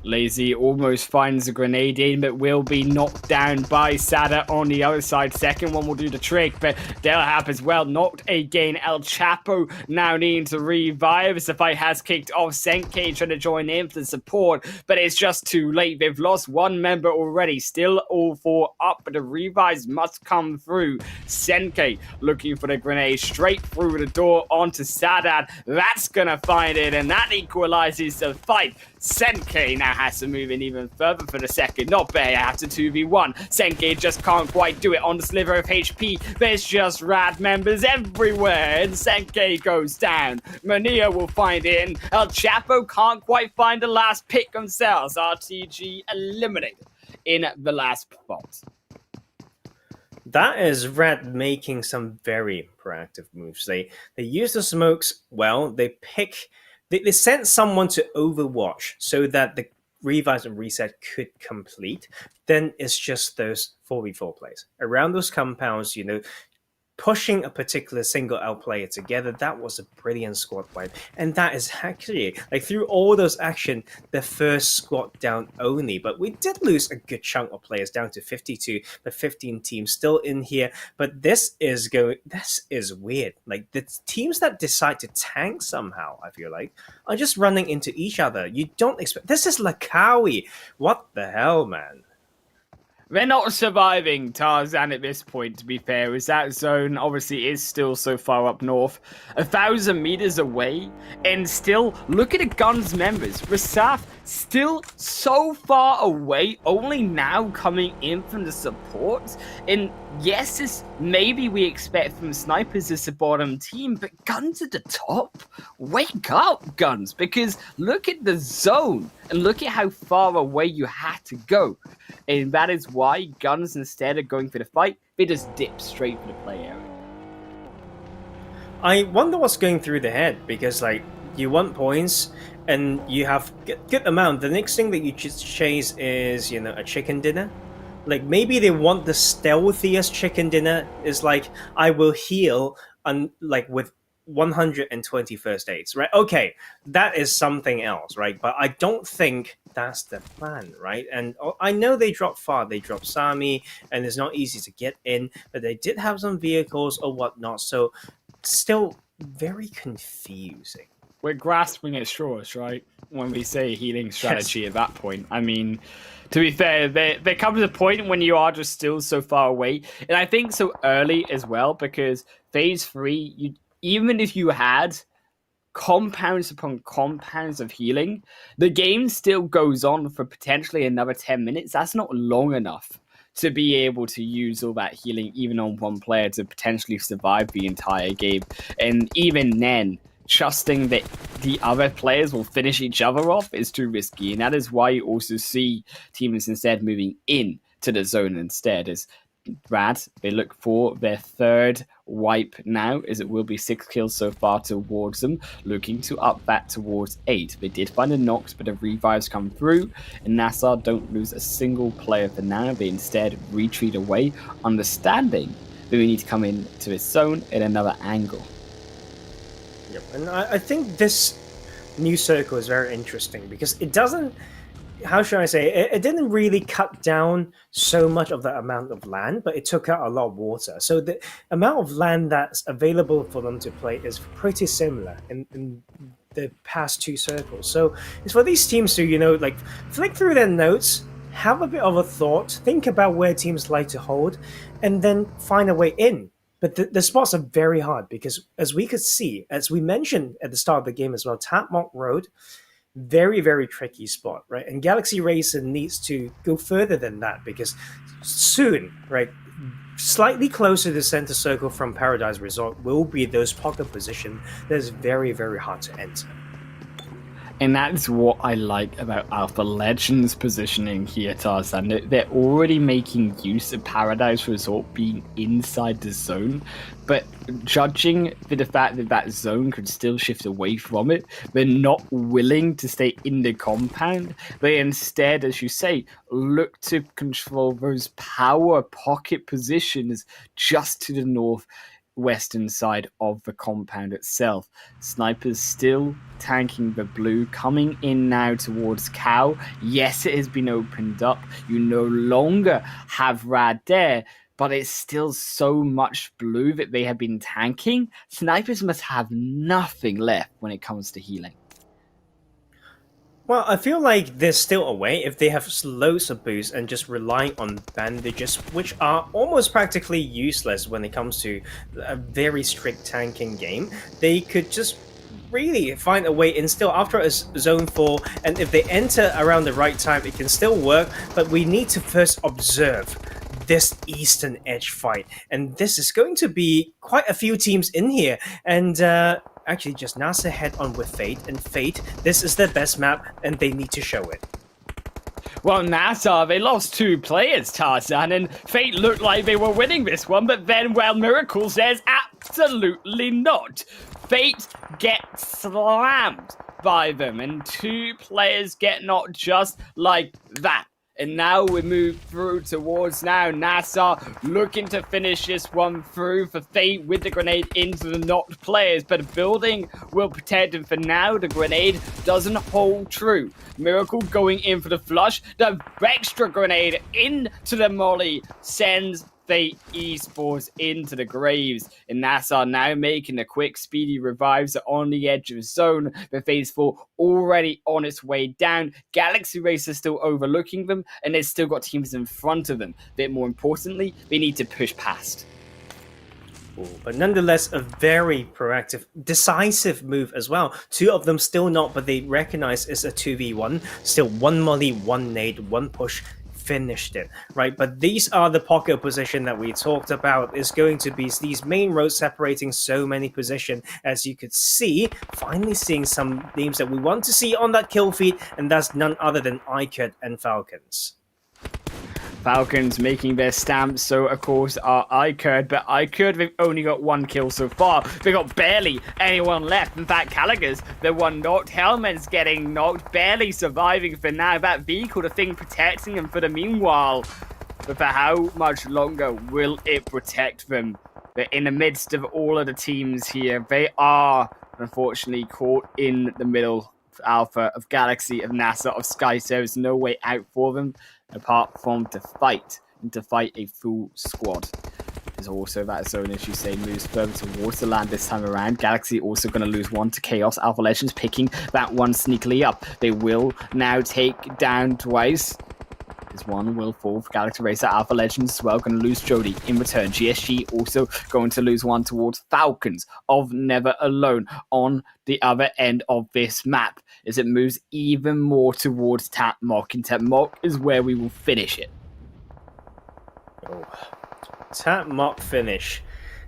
Lazy almost finds a grenade in, but will be knocked down by Sada on the other side. Second one will do the trick, but Delhap as well knocked again. El Chapo now needing to revive as the fight has kicked off. Senke trying to join in for the support, but it's just too late. They've lost one member already. Still all four up, but the revives must come through. Senke looking for the grenade straight through the door onto Sadat. That's gonna find it, and that equalizes the fight. Senke now has to move in even further for the second. Not Bay after 2v1. Senke just can't quite do it on the sliver of HP. There's just rad members everywhere, and Senke goes down. Mania will find it, and El Chapo can't quite find the last pick themselves. RTG eliminated in the last spot. That is Red making some very proactive moves. They use the smokes well. They sent someone to Overwatch so that the revive and reset could complete. Then it's just those 4v4 plays around those compounds, pushing a particular single L player together. That was a brilliant squad wipe. And that is actually, through all those action, the first squad down only. But we did lose a good chunk of players down to 52, but 15 teams still in here. But this is weird. The teams that decide to tank somehow, I feel like, are just running into each other. You don't expect... This is Lakawi. What the hell, man? They're not surviving Tarzan at this point, to be fair, as that zone obviously is still so far up north, 1,000 meters away, and still, look at the GUNZ members. Rasaf still so far away, only now coming in from the support, and yes, this maybe we expect from snipers as the bottom team, but GUNZ at the top? Wake up, GUNZ, because look at the zone, and look at how far away you had to go. And that is why GUNZ, instead of going for the fight, they just dip straight for the play area. I wonder what's going through the head, because you want points and you have good amount. The next thing that you chase is a chicken dinner. Maybe they want the stealthiest chicken dinner. Is I will heal with 120 first aids, right? Okay, that is something else, right? But I don't think that's the plan, right? And I know they dropped far. They dropped Sami, and it's not easy to get in, but they did have some vehicles or whatnot. So still very confusing. We're grasping at straws, right? When we say healing strategy at that point. I mean, to be fair, there comes a point when you are just still so far away. And I think so early as well, because phase 3, even if you had compounds upon compounds of healing, the game still goes on for potentially another 10 minutes. That's not long enough to be able to use all that healing, even on one player, to potentially survive the entire game. And even then, trusting that the other players will finish each other off is too risky. And that is why you also see teams instead moving in to the zone instead. As Brad, they look for their third wipe now, as it will be 6 kills so far towards them, looking to up that towards 8. They did find a knocks, but the revives come through, and NASR don't lose a single player for now. They instead retreat away, understanding that we need to come into this zone at another angle. Yep, and I think this new circle is very interesting because it doesn't, how should I say, it didn't really cut down so much of the amount of land, but it took out a lot of water. So the amount of land that's available for them to play is pretty similar in the past 2 circles. So it's for these teams to, flick through their notes, have a bit of a thought, think about where teams like to hold, and then find a way in. But the spots are very hard because, as we could see, as we mentioned at the start of the game as well, Tapmock Road, very, very tricky spot, right? And Galaxy Racer needs to go further than that because soon, right, slightly closer to the center circle from Paradise Resort will be those pocket position that is very, very hard to enter. And that's what I like about Alpha Legends positioning here, Tarzan. They're already making use of Paradise Resort being inside the zone, but judging for the fact that that zone could still shift away from it, they're not willing to stay in the compound. They instead, as you say, look to control those power pocket positions just to the north. western side of the compound itself. Snipers still tanking the blue, coming in now towards Cow. Yes, it has been opened up. You no longer have Rad there, but it's still so much blue that they have been tanking. Snipers must have nothing left when it comes to healing. Well, I feel like there's still a way if they have loads of boosts and just relying on bandages, which are almost practically useless when it comes to a very strict tanking game. They could just really find a way in still after a zone 4, and if they enter around the right time, it can still work, but we need to first observe this Eastern Edge fight, and this is going to be quite a few teams in here, and actually just NASR head on with Fate, and Fate, this is their best map, and they need to show it. Well, NASR, they lost 2 players, Tarzan, and Fate looked like they were winning this one, but then, well, Miracle says absolutely not. Fate gets slammed by them, and 2 players get knocked just like that. And now we move through towards now NASR looking to finish this one through for Fate with the grenade into the knocked players. But the building will protect them for now. The grenade doesn't hold true. Miracle going in for the flush. The extra grenade into the molly sends Fate Esports into the graves, and NASR now making the quick, speedy revives on the edge of zone. The Phase 4 already on its way down. Galaxy Racer still overlooking them, and they've still got teams in front of them. But more importantly, they need to push past. Ooh, but nonetheless, a very proactive, decisive move as well. 2 of them still not, but they recognize it's a 2v1. Still 1 molly, 1 nade, 1 push. Finished it, right? But these are the pocket position that we talked about. Is going to be these main roads separating so many position, as you could see. Finally seeing some names that we want to see on that kill feed, and that's none other than iKURD and Falcons. Falcons making their stamp, so of course are iKURD, but iKURD, they've only got 1 kill so far. They got barely anyone left. In fact, Gallagher's the one knocked, Hellman's getting knocked, barely surviving for now. That vehicle, the thing protecting them for the meanwhile. But for how much longer will it protect them? They're in the midst of all of the teams here. They are, unfortunately, caught in the middle of Alpha, of Galaxy, of NASR, of SCYTES. There's no way out for them apart from to fight, and to fight a full squad. There's also that zone, as you say, moves further towards the land this time around. Galaxy also going to lose 1 to Chaos. Alpha Legends picking that one sneakily up. They will now take down twice. This one will fall for Galaxy Racer. Alpha Legends as well, going to lose Jody in return. GSG also going to lose 1 towards Falcons of Never Alone on the other end of this map, as it moves even more towards Tap Mock, and Tap Mock is where we will finish it. Oh, Tap Mock finish.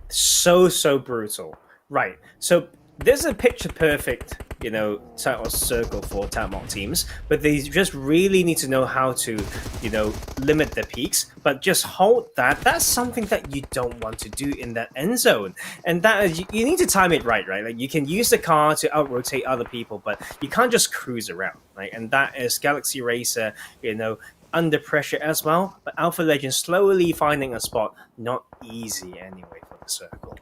So brutal. Right, so there's a picture perfect, you know, title circle for Tap Mock teams, but they just really need to know how to, you know, limit their peaks, but just hold that. That's something that you don't want to do in that end zone, and that is, you need to time it right? Like, you can use the car to out-rotate other people, but you can't just cruise around, right? And that is Galaxy Racer, you know, under pressure as well, but Alpha Legends slowly finding a spot. Not easy anyway for the circle.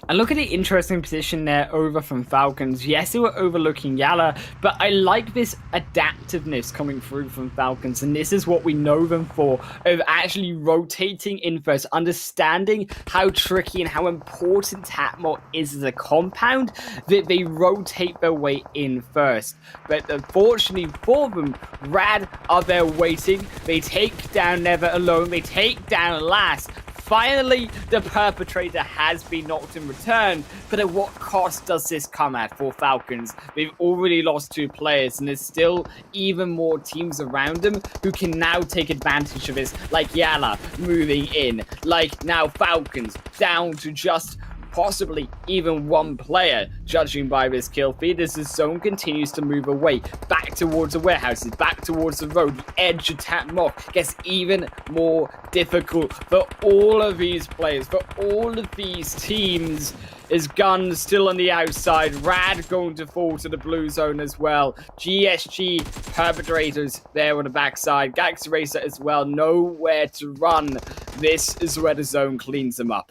And look at the interesting position there over from Falcons. Yes, they were overlooking YaLLa, but I like this adaptiveness coming through from Falcons, and this is what we know them for, of actually rotating in first, understanding how tricky and how important Tapmore is as a compound, that they rotate their way in first. But unfortunately for them, Rad are there waiting. They take down Never Alone, they take down Last. Finally, the perpetrator has been knocked in return, but at what cost does this come at for Falcons? They've already lost 2 players, and there's still even more teams around them who can now take advantage of this, like YaLLa moving in, like now Falcons down to just possibly even 1 player, judging by this kill feed, as the zone continues to move away, back towards the warehouses, back towards the road. The edge of Tap Mock gets even more difficult for all of these players, for all of these teams. Is GUNZ still on the outside? Rad going to fall to the blue zone as well. GSG perpetrators there on the backside. Galaxy Racer as well, nowhere to run. This is where the zone cleans them up.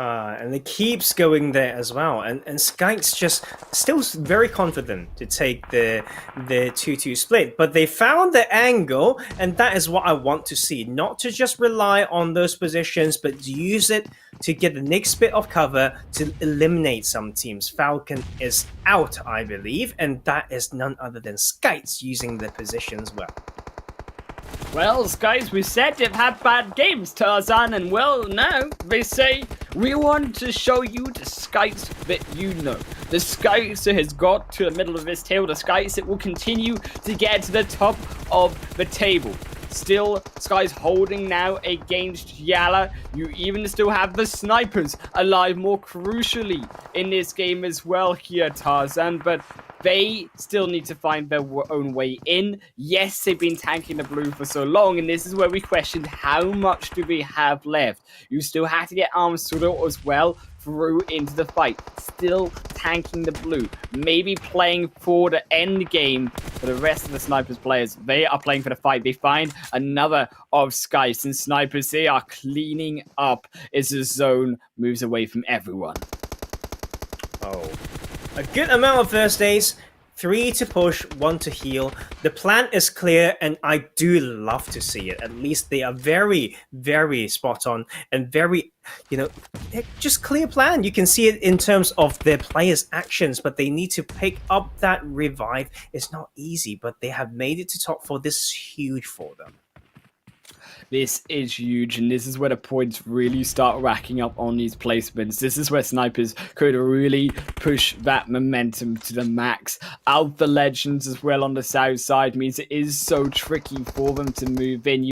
And it keeps going there as well. And SCYTES just still very confident to take the 2-2 split. But they found the angle, and that is what I want to see. Not to just rely on those positions, but to use it to get the next bit of cover to eliminate some teams. Falcon is out, I believe, and that is none other than SCYTES using the positions well. Well, guys, we said they've had bad games, Tarzan, and well, now they say we want to show you the SCYTES that you know. The SCYTES that has got to the middle of this table, the SCYTES that will continue to get to the top of the table. Still, SCYTES holding now against YaLLa. You even still have the snipers alive, more crucially in this game as well here, Tarzan, but they still need to find their own way in. Yes, they've been tanking the blue for so long, and this is where we questioned how much do they have left. You still have to get SUDOR as well through into the fight. Still tanking the blue. Maybe playing for the end game for the rest of the snipers players. They are playing for the fight. They find another of SCYTES, and snipers, they are cleaning up as the zone moves away from everyone. Oh. A good amount of Thursdays, 3 to push, 1 to heal. The plan is clear, and I do love to see it. At least they are very, very spot on and very, just clear plan. You can see it in terms of their players' actions, but they need to pick up that revive. It's not easy, but they have made it to top 4. This is huge for them. This is huge, and this is where the points really start racking up on these placements. This is where snipers could really push that momentum to the max. Out the legends as well on the south side means it is so tricky for them to move in.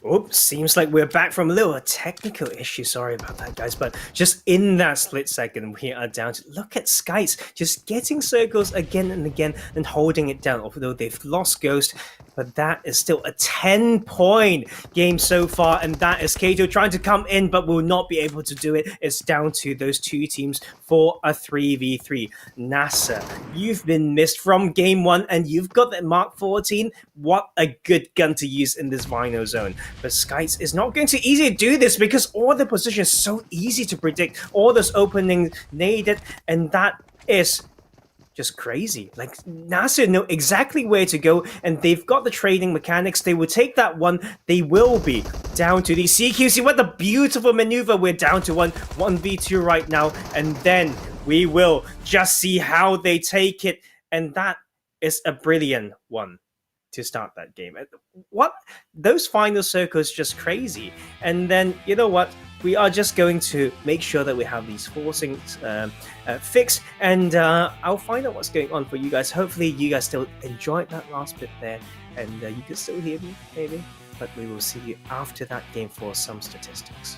Oops, seems like we're back from a little technical issue. Sorry about that, guys. But just in that split second, we are down to look at SCYTES just getting circles again and again and holding it down. Although they've lost Ghost, but that is still a 10-point game so far. And that is Kato trying to come in, but will not be able to do it. It's down to those two teams for a 3v3. NASR, you've been missed from game 1, and you've got that Mark 14. What a good gun to use in this Rhino zone. But SCYTES is not going to easily do this because all the positions so easy to predict. All those openings needed, and that is just crazy. Like, NASR know exactly where to go, and they've got the trading mechanics. They will take that one. They will be down to the CQC. What a beautiful maneuver. We're down to 1v2 right now, and then we will just see how they take it, and that is a brilliant one to start that game. What? Those final circles just crazy. And then, you know what? We are just going to make sure that we have these forcings fixed, and I'll find out what's going on for you guys. Hopefully you guys still enjoyed that last bit there, and you can still hear me, maybe. But we will see you after that game for some statistics.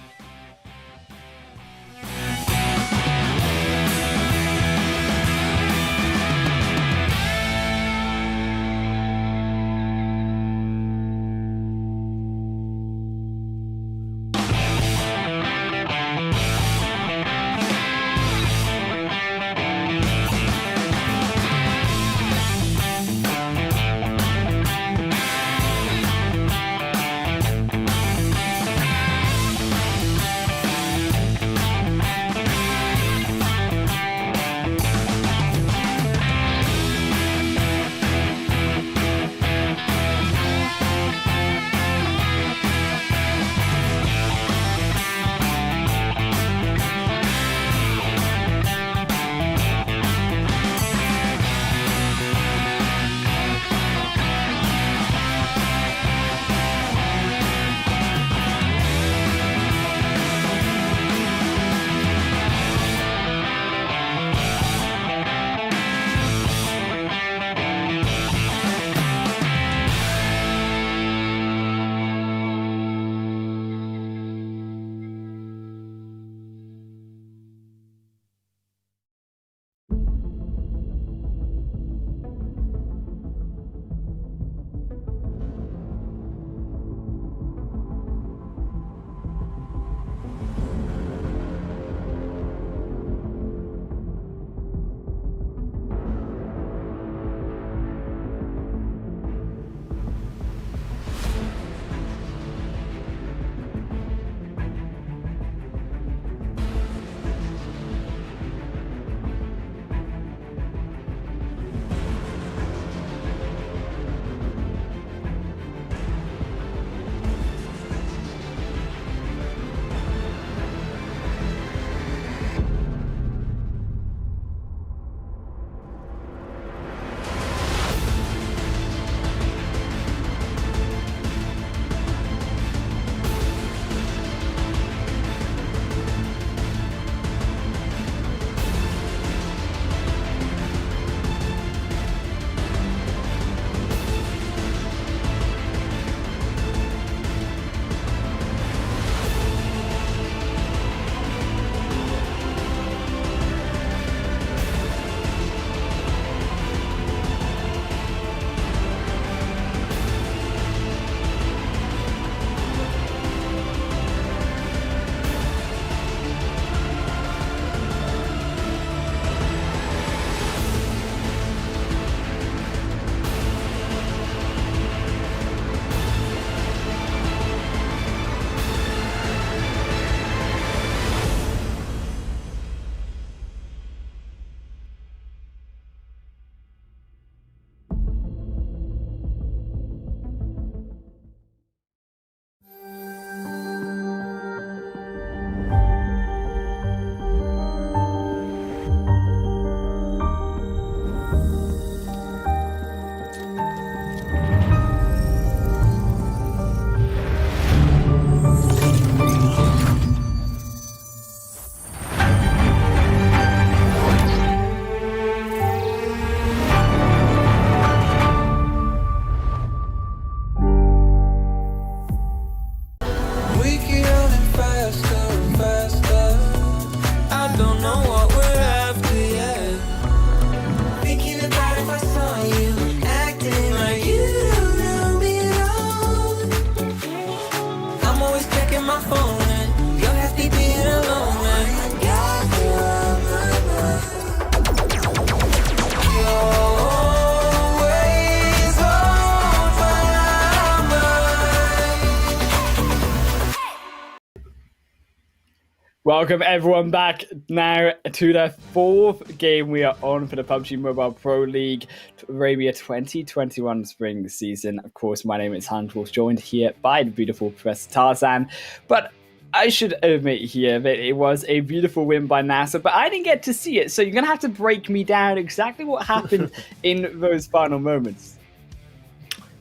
Welcome everyone back now to the fourth game we are on for the PUBG Mobile Pro League Arabia 2021 spring season. Of course, my name is Sanhok, joined here by the beautiful Professor Tarzan. But I should admit here that it was a beautiful win by NASR, but I didn't get to see it. So you're going to have to break me down exactly what happened in those final moments.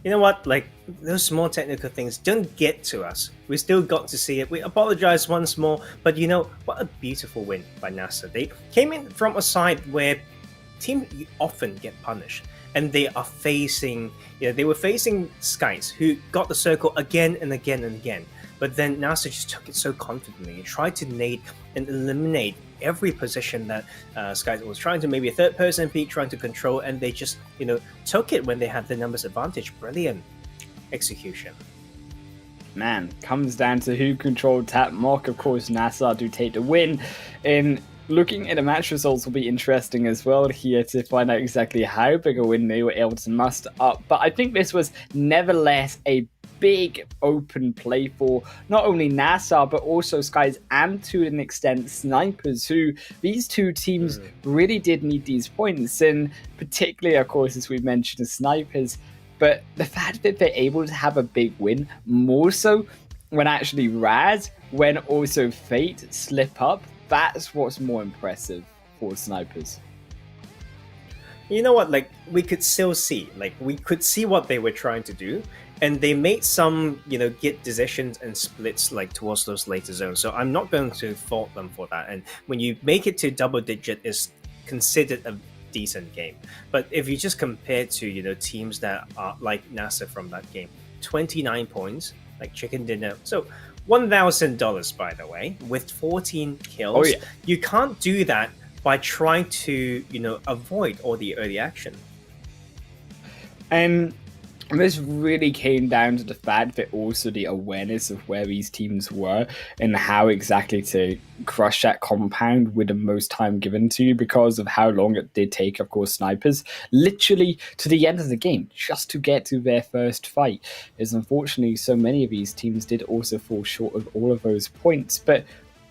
You know what? Like, those small technical things don't get to us. We still got to see it. We apologize once more, but you know, what a beautiful win by NASR. They came in from a side where teams often get punished, and they are facing, they were facing SCYTES, who got the circle again and again and again. But then NASR just took it so confidently and tried to nade and eliminate every position that SCYTES was trying to, maybe a third person peek, trying to control, and they just, took it when they had the numbers advantage. Brilliant execution. Man, comes down to who controlled Tap Mock. Of course, NASR do take the win. In looking at the match results will be interesting as well here to find out exactly how big a win they were able to muster up. But I think this was nevertheless a big open play for not only NASR but also SCYTES and to an extent Snipers, who these two teams really did need these points, and particularly of course as we mentioned the Snipers. But the fact that they're able to have a big win, more so when actually Raz, when also Fate slip up, that's what's more impressive for Snipers. You know what, like, we could still see, we could see what they were trying to do, and they made some, get decisions and splits, towards those later zones. So I'm not going to fault them for that. And when you make it to double digit, it's considered a decent game. But if you just compare to, teams that are like NASR from that game, 29 points, like chicken dinner. So $1,000, by the way, with 14 kills. Oh, yeah. You can't do that by trying to, avoid all the early action. And this really came down to the fact that also the awareness of where these teams were and how exactly to crush that compound with the most time given to you, because of how long it did take, of course, Snipers literally to the end of the game just to get to their first fight. As unfortunately so many of these teams did also fall short of all of those points. But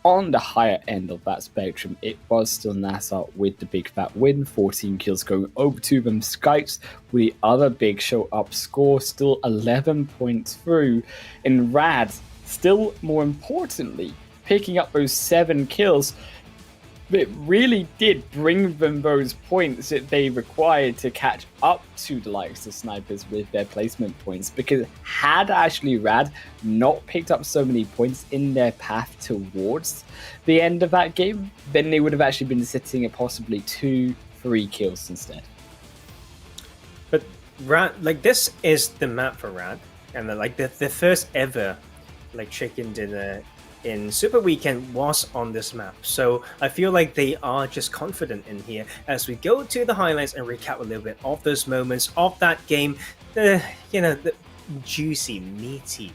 on the higher end of that spectrum, it was still NASR with the big fat win, 14 kills going over to them. SCYTES with the other big show up score, still 11 points through. And Rad, still more importantly, picking up those 7 kills. It really did bring them those points that they required to catch up to the likes of Snipers with their placement points, because had actually Rad not picked up so many points in their path towards the end of that game, then they would have actually been sitting at possibly 2-3 kills instead. But Rad, this is the map for Rad, and the first ever chicken dinner in Super Weekend was on this map. So I feel like they are just confident in here as we go to the highlights and recap a little bit of those moments of that game. The juicy, meaty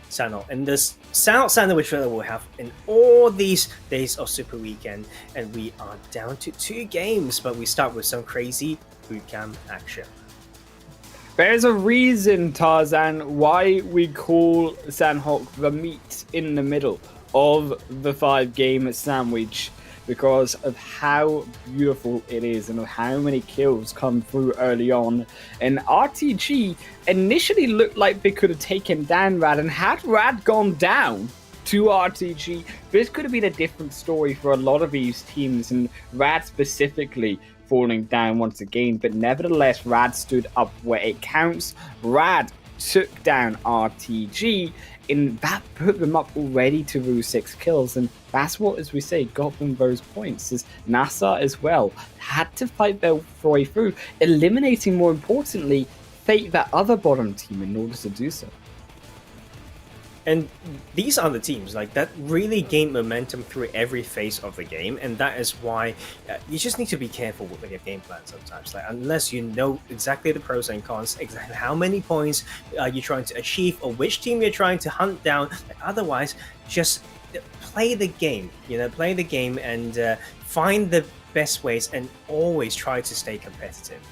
Sanhok and this Sanhok sandwich that we'll have in all these days of Super Weekend. And we are down to 2 games, but we start with some crazy bootcamp action. There's a reason, Tarzan, why we call Sanhok the meat in the middle of the 5-game sandwich, because of how beautiful it is and of how many kills come through early on. And RTG initially looked like they could have taken down Rad, and had Rad gone down to RTG, this could have been a different story for a lot of these teams, and Rad specifically falling down once again. But nevertheless, Rad stood up where it counts. Rad took down RTG, and that put them up already to those 6 kills, and that's what, as we say, got them those points. As NASR as well had to fight their way through, eliminating, more importantly, Fate, that other bottom team, in order to do so. And these are the teams that really gain momentum through every phase of the game, and that is why you just need to be careful with your game plan sometimes. Unless you know exactly the pros and cons, exactly how many points you're trying to achieve, or which team you're trying to hunt down. Otherwise, just play the game. Play the game and find the best ways, and always try to stay competitive.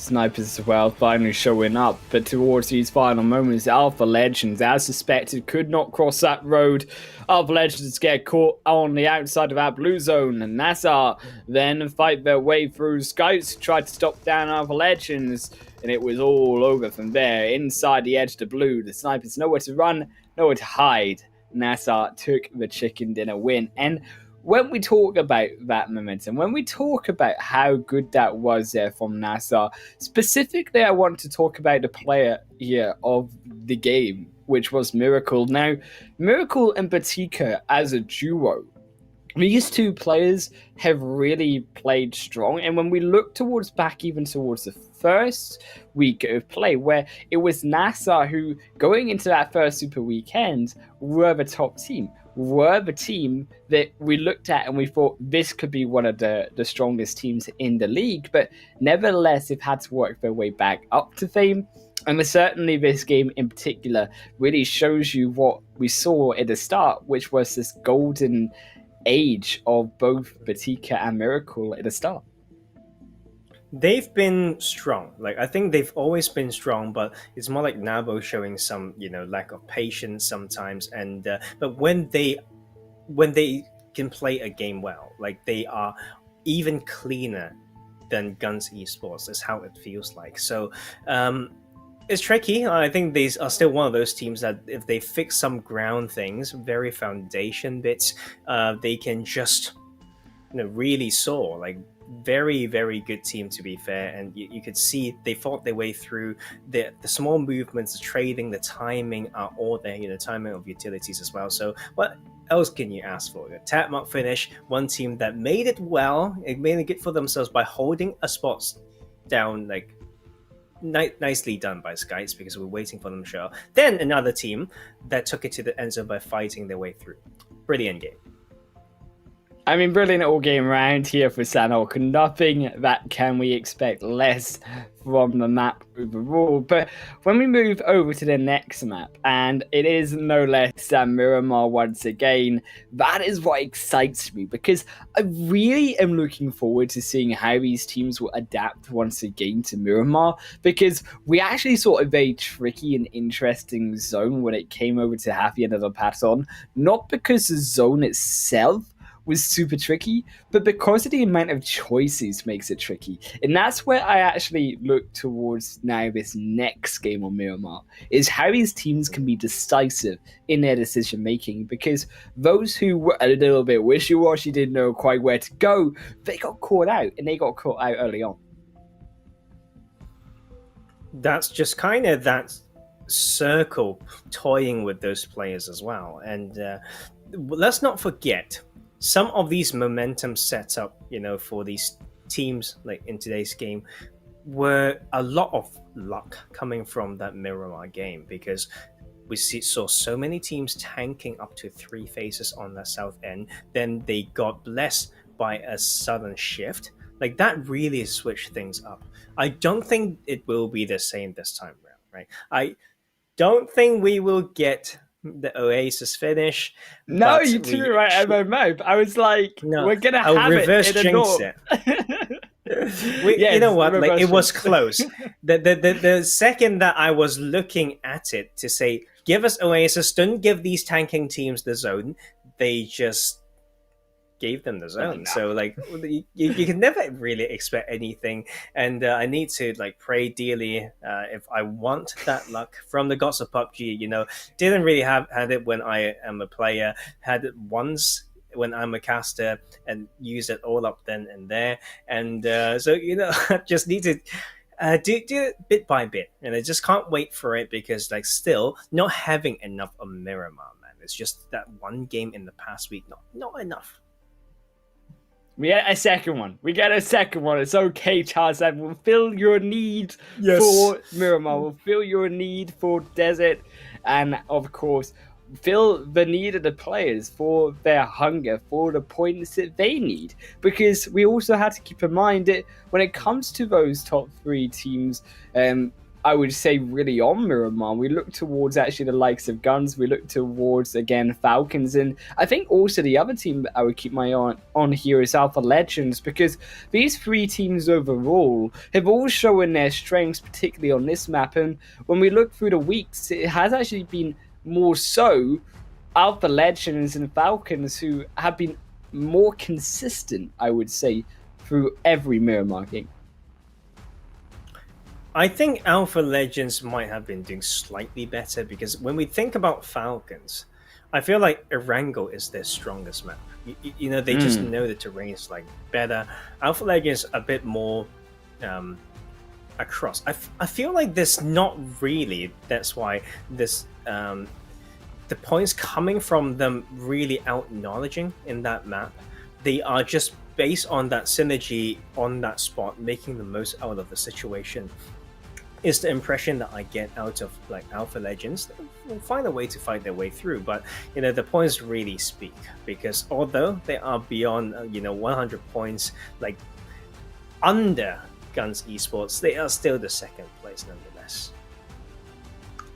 Snipers as well, finally showing up. But towards these final moments, Alpha Legends, as suspected, could not cross that road. Alpha Legends get caught on the outside of that blue zone, and NASR then fight their way through. SCYTES tried to stop down Alpha Legends, and it was all over from there. Inside the edge of the blue, the Snipers nowhere to run, nowhere to hide. NASR took the chicken dinner win. And when we talk about that momentum, when we talk about how good that was there from NASR, specifically I want to talk about the player here of the game, which was Miracle. Now, Miracle and Batika as a duo, these two players have really played strong. And when we look towards the first week of play, where it was NASR who, going into that first Super Weekend, were the top team, were the team that we looked at and we thought this could be one of the strongest teams in the league. But nevertheless, they've had to work their way back up to fame. And certainly this game in particular really shows you what we saw at the start, which was this golden age of both Batika and Miracle at the start. They've been strong. Like, I think they've always been strong, but it's more like Nabo showing some, lack of patience sometimes. And but when they can play a game well, like, they are even cleaner than GUNZ Esports. Is how it feels like. So it's tricky. I think they are still one of those teams that if they fix some ground things, very foundation bits, they can just really soar. Like, very, very good team, to be fair. And you could see they fought their way through the small movements, the trading, the timing are all there. The timing of utilities as well. So what else can you ask for? A tap mark finish, one team that made it well, it made it good for themselves by holding a spot down, like nicely done by SCYTES, because we're waiting for them to show. Then another team that took it to the end zone by fighting their way through. Brilliant game. I mean, brilliant all game round here for Sanhok. Nothing that can we expect less from the map overall. But when we move over to the next map, and it is no less than Miramar once again, that is what excites me, because I really am looking forward to seeing how these teams will adapt once again to Miramar, because we actually saw a very tricky and interesting zone when it came over to Happy and the Patton, not because the zone itself was super tricky, but because of the amount of choices makes it tricky. And that's where I actually look towards now this next game on Miramar, is how these teams can be decisive in their decision making, because those who were a little bit wishy-washy, didn't know quite where to go, they got caught out, and they got caught out early on. That's just kind of that circle toying with those players as well. And let's not forget, some of these momentum sets up, for these teams, like in today's game, were a lot of luck coming from that Miramar game, because we saw so many teams tanking up to 3 phases on the south end. Then they got blessed by a sudden shift. Like, that really switched things up. I don't think it will be the same this time around, right? I don't think we will get the Oasis finish. No, you too right at my mouth. I was like, no, we're gonna have it in a north. You know what? Like, it was close. The second that I was looking at it to say, give us Oasis, don't give these tanking teams the zone, they just gave them the zone. So like, you can never really expect anything. And I need to pray dearly if I want that luck from the gods of PUBG. Didn't really had it when I am a player. Had it once when I'm a caster, and use it all up then and there. And so I just need to do it bit by bit, and I just can't wait for it, because still not having enough of Miramar, man. It's just that one game in the past week, not enough. We get a second one. It's okay, Charizard. We'll fill your need for Miramar. We'll fill your need for Desert. And, of course, fill the need of the players for their hunger, for the points that they need. Because we also have to keep in mind that when it comes to those top 3 teams, I would say, really on Miramar. We look towards actually the likes of GUNZ. We look towards, again, Falcons. And I think also the other team that I would keep my eye on here is Alpha Legends, because these three teams overall have all shown their strengths, particularly on this map. And when we look through the weeks, it has actually been more so Alpha Legends and Falcons who have been more consistent, I would say, through every Miramar game. I think Alpha Legends might have been doing slightly better, because when we think about Falcons, I feel like Erangel is their strongest map. You know, they just know the terrain is like better. Alpha Legends a bit more across. I feel like there's not really. That's why this the points coming from them really out acknowledging in that map. They are just based on that synergy on that spot, making the most out of the situation. Is the impression that I get out of like Alpha Legends. They'll find a way to fight their way through, but you know the points really speak, because although they are beyond 100 points, like under GUNZ Esports, they are still the second place nonetheless.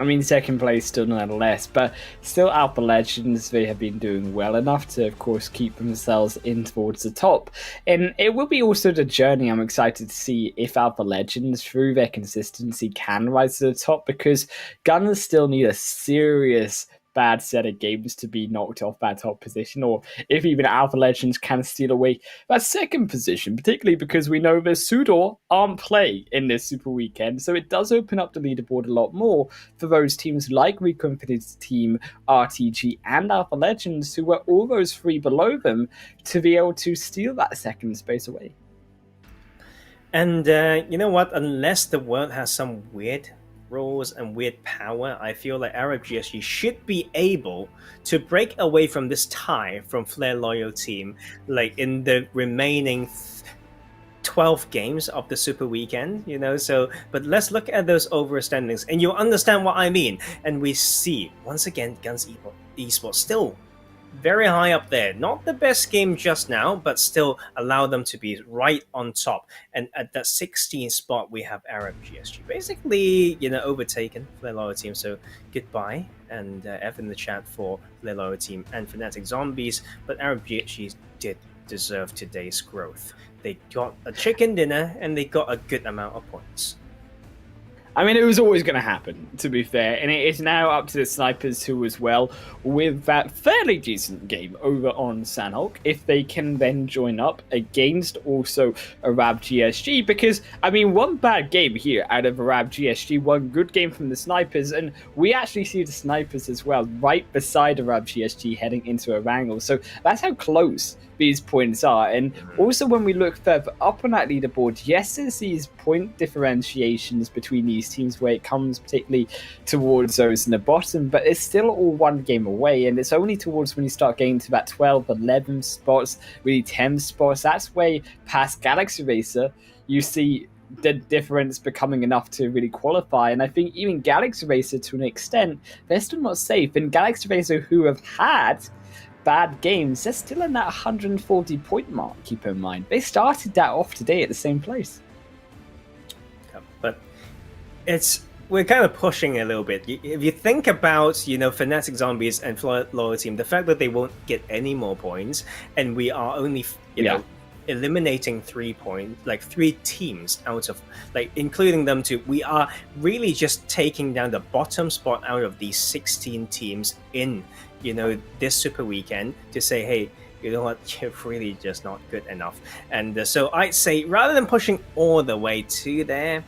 I mean, second place still nonetheless, but still Alpha Legends, they have been doing well enough to, of course, keep themselves in towards the top. And it will be also the journey. I'm excited to see if Alpha Legends, through their consistency, can rise to the top, because GUNZ still need a serious bad set of games to be knocked off that top position, or if even Alpha Legends can steal away that second position, particularly because we know the SUDOR aren't playing in this Super Weekend, so it does open up the leaderboard a lot more for those teams like RICO Infinite's team, RTG, and Alpha Legends, who were all those three below them, to be able to steal that second space away. And you know what? Unless the world has some weird rules and weird power, I feel like Arab GSG should be able to break away from this tie from Flare Loyal team, like in the remaining 12 games of the Super Weekend, you know. So, but let's look at those overall standings, and you'll understand what I mean. And we see once again GUNZ Esports still very high up there. Not the best game just now, but still allow them to be right on top. And at that 16th spot, we have Arab GSG. Basically, overtaken Flare Loyal team. So goodbye. And F in the chat for Flare Loyal team and Fanatic Zombies. But Arab GSG did deserve today's growth. They got a chicken dinner and they got a good amount of points. I mean, it was always going to happen, to be fair, and it is now up to the Snipers, who as well, with that fairly decent game over on Sanhok, if they can then join up against also Arab GSG, because, I mean, one bad game here out of Arab GSG, one good game from the Snipers, and we actually see the Snipers as well, right beside Arab GSG heading into Erangel, so that's how close these points are. And also when we look further up on that leaderboard, yes, there's these point differentiations between these teams where it comes particularly towards those in the bottom, but it's still all one game away, and it's only towards when you start getting to that 12, 11 spots, really 10 spots, that's where past Galaxy Racer you see the difference becoming enough to really qualify. And I think even Galaxy Racer, to an extent, they're still not safe, and Galaxy Racer, who have had bad games, they're still in that 140 point mark, keep in mind. They started that off today at the same place. But we're kind of pushing a little bit. If you think about, Fanatic Zombies and Flare Loyal team, the fact that they won't get any more points, and we are only, eliminating 3 points, like 3 teams out of, like, including them too, we are really just taking down the bottom spot out of these 16 teams in this Super Weekend to say, hey, you know what, you're really just not good enough. And so I'd say, rather than pushing all the way to there,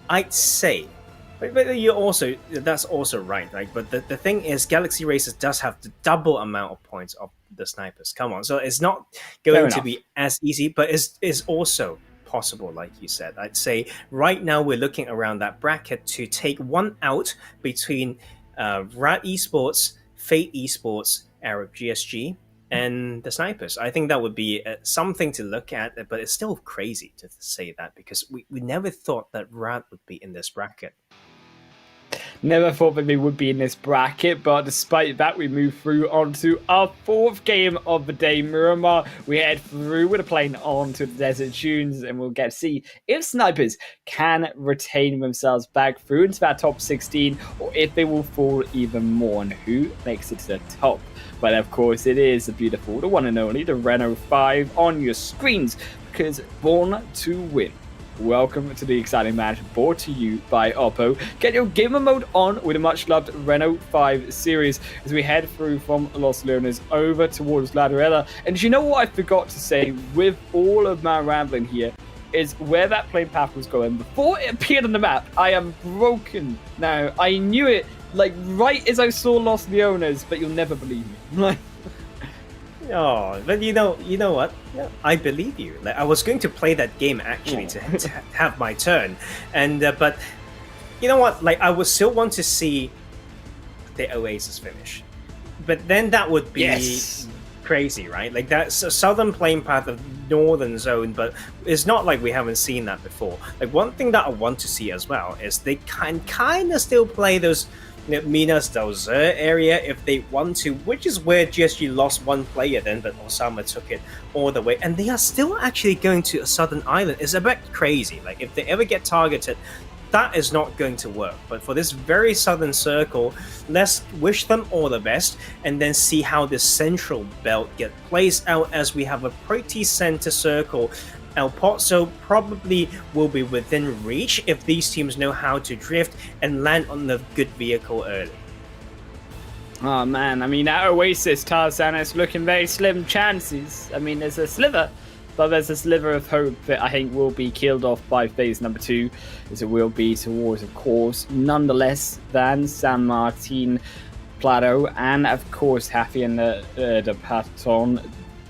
I'd say, but you also, that's also right? But the thing is, Galaxy Racers does have the double amount of points of the Snipers. Come on, so it's not going to be as easy, but it's also possible, like you said. I'd say right now we're looking around that bracket to take one out between RICO Esports, Fate Esports, Arab GSG, and the Snipers. I think that would be something to look at, but it's still crazy to say that, because we never thought that RAD would be in this bracket. Never thought that we would be in this bracket, but despite that, we move through onto our fourth game of the day. Miramar, we head through with a plane on to the Desert Dunes, and we'll get to see if snipers can retain themselves back through into that top 16, or if they will fall even more, and who makes it to the top. But of course, it is the beautiful, the one and only, the Renault 5 on your screens, because born to win. Welcome to the exciting match brought to you by Oppo. Get your gamer mode on with a much loved Renault 5 series as we head through from Los Leones over towards La Duela. And you know what I forgot to say with all of my rambling here is where that plane path was going. Before it appeared on the map, I am broken now. I knew it like right as I saw Los Leones, but you'll never believe me. Oh, but you know what? Yeah, I believe you. Like, I was going to play that game actually to have my turn, and but you know what? Like, I would still want to see the Oasis finish, but then that would be crazy, right? Like, that's a southern plane path of northern zone, but it's not like we haven't seen that before. Like, one thing that I want to see as well is they can kind of still play those Minas del Zur area if they want to, which is where GSG lost one player then, but Osama took it all the way, and they are still actually going to a southern island. It's a bit crazy. Like, if they ever get targeted, that is not going to work. But for this very southern circle, let's wish them all the best and then see how this central belt get placed out as we have a pretty center circle. El Pozo probably will be within reach if these teams know how to drift and land on the good vehicle early. Oh man, I mean, that Oasis Tarzan is looking very slim chances. I mean, there's a sliver, but there's a sliver of hope that I think will be killed off by phase number 2, as it will be towards, of course, nonetheless than San Martin Plateau, and of course, Happy and the Paton,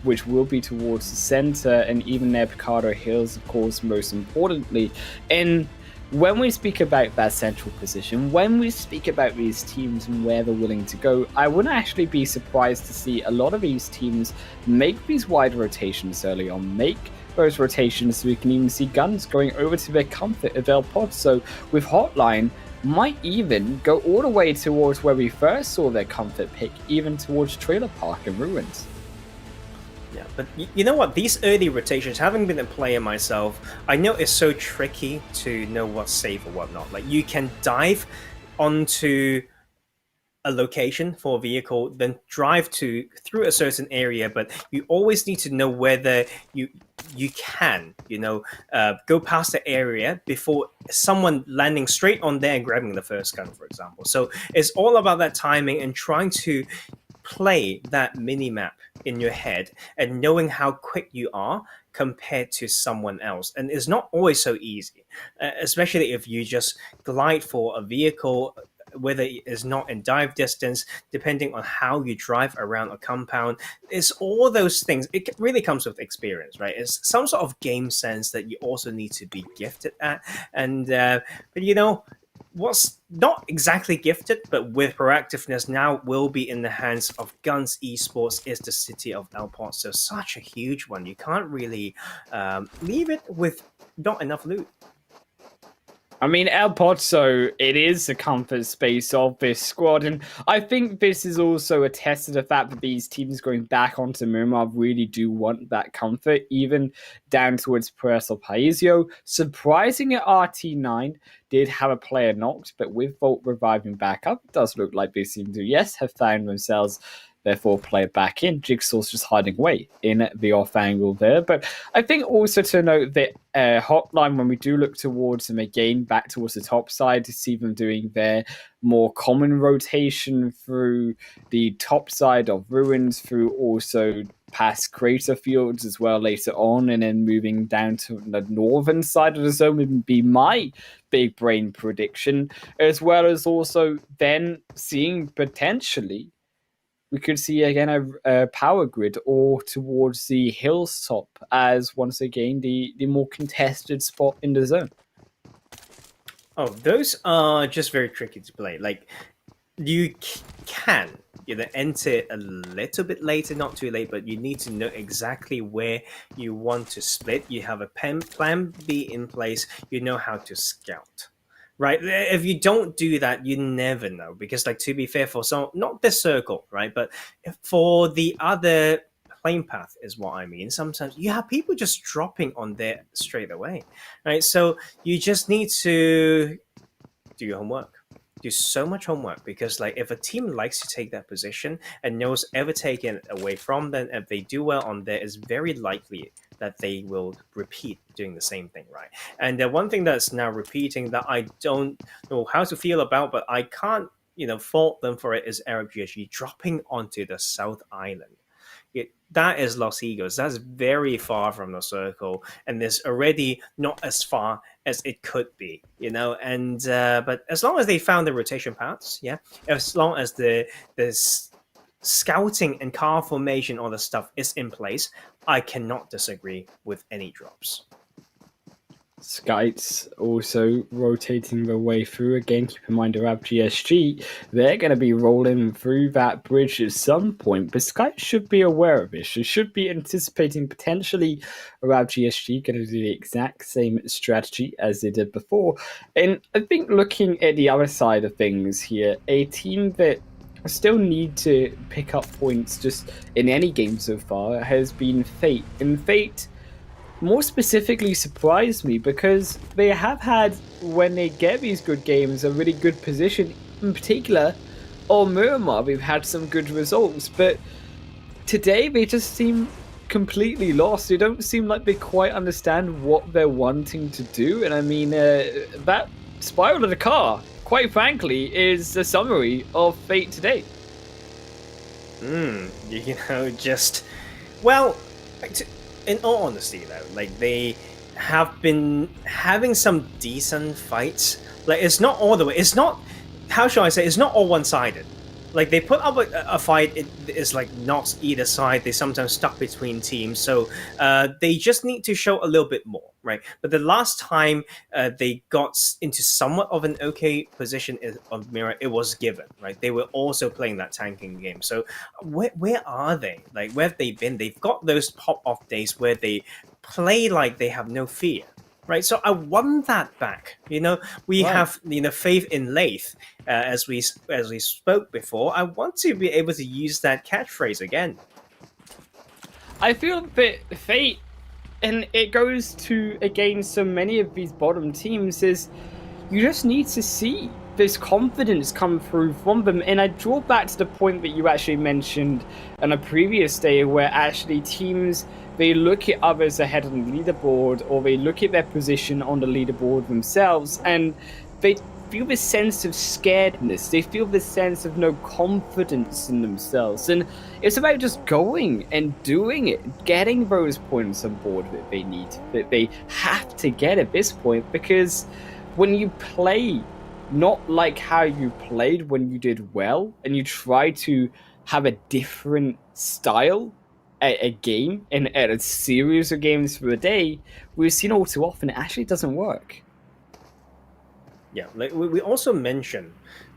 which will be towards the center, and even their Picardo Hills, of course, most importantly. And when we speak about that central position, when we speak about these teams and where they're willing to go, I wouldn't actually be surprised to see a lot of these teams make these wide rotations early on, make those rotations so we can even see GUNZ going over to their comfort of El Pozo with HOTLINE, might even go all the way towards where we first saw their comfort pick, even towards Trailer Park and Ruins. Yeah, but you know what? These early rotations, having been a player myself, I know it's so tricky to know what's safe or whatnot. Like, you can dive onto a location for a vehicle, then drive through a certain area, but you always need to know whether you can, go past the area before someone landing straight on there and grabbing the first gun, for example. So it's all about that timing and trying to play that mini-map in your head and knowing how quick you are compared to someone else. And it's not always so easy, especially if you just glide for a vehicle, whether it is not in dive distance, depending on how you drive around a compound. It's all those things. It really comes with experience, right? It's some sort of game sense that you also need to be gifted at. And but what's not exactly gifted, but with proactiveness now will be in the hands of GUNZ Esports, is the city of El Pozo. Such a huge one. You can't really leave it with not enough loot. I mean, El Pozo, it is the comfort space of this squad, and I think this is also a test of the fact that these teams going back onto Miramar really do want that comfort, even down towards Puerto Paisio. Surprising at RT9 did have a player knocked, but with Volt reviving back up, it does look like they seem to, have found themselves therefore play it back in. Jigsaw's just hiding away in the off angle there. But I think also to note that HOTLINE, when we do look towards them again, back towards the top side, to see them doing their more common rotation through the top side of Ruins, through also past Crater Fields as well later on, and then moving down to the northern side of the zone would be my big brain prediction, as well as also then seeing potentially we could see again a power grid or towards the hilltop as once again the more contested spot in the zone. Oh, those are just very tricky to play. Like, you can enter a little bit later, not too late, but you need to know exactly where you want to split. You have a plan B in place. You know how to scout. right? If you don't do that, you never know. Because, like, to be fair, for some, not this circle, right, but for the other plane path is what I mean. Sometimes you have people just dropping on there straight away, right? So you just need to do your homework. Do so much homework, because like if a team likes to take that position and knows ever taken it away from them, if they do well on there, it's very likely that they will repeat doing the same thing, right? And the one thing that's now repeating that I don't know how to feel about, but I can't, fault them for it, is Arab GSG dropping onto the South Island. That is Los Egos. That's very far from the circle, and it's already not as far as it could be, And but as long as they found the rotation paths, yeah, as long as the scouting and car formation, all the stuff is in place, I cannot disagree with any drops. SCYTES also rotating their way through. Again, keep in mind Arab GSG, they're going to be rolling through that bridge at some point, but SCYTES should be aware of this. They should be anticipating potentially Arab GSG going to do the exact same strategy as they did before. And I think looking at the other side of things here, a team that still need to pick up points just in any game so far has been Fate. And Fate more specifically surprised me because they have had, when they get these good games, a really good position. In particular, on Miramar, we've had some good results, but today they just seem completely lost. They don't seem like they quite understand what they're wanting to do. And I mean, that spiral of the car, quite frankly, is a summary of Fate today. Well, in all honesty, though, like they have been having some decent fights. Like it's not all the way. It's not. How shall I say? It's not all one-sided. Like they put up a fight. It is like not either side. They sometimes stuck between teams. So they just need to show a little bit more, right? But the last time they got into somewhat of an okay position on Mirror, it was given, right? They were also playing that tanking game. So where are they? Like where have they been? They've got those pop-off days where they play like they have no fear. Right, so I want that back. We have faith in Lath, as we spoke before. I want to be able to use that catchphrase again. I feel that Fate, and it goes to against so many of these bottom teams, is you just need to see this confidence come through from them. And I draw back to the point that you actually mentioned on a previous day, where actually teams, they look at others ahead on the leaderboard, or they look at their position on the leaderboard themselves, and they feel this sense of scaredness. They feel this sense of no confidence in themselves. And it's about just going and doing it, getting those points on board that they need, that they have to get at this point. Because when you play not like how you played when you did well, and you try to have a different style, a game and at a series of games for a day, we've seen all too often it actually doesn't work. Yeah, like we also mentioned,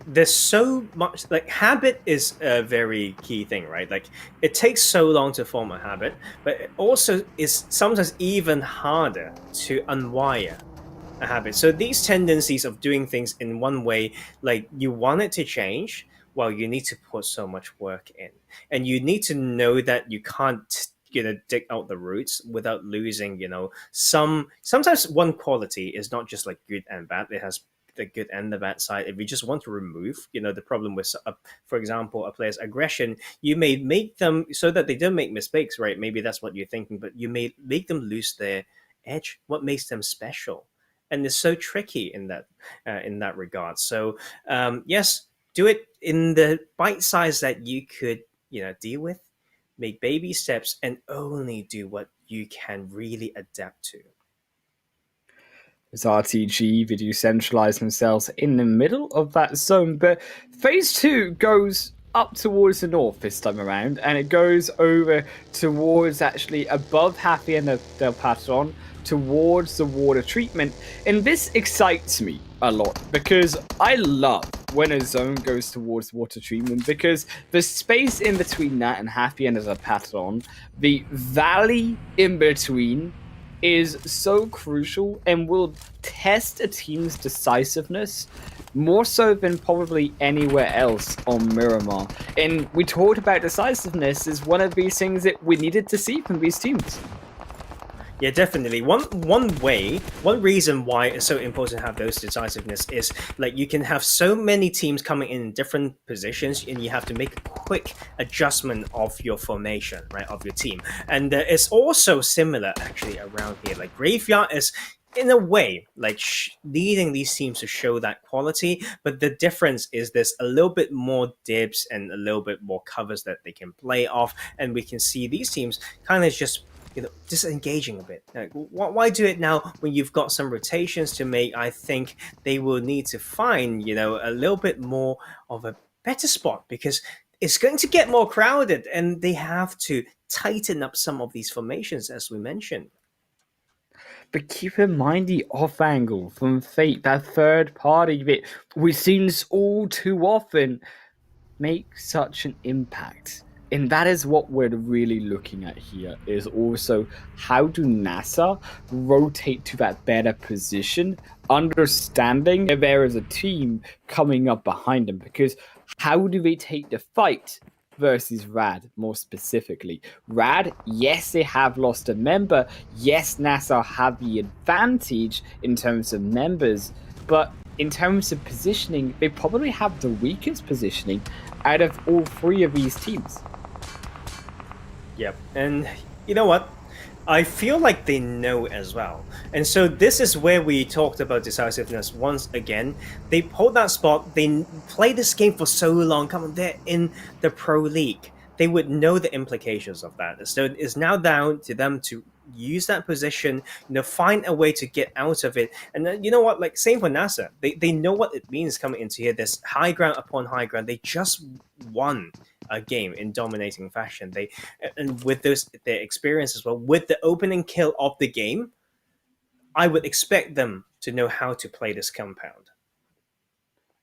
there's so much, like habit is a very key thing, right? Like it takes so long to form a habit, but it also is sometimes even harder to unwire a habit. So these tendencies of doing things in one way, like you want it to change, well, you need to put so much work in, and you need to know that you can't, dig out the roots without losing, sometimes one quality is not just like good and bad. It has the good and the bad side. If you just want to remove, the problem with, for example, a player's aggression, you may make them so that they don't make mistakes, right? Maybe that's what you're thinking, but you may make them lose their edge. What makes them special? And it's so tricky in that regard. So yes, do it in the bite size that you could, deal with. Make baby steps and only do what you can really adapt to. As RTG, they do centralize themselves in the middle of that zone, but phase 2 goes up towards the north this time around, and it goes over towards actually above Hacienda del Patron, towards the water treatment. And this excites me a lot because I love when a zone goes towards water treatment, because the space in between that and Hacienda del Patron, the valley in between, is so crucial and will test a team's decisiveness more so than probably anywhere else on Miramar. And we talked about decisiveness as one of these things that we needed to see from these teams. Yeah, definitely. One reason why it's so important to have those decisiveness is like you can have so many teams coming in different positions, and you have to make a quick adjustment of your formation, right, of your team. And it's also similar actually around here. Like Graveyard is, in a way, like leading these teams to show that quality, but the difference is there's a little bit more dips and a little bit more covers that they can play off, and we can see these teams kind of just disengaging a bit. Like, why do it now when you've got some rotations to make? I think they will need to find, a little bit more of a better spot, because it's going to get more crowded and they have to tighten up some of these formations, as we mentioned. But keep in mind the off angle from Fate, that third party bit we've seen all too often make such an impact. And that is what we're really looking at here, is also how do NASR rotate to that better position, understanding if there is a team coming up behind them, because how do they take the fight versus Rad more specifically? Rad, yes, they have lost a member. Yes, NASR have the advantage in terms of members, but in terms of positioning, they probably have the weakest positioning out of all three of these teams. Yep, and you know what? I feel like they know as well. And so this is where we talked about decisiveness once again. They hold that spot, they play this game for so long, come on, they're in the Pro League. They would know the implications of that. So it's now down to them to use that position, find a way to get out of it. And then, you know what, like same for NASR. They know what it means coming into here. There's high ground upon high ground. They just won a game in dominating fashion. And with their experience as well, with the opening kill of the game, I would expect them to know how to play this compound.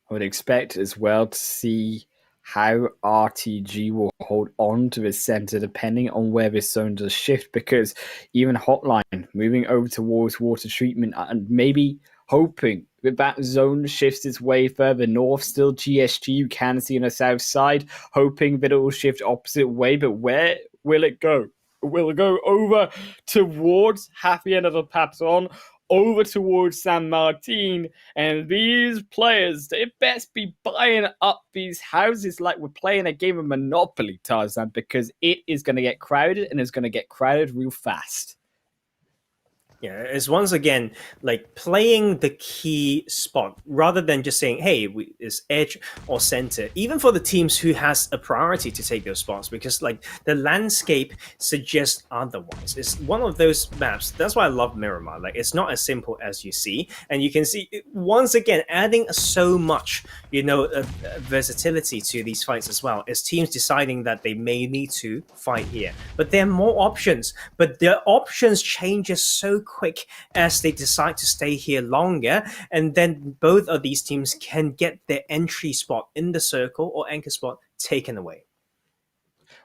I would expect as well to see how RTG will hold on to his center depending on where this zone does shift, because even HOTLINE moving over towards water treatment and maybe hoping that zone shifts its way further north. Still GSG you can see on the south side, hoping that it will shift opposite way, but where will it go? Will it go over towards Hacienda del Patron, over towards San Martin? And these players, they best be buying up these houses like we're playing a game of Monopoly, Tarzan, because it is going to get crowded, and it's going to get crowded real fast. Yeah, it's once again like playing the key spot rather than just saying, hey, it's edge or center, even for the teams who has a priority to take those spots, because like the landscape suggests otherwise. It's one of those maps. That's why I love Miramar. Like it's not as simple as you see, and you can see once again adding so much, versatility to these fights as well. It's teams deciding that they may need to fight here, but there are more options. But their options changes so quick as they decide to stay here longer, and then both of these teams can get their entry spot in the circle or anchor spot taken away.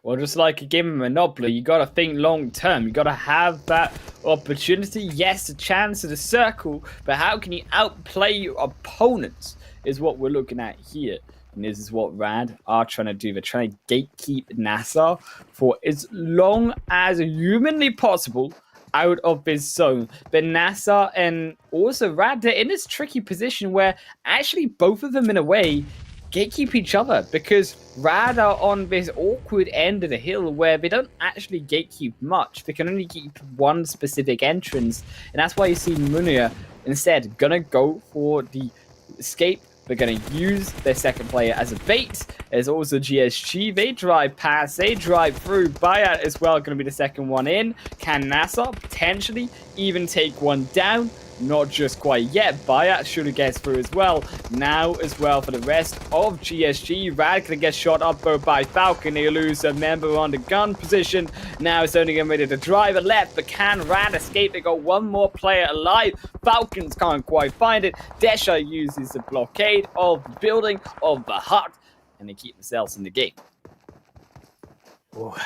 Well, just like a game of Monopoly, you got to think long term. You got to have that opportunity. Yes, a chance at a circle, but how can you outplay your opponents is what we're looking at here. And this is what Rad are trying to do. They're trying to gatekeep NASR for as long as humanly possible out of this zone. But NASR and also Rad, they're in this tricky position where actually both of them in a way gatekeep each other, because Rad are on this awkward end of the hill where they don't actually gatekeep much. They can only keep one specific entrance, and that's why you see Munir instead gonna go for the escape. They're going to use their second player as a bait. There's also GSG. They drive past. They drive through. Bayat as well going to be the second one in. Can NASR potentially even take one down? Not just quite yet. Bayat should have gets through as well. Now as well for the rest of GSG. Rad going to get shot up both by Falcon. They lose a member on the gun position. Now it's only getting ready to drive it left. But can Rad escape? They got one more player alive. Falcons can't quite find it. Desha uses the blockade of the building, of the hut. And they keep themselves in the game. Oh,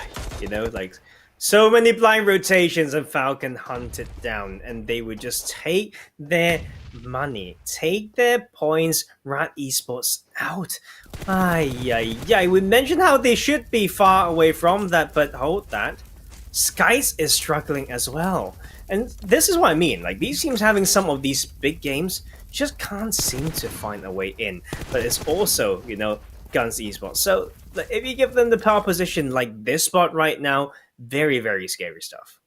So many blind rotations and Falcon hunted down, and they would just take their money, take their points, rat esports out. Ay. We mentioned how they should be far away from that, but hold that. SCYTES is struggling as well. And this is what I mean, like these teams having some of these big games just can't seem to find a way in. But it's also, you know, GUNZ Esports. So if you give them the power position like this spot right now, very, very scary stuff.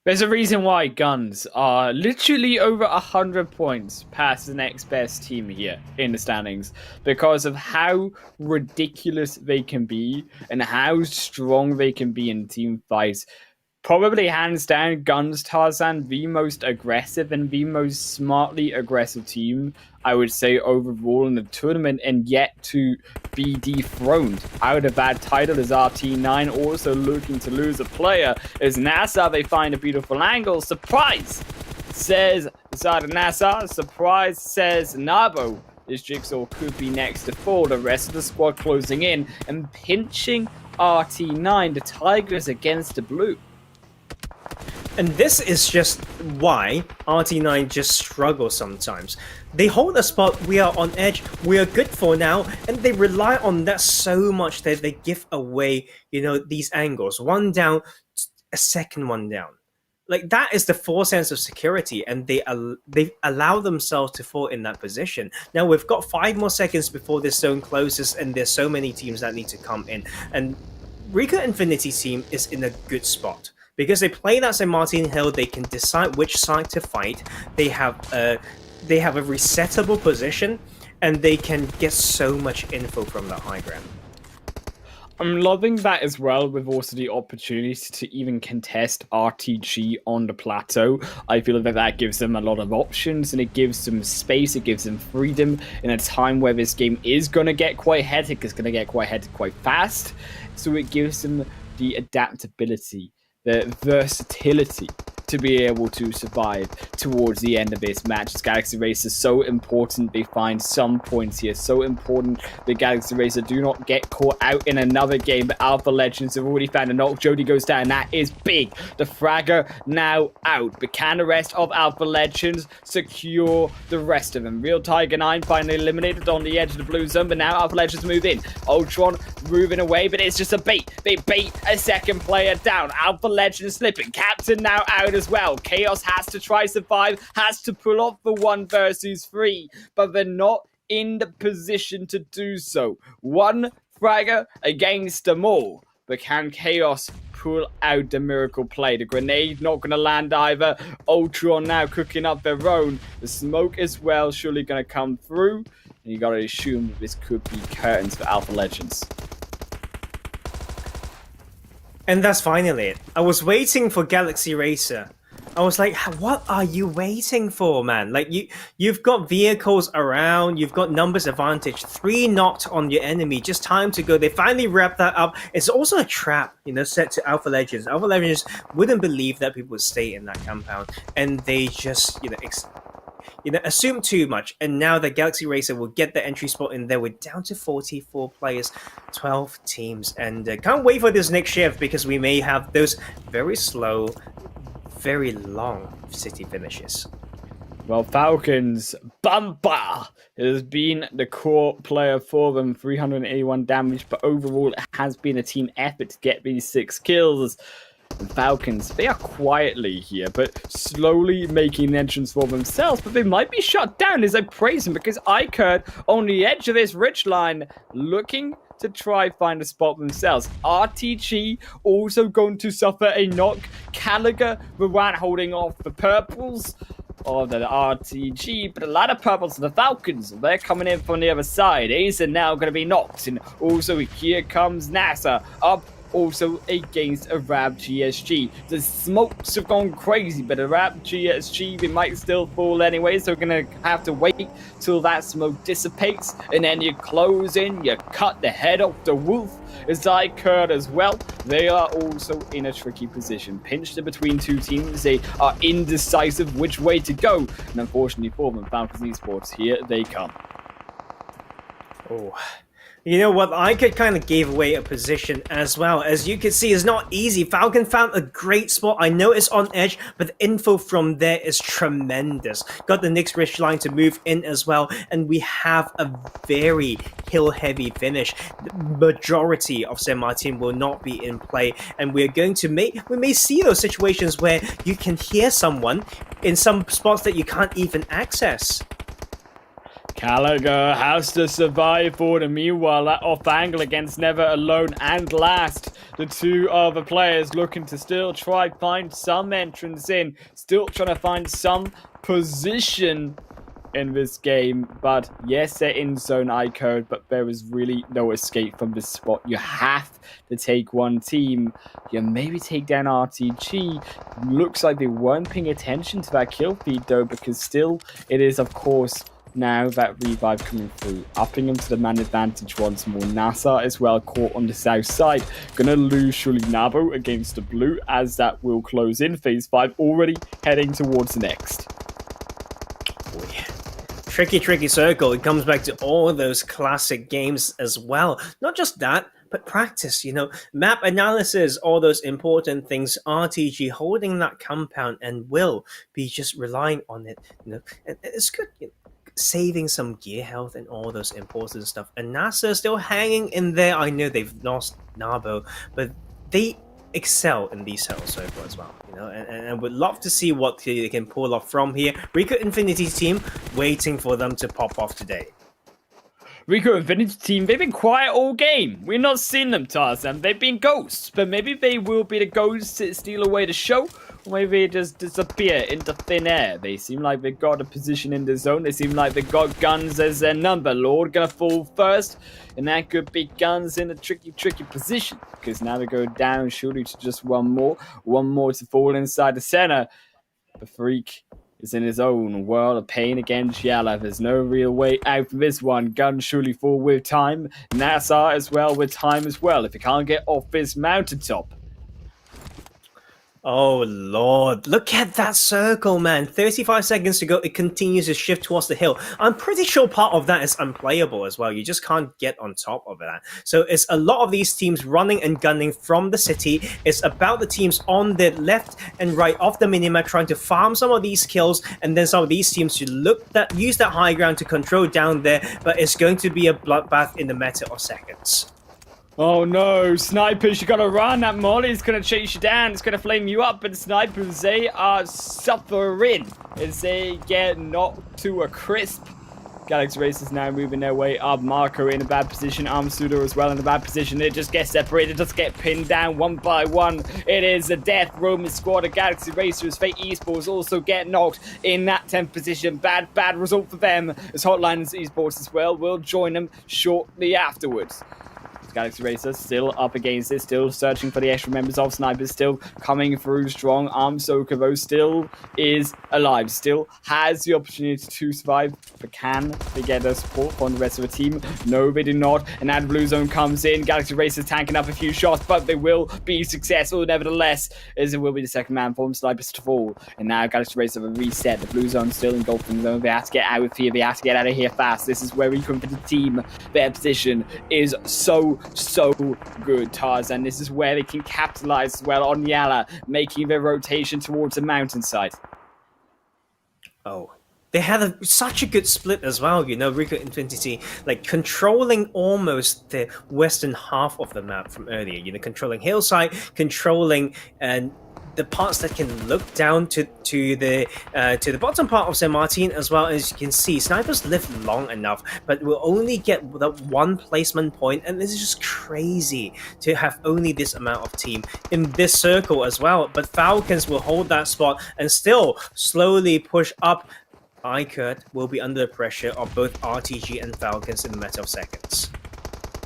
There's a reason why GUNZ are literally over 100 points past the next best team here in the standings because of how ridiculous they can be and how strong they can be in team fights. Probably hands down, GUNZ Tarzan, the most aggressive and the most smartly aggressive team, I would say, overall in the tournament, and yet to be dethroned out of that title is RT9, also looking to lose a player. As NASR, they find a beautiful angle. Surprise, says Zada NASR. Surprise, says Nabo. This Jigsaw could be next to fall. The rest of the squad closing in and pinching RT9. The Tigers against the blue. And this is just why RT9 just struggles sometimes. They hold a spot, we are on edge, we are good for now, and they rely on that so much that they give away, you know, these angles. One down, a second one down. Like, that is the false sense of security, and they allow themselves to fall in that position. Now, we've got 5 more seconds before this zone closes, and there's so many teams that need to come in. And RICO Infinity team is in a good spot. Because they play that St. Martin Hill, they can decide which side to fight. They have a resettable position, and they can get so much info from that high ground. I'm loving that as well, with also the opportunity to even contest RTG on the plateau. I feel that that gives them a lot of options, and it gives them space, it gives them freedom in a time where this game is going to get quite hectic, it's going to get quite hectic quite fast. So it gives them the adaptability, the versatility to be able to survive towards the end of this match. This Galaxy Race is so important. They find some points here. So important the Galaxy Racer do not get caught out in another game. But Alpha Legends have already found a knock. Jody goes down. That is big. The Fragger now out. But can the rest of Alpha Legends secure the rest of them? Real Tiger 9 finally eliminated on the edge of the blue zone. But now Alpha Legends move in. Ultron moving away. But it's just a bait. They bait a second player down. Alpha Legends slipping. Captain now out as well. Chaos has to try survive, has to pull off the 1 versus 3, but they're not in the position to do so. One fragger against them all, but can Chaos pull out the miracle play? The grenade not going to land either. Ultron now cooking up their own. The smoke as well surely going to come through, and you got to assume this could be curtains for Alpha Legends. And that's finally it. I was waiting for Galaxy Racer. I was like, what are you waiting for, man? Like, you've got vehicles around, you've got numbers advantage, 3 knocked on your enemy, just time to go. They finally wrapped that up. It's also a trap, you know, set to Alpha Legends. Alpha Legends wouldn't believe that people would stay in that compound, and they just, assume too much. And now the Galaxy Racer will get the entry spot in there. We're down to 44 players, 12 teams, and can't wait for this next shift because we may have those very slow, very long city finishes. Well, Falcons, Bumper has been the core player for them, 381 damage, but overall it has been a team effort to get these 6 kills. The Falcons, they are quietly here, but slowly making an entrance for themselves, but they might be shut down as I praise them because iKURD on the edge of this ridge line looking to try find a spot themselves. RTG also going to suffer a knock. Caliga, the one holding off the purples of the RTG, but a lot of purples to the Falcons. They're coming in from the other side. Ace are now going to be knocked, and also here comes NASA up. Also against Arab GSG. The smokes have gone crazy, but Arab GSG, they might still fall anyway, so we're going to have to wait till that smoke dissipates, and then you close in, you cut the head off the wolf. As iKURD as well, they are also in a tricky position. Pinched between 2 teams, they are indecisive which way to go, and unfortunately for them, FalconsEsport, here they come. Oh, You know what? I could kind of gave away a position as well. As you can see, it's not easy. Falcon found a great spot. I know it's on edge, but the info from there is tremendous. Got the next ridge line to move in as well, and we have a very hill-heavy finish. The majority of San Martin will not be in play, and we may see those situations where you can hear someone in some spots that you can't even access. Gallagher has to survive for the meanwhile. That off angle against Never Alone and Last. The two other players looking to still try find some entrance in. Still trying to find some position in this game. But yes, they're in zone iKURD, but there is really no escape from this spot. You have to take one team. You maybe take down RTG. Looks like they weren't paying attention to that kill feed though, because still it is of course now that revive coming through, upping them to the man advantage once more. NASR as well caught on the south side. Gonna lose surely Nabo against the blue as that will close in. Phase 5 already heading towards the next. Oh, yeah. Tricky circle. It comes back to all those classic games as well. Not just that, but practice, map analysis, all those important things. RTG holding that compound and will be just relying on it, and it's good. Saving some gear health and all those important stuff. And NASR still hanging in there. I know they've lost Nabo, but they excel in these Hell Circle as well, and would love to see what they can pull off from here. RICO Infinity team waiting for them to pop off today. RICO Infinity team, they've been quiet all game. We've not seen them, Tarzan. They've been ghosts, but maybe they will be the ghosts that steal away the show. Maybe they just disappear into thin air. They seem like they've got a position in the zone. They seem like they've got GUNZ as their number. Lord gonna fall first, and that could be GUNZ in a tricky position, because now they go down surely to just one more to fall inside the center. The Freak is in his own world of pain against YaLLa. There's no real way out for this one. GUNZ surely fall with time. NASR as well with time as well. If he can't get off this mountaintop. Oh lord, look at that circle, man. 35 seconds to go, it continues to shift towards the hill. I'm pretty sure part of that is unplayable as well. You just can't get on top of that. So it's a lot of these teams running and gunning from the city. It's about the teams on the left and right of the minimap trying to farm some of these kills, and then some of these teams to use that high ground to control down there, but it's going to be a bloodbath in the matter of seconds. Oh no, snipers, you gotta run. That molly's gonna chase you down. It's gonna flame you up, but the snipers, they are suffering as they get knocked to a crisp. Galaxy Racers now moving their way up. Marco in a bad position. SUDOR as well in a bad position. It just gets separated, just get pinned down one by one. It is a death Roman squad of Galaxy Racers. Fate Esports also get knocked in that 10th position. Bad result for them, as HOTLINE Esports as well will join them shortly afterwards. Galaxy Racers still up against it, still searching for the extra members of Snipers, still coming through strong. Sokovo still is alive, still has the opportunity to survive, but can they get their support from the rest of the team? No, they do not, and now the blue zone comes in. Galaxy Racers tanking up a few shots, but they will be successful nevertheless, as it will be the second man from Snipers to fall. And now Galaxy Racers have a reset. The blue zone still engulfing them. They have to get out of here, they have to get out of here fast. This is where we come for the team. Their position is so good, Tarzan. This is where they can capitalize as well on YaLLa, making their rotation towards the mountainside. Oh, they had such a good split as well, RICO Infinity, controlling almost the western half of the map from earlier, controlling hillside, controlling the parts that can look down to the bottom part of San Martin as well. As you can see, snipers live long enough, but will only get that one placement point, and this is just crazy to have only this amount of team in this circle as well. But Falcons will hold that spot and still slowly push up. iKURD will be under the pressure of both RTG and Falcons in a matter of seconds.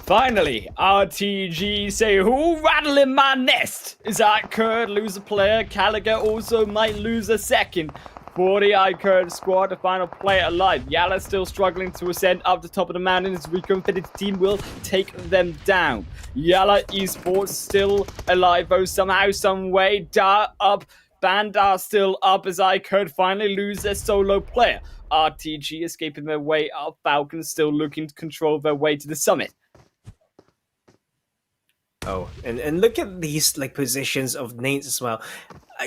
Finally, RTG say, who rattling my nest? Is iKURD lose a player? Gallagher also might lose a second. For the iKURD squad, the final player alive. YaLLa still struggling to ascend up the top of the mountain. His RICO Infinity team will take them down. YaLLa Esports still alive though, somehow, some way. Dart up, Bandar still up as iKURD finally lose their solo player. RTG escaping their way up. Falcons still looking to control their way to the summit. Oh, and look at these like positions of nades as well.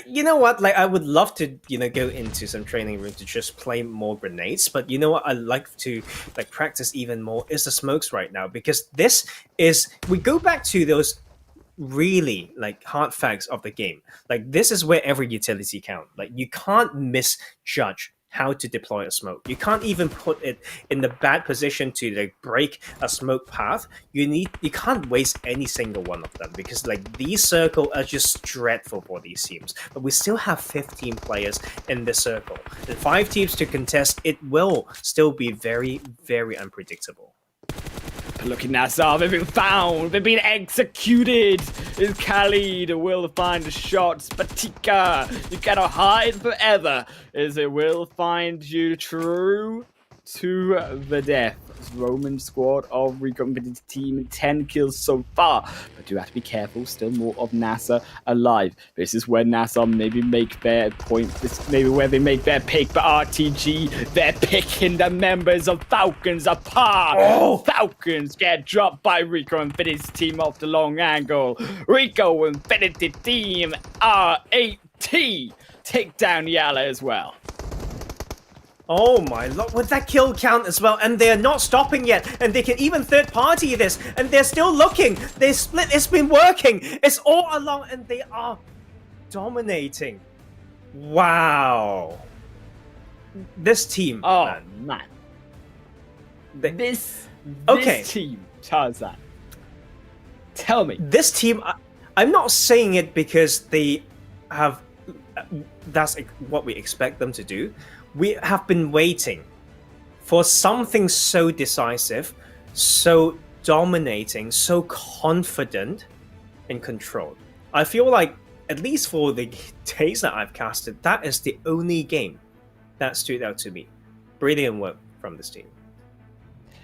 You know what? Like, I would love to, go into some training room to just play more grenades. But you know what? I like to like practice even more is the smokes right now, because this is we go back to those really like hard facts of the game. Like, this is where every utility count. Like, you can't misjudge how to deploy a smoke. You can't even put it in the bad position to like break a smoke path. You can't waste any single one of them, because like these circle are just dreadful for these teams. But we still have 15 players in the circle and 5 teams to contest. It will still be very, very unpredictable. Look at NASR, they've been found, they've been executed. Is Khalid will find the shots, Batika, you cannot hide forever. Is it will find you true to the death. Roman squad of RICO competitive team, 10 kills so far, but do have to be careful. Still more of NASR alive. This is where NASR maybe make their point. This maybe where they make their pick, but RTG, they're picking the members of Falcons apart. Oh! Falcons get dropped by RICO Infinity's team off the long angle. RICO Infinity team RAT take down YaLLa as well. Oh my lord, with that kill count as well, and they're not stopping yet, and they can even third party this, and they're still looking. They split, it's been working, it's all along, and they are dominating. Wow. This team, Oh man. This team, Tarzan. Tell me. This team, I'm not saying it because they have, that's what we expect them to do. We have been waiting for something so decisive, so dominating, so confident and controlled. I feel like, at least for the days that I've casted, that is the only game that stood out to me. Brilliant work from this team.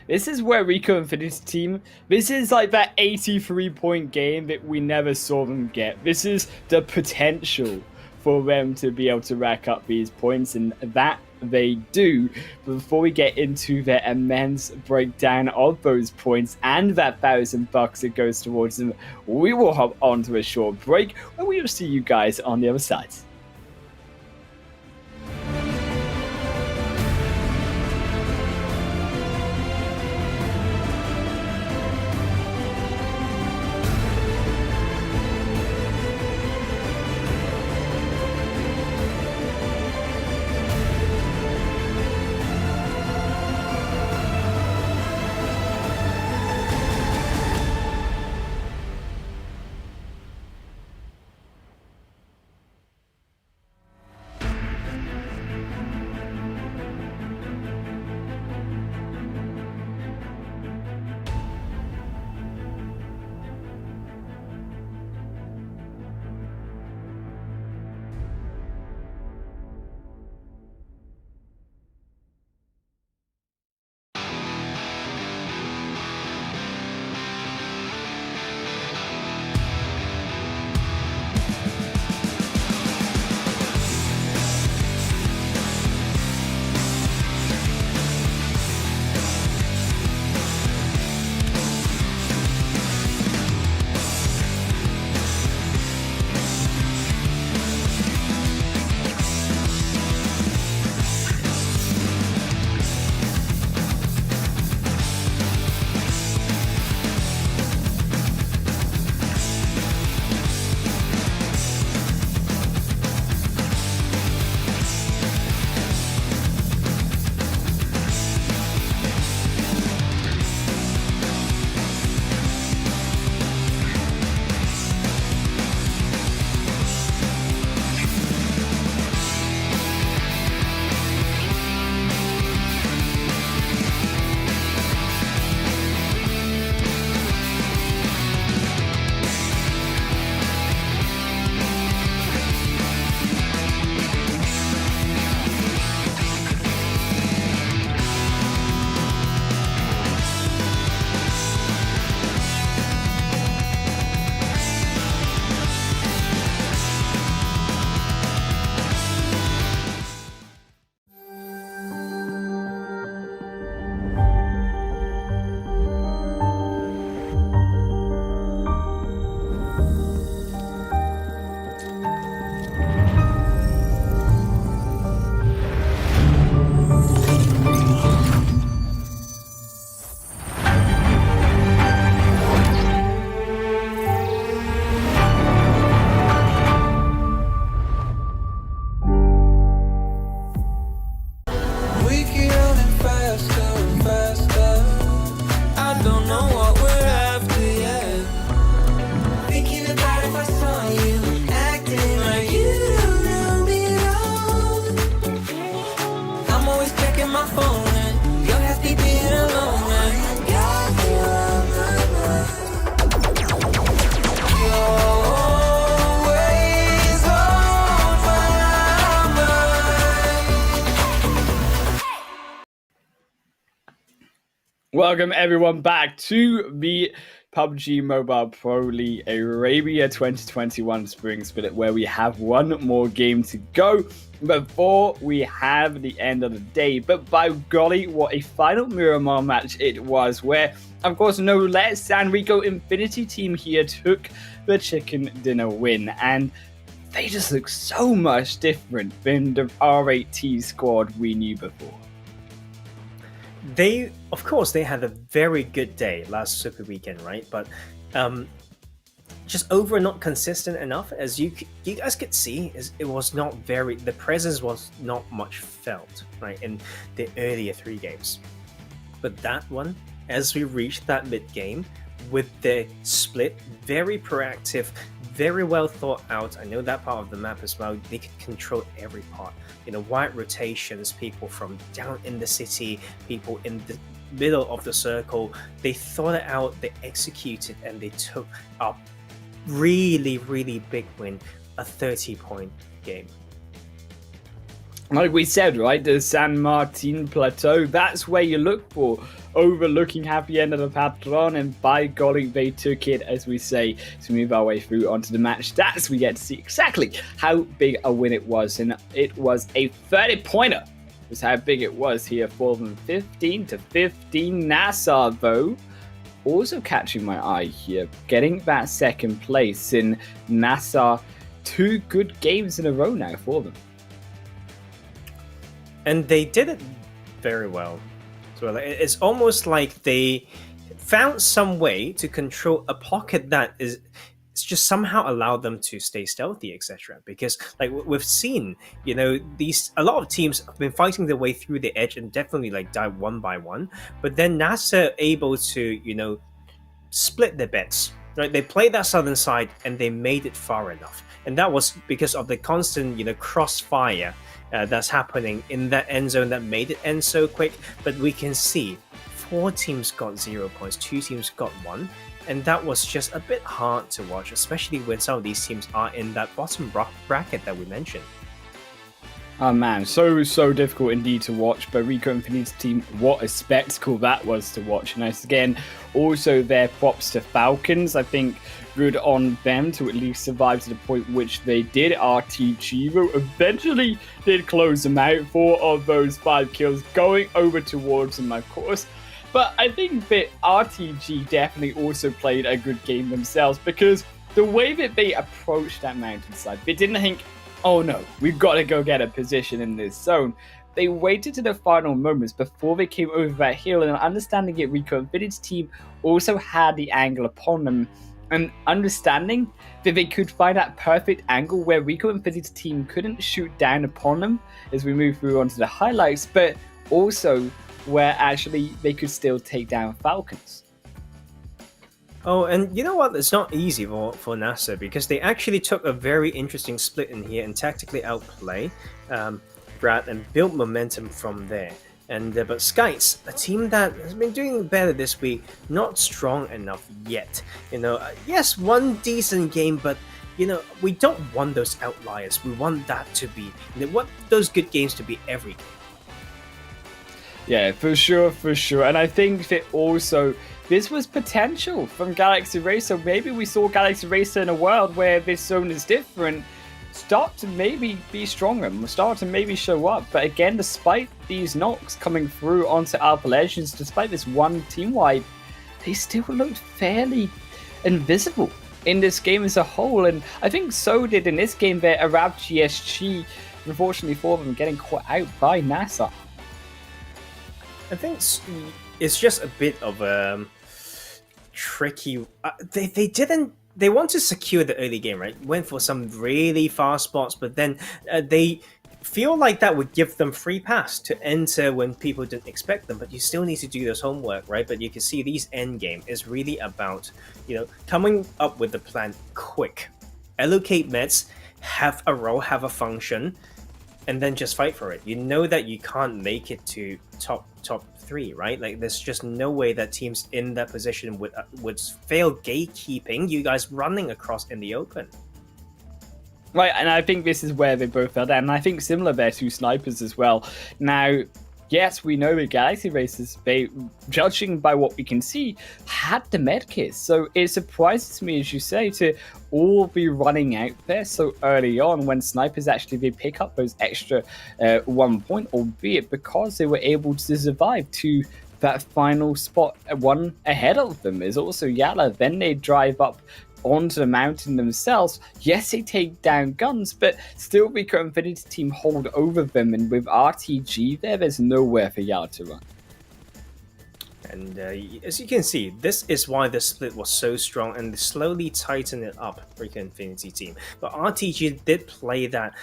This is where RICO Infinity's team, this is like that 83-point game that we never saw them get. This is the potential for them to be able to rack up these points, and that they do. But before we get into their immense breakdown of those points and that $1,000 that goes towards them, we will hop on to a short break where we will see you guys on the other side. Welcome everyone back to the PUBG Mobile Pro League Arabia 2021 Spring Split, where we have one more game to go before we have the end of the day. But by golly, what a final Miramar match it was, where of course no less than RICO Infinity team here took the chicken dinner win, and they just look so much different than the R8T squad we knew before. They, of course, they had a very good day last Super Weekend, right? But just over not consistent enough, as you guys could see, it was not very. The presence was not much felt, right, in the earlier 3 games. But that one, as we reached that mid game, with the split, very proactive, very well thought out. I know that part of the map as well. They could control every part. Wide rotations, people from down in the city, people in the middle of the circle. They thought it out, they executed, and they took a really, really big win, a 30-point game. Like we said, right, the San Martin Plateau, that's where you look for, overlooking Happy End of the Patron, and by golly, they took it, as we say, to move our way through onto the match. That's we get to see exactly how big a win it was, and it was a 30-pointer. Was how big it was here for them. 15-15 NASR, though, also catching my eye here, getting that second place in NASR. 2 good games in a row now for them. And they did it very well. So it's almost like they found some way to control a pocket that is just somehow allowed them to stay stealthy, etc. Because like we've seen, a lot of teams have been fighting their way through the edge and definitely like die one by one. But then NASR able to split their bets. Right, they played that southern side and they made it far enough, and that was because of the constant crossfire that's happening in that end zone that made it end so quick. But we can see 4 teams got 0 points, 2 teams got 1, and that was just a bit hard to watch, especially when some of these teams are in that bottom bracket that we mentioned. Oh man, so difficult indeed to watch. But RICO Infinity's team, what a spectacle that was to watch. Nice again. Also, their props to Falcons. I think good on them to at least survive to the point which they did. RTG though eventually did close them out. 4 of those 5 kills going over towards them, of course. But I think that RTG definitely also played a good game themselves, because the way that they approached that mountainside, they didn't think, oh no, we've got to go get a position in this zone. They waited to the final moments before they came over that hill, and understanding it, RICO Infinity's team also had the angle upon them, and understanding that they could find that perfect angle where RICO Infinity's team couldn't shoot down upon them as we move through onto the highlights, but also where actually they could still take down Falcons. Oh, and you know what? It's not easy for NASR, because they actually took a very interesting split in here and tactically outplay Brad and build momentum from there. And but SCYTES, a team that has been doing better this week, not strong enough yet. Yes, one decent game, but we don't want those outliers. We want that to be, we want those good games to be every game. Yeah, for sure. And I think that also this was potential from Galaxy Racer. Maybe we saw Galaxy Racer in a world where this zone is different, start to maybe be stronger, start to maybe show up. But again, despite these knocks coming through onto Alpha Legends, despite this one team wipe, they still looked fairly invisible in this game as a whole. And I think so did in this game there Arab GSG, unfortunately for them, getting caught out by NASR. I think it's just a bit of a tricky. They want to secure the early game, right? Went for some really fast spots, but then they feel like that would give them free pass to enter when people didn't expect them. But you still need to do this homework, right? But you can see these end game is really about coming up with the plan quick, allocate meds, have a role, have a function, and then just fight for it. You know that you can't make it to top 3, right? Like there's just no way that teams in that position would fail gatekeeping you guys running across in the open. Right, and I think this is where they both fell down. And I think similar there to snipers as well. Now, yes, we know the Galaxy Racers, they, judging by what we can see, had the medkits. So it surprises me, as you say, to all be running out there so early on when snipers actually they pick up those extra 1 point, albeit because they were able to survive to that final spot. One ahead of them is also YaLLa. Then they drive up onto the mountain themselves. Yes, they take down GUNZ, but still RICO Infinity team hold over them, and with RTG there's nowhere for YaLLa to run. And as you can see, this is why the split was so strong, and they slowly tighten it up, RICO Infinity team. But RTG did play that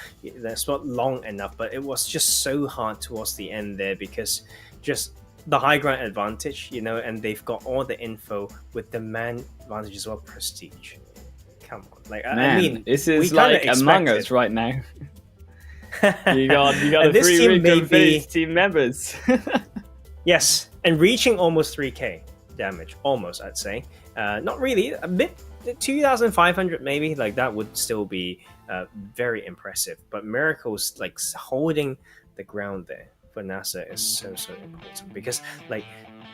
spot long enough, but it was just so hard towards the end there because just the high ground advantage, you know, and they've got all the info with the man advantage as well. Prestige, come on, like Man, I mean, this is like Among Us right now. you got the this 3 team RICO may Infinity be- team members. Yes, and reaching almost 3k damage, almost I'd say. Not really, a bit 2,500 maybe. Like that would still be very impressive. But Miracle's like holding the ground there for NASR is so important because, like,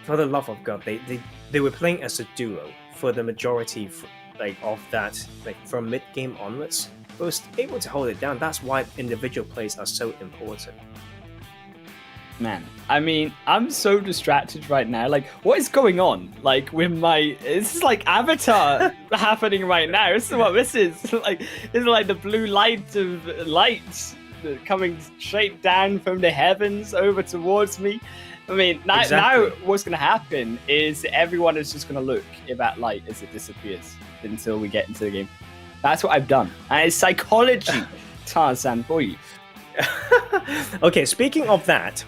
for the love of God, they were playing as a duo for the majority of that, like from mid game onwards. But was able to hold it down. That's why individual plays are so important. Man, I mean, I'm so distracted right now. Like, what is going on? Like, with my... This is like Avatar happening right now. This is what this is. Like, this is like the blue light of lights coming straight down from the heavens over towards me. I mean, now what's going to happen is everyone is just going to look at that light as it disappears until we get into the game. That's what I've done. And it's psychology, Tarzan, for you. Okay, speaking of that,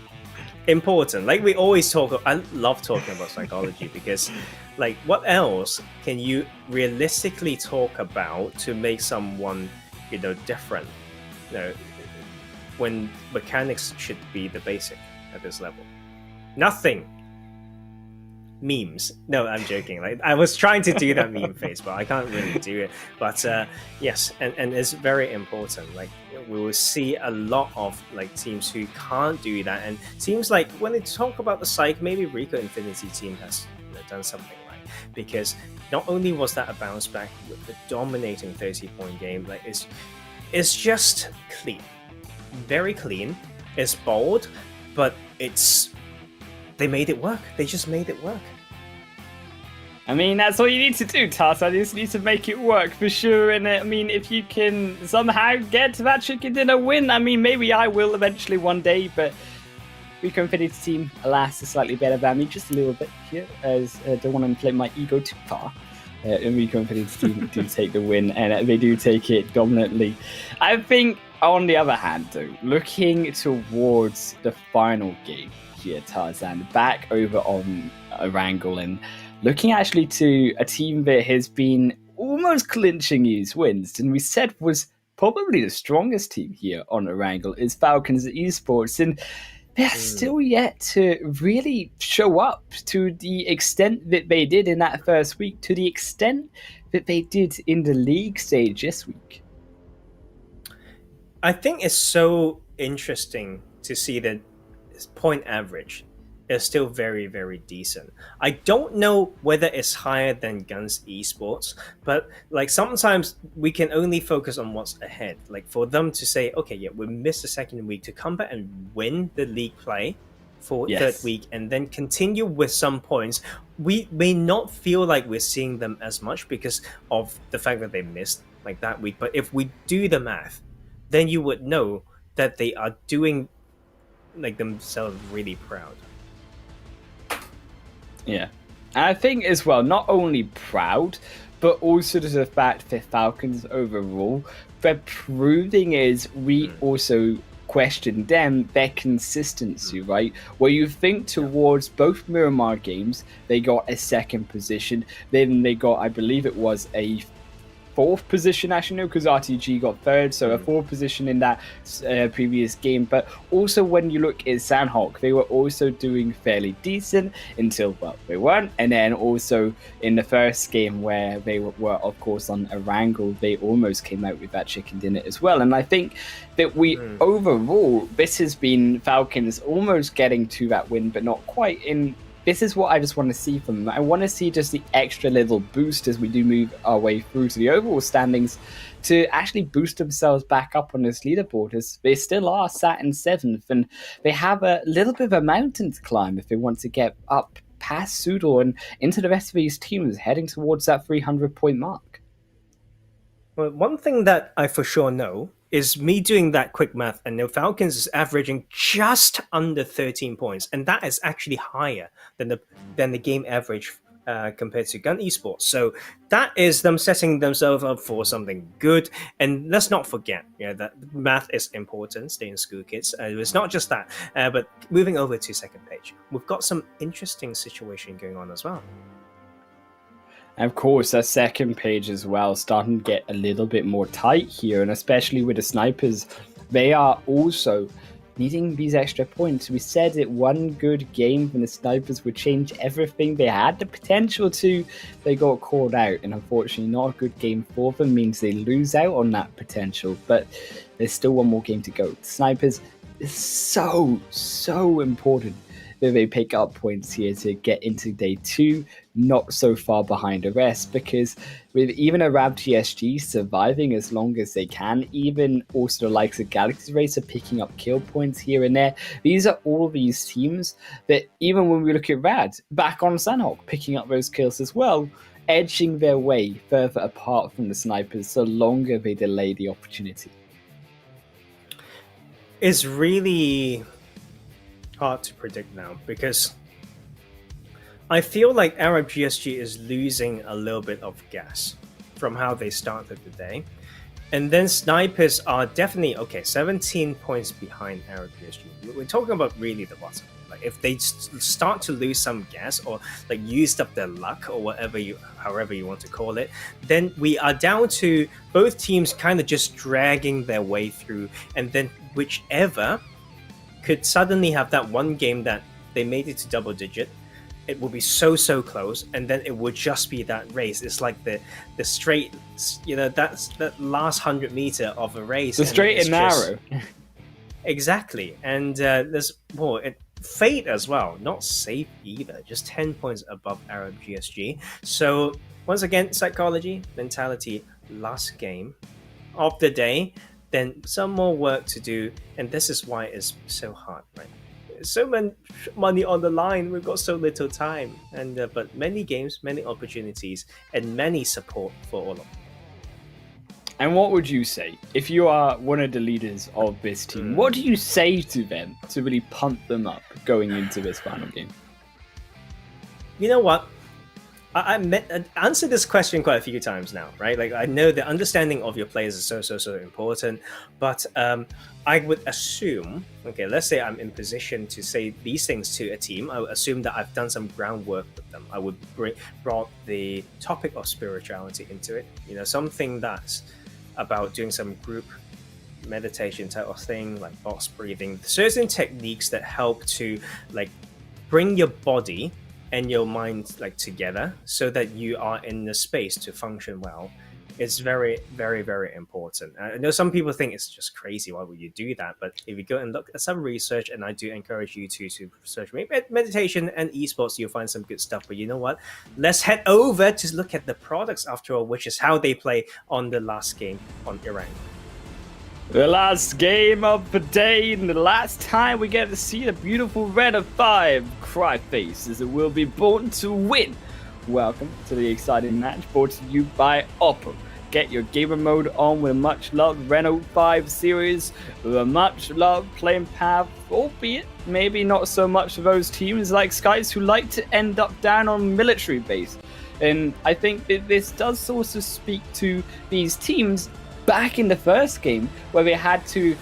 important. Like we always talk, I love talking about psychology because, like, what else can you realistically talk about to make someone, you know, different? You know, when mechanics should be the basic at this level. Nothing. Memes. No, I'm joking. Like I was trying to do that meme face, but I can't really do it. But yes, and it's very important. Like we will see a lot of like teams who can't do that, and seems like when they talk about the psych, maybe RICO Infinity team has done something right, because not only was that a bounce back with the dominating 30-point game, like it's just clean, very clean. It's bold, but they made it work. They just made it work. I mean, that's all you need to do, Tarzan. You just need to make it work for sure. And I mean, if you can somehow get to that chicken dinner win, I mean, maybe I will eventually one day. But RICO Infinity team, alas, is slightly better than me, just a little bit here, as I don't want to inflate my ego too far. And RICO Infinity team do take the win, and they do take it dominantly. I think, on the other hand, though, looking towards the final game here, Tarzan, back over on Erangel, and looking actually to a team that has been almost clinching these wins, and we said was probably the strongest team here on Erangel, is FalconsEsport, and they're still yet to really show up to the extent that they did in that first week, to the extent that they did in the league stage this week. I think it's so interesting to see that point average is still very, very decent. I don't know whether it's higher than GUNZ Esports, but like sometimes we can only focus on what's ahead. Like for them to say, okay, yeah, we missed the second week, to come back and win the league play for third week and then continue with some points. We may not feel like we're seeing them as much because of the fact that they missed like that week. But if we do the math, then you would know that they are doing like themselves really proud. Yeah. And I think as well, not only proud, but also to the fact that Falcons overall, they're proving is we also question them, their consistency, right? Where you think towards both Miramar games, they got a second position, then they got, I believe it was a fourth position, actually, no, because RTG got third, so a fourth position in that previous game. But also, when you look at Sanhok, they were also doing fairly decent until, well, they weren't. And then also in the first game where they were of course, on Erangel, they almost came out with that chicken dinner as well. And I think that we overall, this has been Falcons almost getting to that win, but not quite in. This is what I just want to see from them. I want to see just the extra little boost as we do move our way through to the overall standings to actually boost themselves back up on this leaderboard, as they still are sat in 7th, and they have a little bit of a mountain to climb if they want to get up past SUDOR and into the rest of these teams heading towards that 300-point mark. Well, one thing that I for sure know is me doing that quick math, and the Falcons is averaging just under 13 points, and that is actually higher than the game average compared to GUNZ Esports. So that is them setting themselves up for something good. And let's not forget, that math is important. Stay in school, kids. It's not just that. But moving over to second page, we've got some interesting situation going on as well. And of course, that second page as well, starting to get a little bit more tight here, and especially with the snipers, they are also needing these extra points. We said that one good game from the snipers would change everything. They had the potential to, they got called out, and unfortunately not a good game for them means they lose out on that potential, but there's still one more game to go. The snipers is so important that they pick up points here to get into day 2, not so far behind the rest, because with even a Rab TSG surviving as long as they can, even also the likes of Galaxy Race are picking up kill points here and there. These are all these teams that, even when we look at Rad, back on Sanhok, picking up those kills as well, edging their way further apart from the snipers the longer they delay the opportunity. It's really hard to predict now, because I feel like Arab GSG is losing a little bit of gas from how they started the day. And then snipers are definitely, 17 points behind Arab GSG. We're talking about really the bottom. Like, if they start to lose some gas, or like used up their luck, or however you want to call it, then we are down to both teams kind of just dragging their way through, and then whichever could suddenly have that one game that they made it to double digit, it will be so close, and then it would just be that race. It's like the straight, that's that last 100 meter of a race. The straight and narrow. Exactly, and there's more. Fate as well, not safe either. Just 10 points above Arab GSG. So once again, psychology, mentality. Last game of the day. Then some more work to do, and this is why it's so hard, right? So much money on the line, we've got so little time, and but many games, many opportunities, and many support for all of them. And what would you say if you are one of the leaders of this team? What do you say to them to really pump them up going into this final game? You know what? I answered this question quite a few times now, right? Like, I know the understanding of your players is so important, but I would assume, let's say I'm in position to say these things to a team. I would assume that I've done some groundwork with them. I would brought the topic of spirituality into it. Something that's about doing some group meditation type of thing, like box breathing, certain techniques that help to like bring your body and your mind like together so that you are in the space to function well. It's very, very, very important. I know some people think it's just crazy. Why would you do that? But if you go and look at some research, and I do encourage you to research meditation and esports, you'll find some good stuff. But you know what? Let's head over to look at the products after all, which is how they play on the last game on Erangel. The last game of the day, and the last time we get to see the beautiful red of 5 cry face as it will be born to win. Welcome to the exciting match brought to you by Oppo. Get your gamer mode on with a much-loved Renault 5 series, with a much-loved playing path, albeit maybe not so much for those teams like SCYTES who like to end up down on military base. And I think that this does also speak to these teams back in the first game, where they had to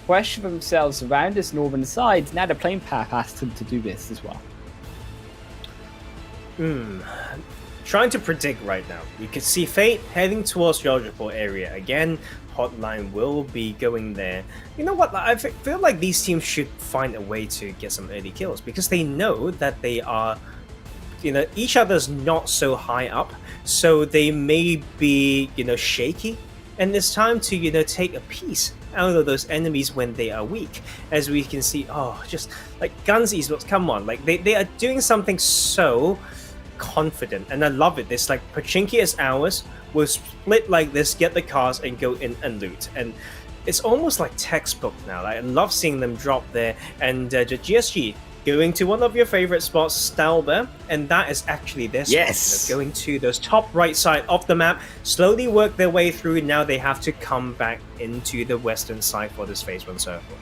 question themselves around this northern side. Now the playing path asked them to do this as well. trying to predict right now. You can see Fate heading towards Georgiaport area again. Hotline will be going there. You know what? I feel like these teams should find a way to get some early kills because they know that they are, each other's not so high up, so they may be, shaky. And it's time to, take a piece out of those enemies when they are weak. As we can see, just like GUNZ Esports, come on, like they are doing something so confident, and I love it. It's like Pachinki is ours. We'll split like this, get the cars, and go in and loot. And it's almost like textbook now. Like, I love seeing them drop there. And the GSG going to one of your favorite spots, Stalber, and that is actually their spot. Yes. They're going to those top right side of the map, slowly work their way through. Now they have to come back into the western side for this phase 1 circle.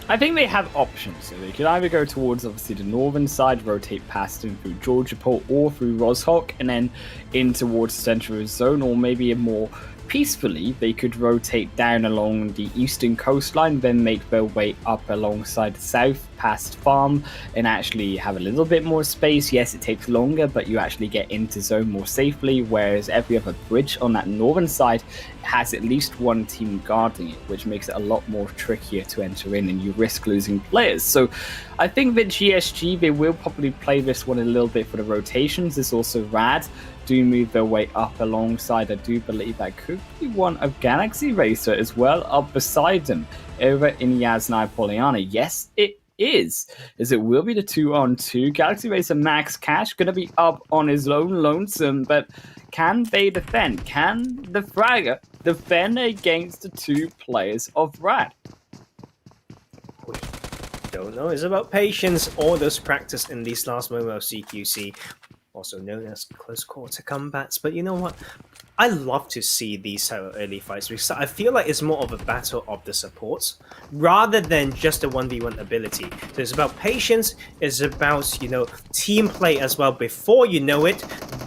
I think they have options. So they could either go towards, obviously, the northern side, rotate past them through Georgiaport or through Roshok, and then in towards the central zone, or maybe a more peacefully, they could rotate down along the eastern coastline, then make their way up alongside the south past farm and actually have a little bit more space. Yes, it takes longer, but you actually get into zone more safely, whereas every other bridge on that northern side has at least one team guarding it, which makes it a lot more trickier to enter in and you risk losing players. So I think that GSG, they will probably play this one a little bit for the rotations. There's also Rad do move their way up alongside. I do believe that could be one of Galaxy Racer as well, up beside them over in Yasna Poliana. Yes, it is, as it will be the 2-on-2. Galaxy Racer Max Cash going to be up on his own lonesome, but can they defend? Can the Fragger defend against the two players of Rad? We don't know. It's about patience or those practice in these last moments of CQC, also known as close quarter combats. But you know what? I love to see these early fights because I feel like it's more of a battle of the supports rather than just a 1v1 ability. So it's about patience, it's about, team play as well. Before you know it,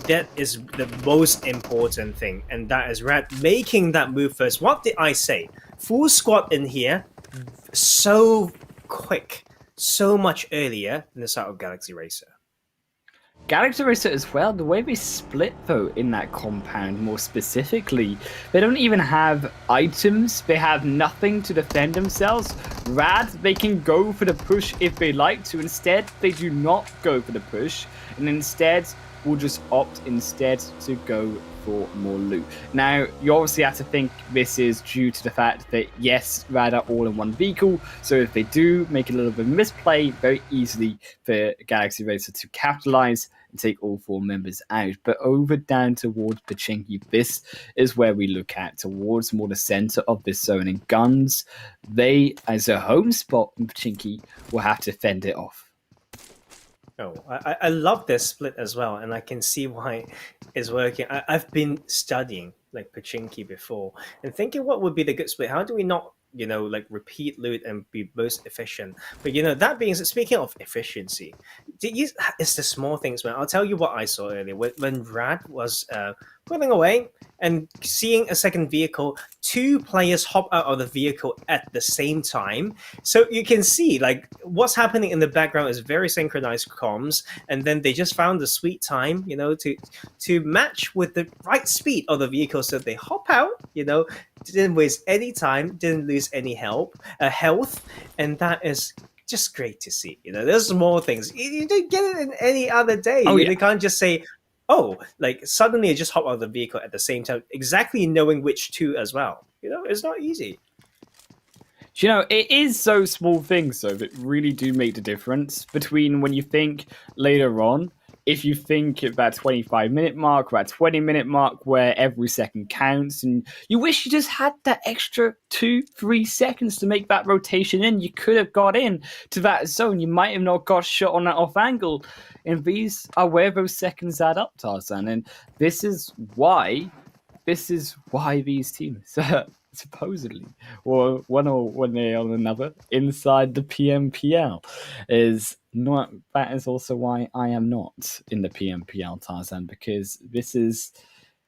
that is the most important thing, and that is Rad making that move first. What did I say? Full squad in here, so quick, so much earlier than the start of Galaxy Racer. Galaxy Racer as well, the way they split though in that compound more specifically, they don't even have items, they have nothing to defend themselves. Rad, they can go for the push if they like to, instead they do not go for the push, and instead will just opt instead to go for more loot. Now, you obviously have to think this is due to the fact that yes, Rad are all in one vehicle, so if they do make a little bit of misplay, very easily for Galaxy Racer to capitalize and take all four members out. But over down towards Pachinki, this is where we look at towards more the center of this zone. And GUNZ, they, as a home spot in Pachinki, will have to fend it off. Oh, I love this split as well, and I can see why it's working. I've been studying like Pachinki before and thinking what would be the good split. How do we not, repeat loot and be most efficient? But that being said, speaking of efficiency, it's the small things, man. I'll tell you what I saw earlier when Rad was pulling away and seeing a second vehicle, two players hop out of the vehicle at the same time. So you can see like what's happening in the background is very synchronized comms, and then they just found the sweet time, to match with the right speed of the vehicle. So they hop out, didn't waste any time, didn't lose any health, and that is just great to see. There's small things. You don't get it in any other day. They can't just say, like suddenly I just hop out of the vehicle at the same time, exactly knowing which two as well. It's not easy. It is those small things, though, that really do make the difference between when you think later on, if you think at that 25-minute mark, or that 20-minute mark, where every second counts, and you wish you just had that extra 2-3 seconds to make that rotation in, you could have got in to that zone. You might have not got shot on that off angle. And these are where those seconds add up, Tarzan. And this is why these teams supposedly, or one day or another, inside the PMPL is not. That is also why I am not in the PMPL, Tarzan, because this is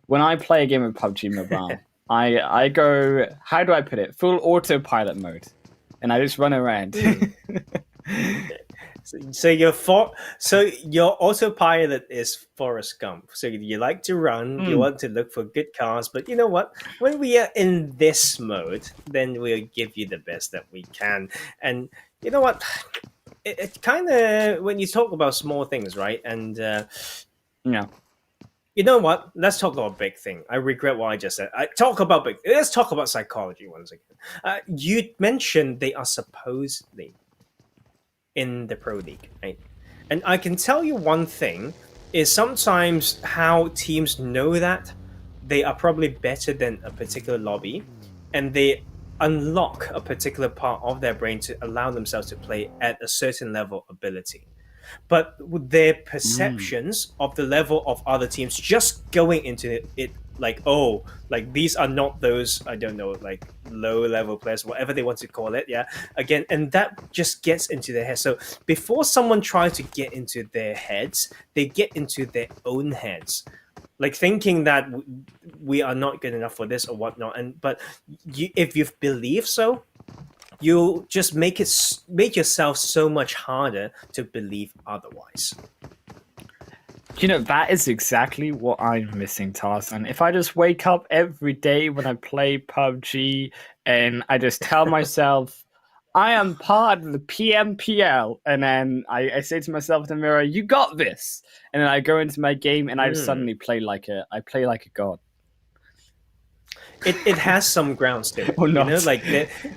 when I play a game of PUBG Mobile. I go, how do I put it? Full autopilot mode, and I just run around. So your autopilot is Forrest Gump. So you like to run, you want to look for good cars, but you know what? When we are in this mode, then we'll give you the best that we can. And you know what? It kind of when you talk about small things, right? And Yeah. you know what? Let's talk about big thing. I regret what I just said. Let's talk about psychology once again. You mentioned they are supposedly in the Pro League, right? And I can tell you one thing is sometimes how teams know that they are probably better than a particular lobby, and they unlock a particular part of their brain to allow themselves to play at a certain level of ability. But with their perceptions of the level of other teams just going into it like, oh, like these are not those, I don't know, like low level players, whatever they want to call it, yeah, again, and that just gets into their head. So before someone tries to get into their heads, they get into their own heads, like thinking that we are not good enough for this or whatnot. And but if you believe so, you just make yourself so much harder to believe otherwise. You know, that is exactly what I'm missing, Tarzan. If I just wake up every day when I play PUBG and I just tell myself, I am part of the PMPL, and then I say to myself in the mirror, you got this. And then I go into my game and I suddenly play like a god. It has some grounds to it. Or not. You know, like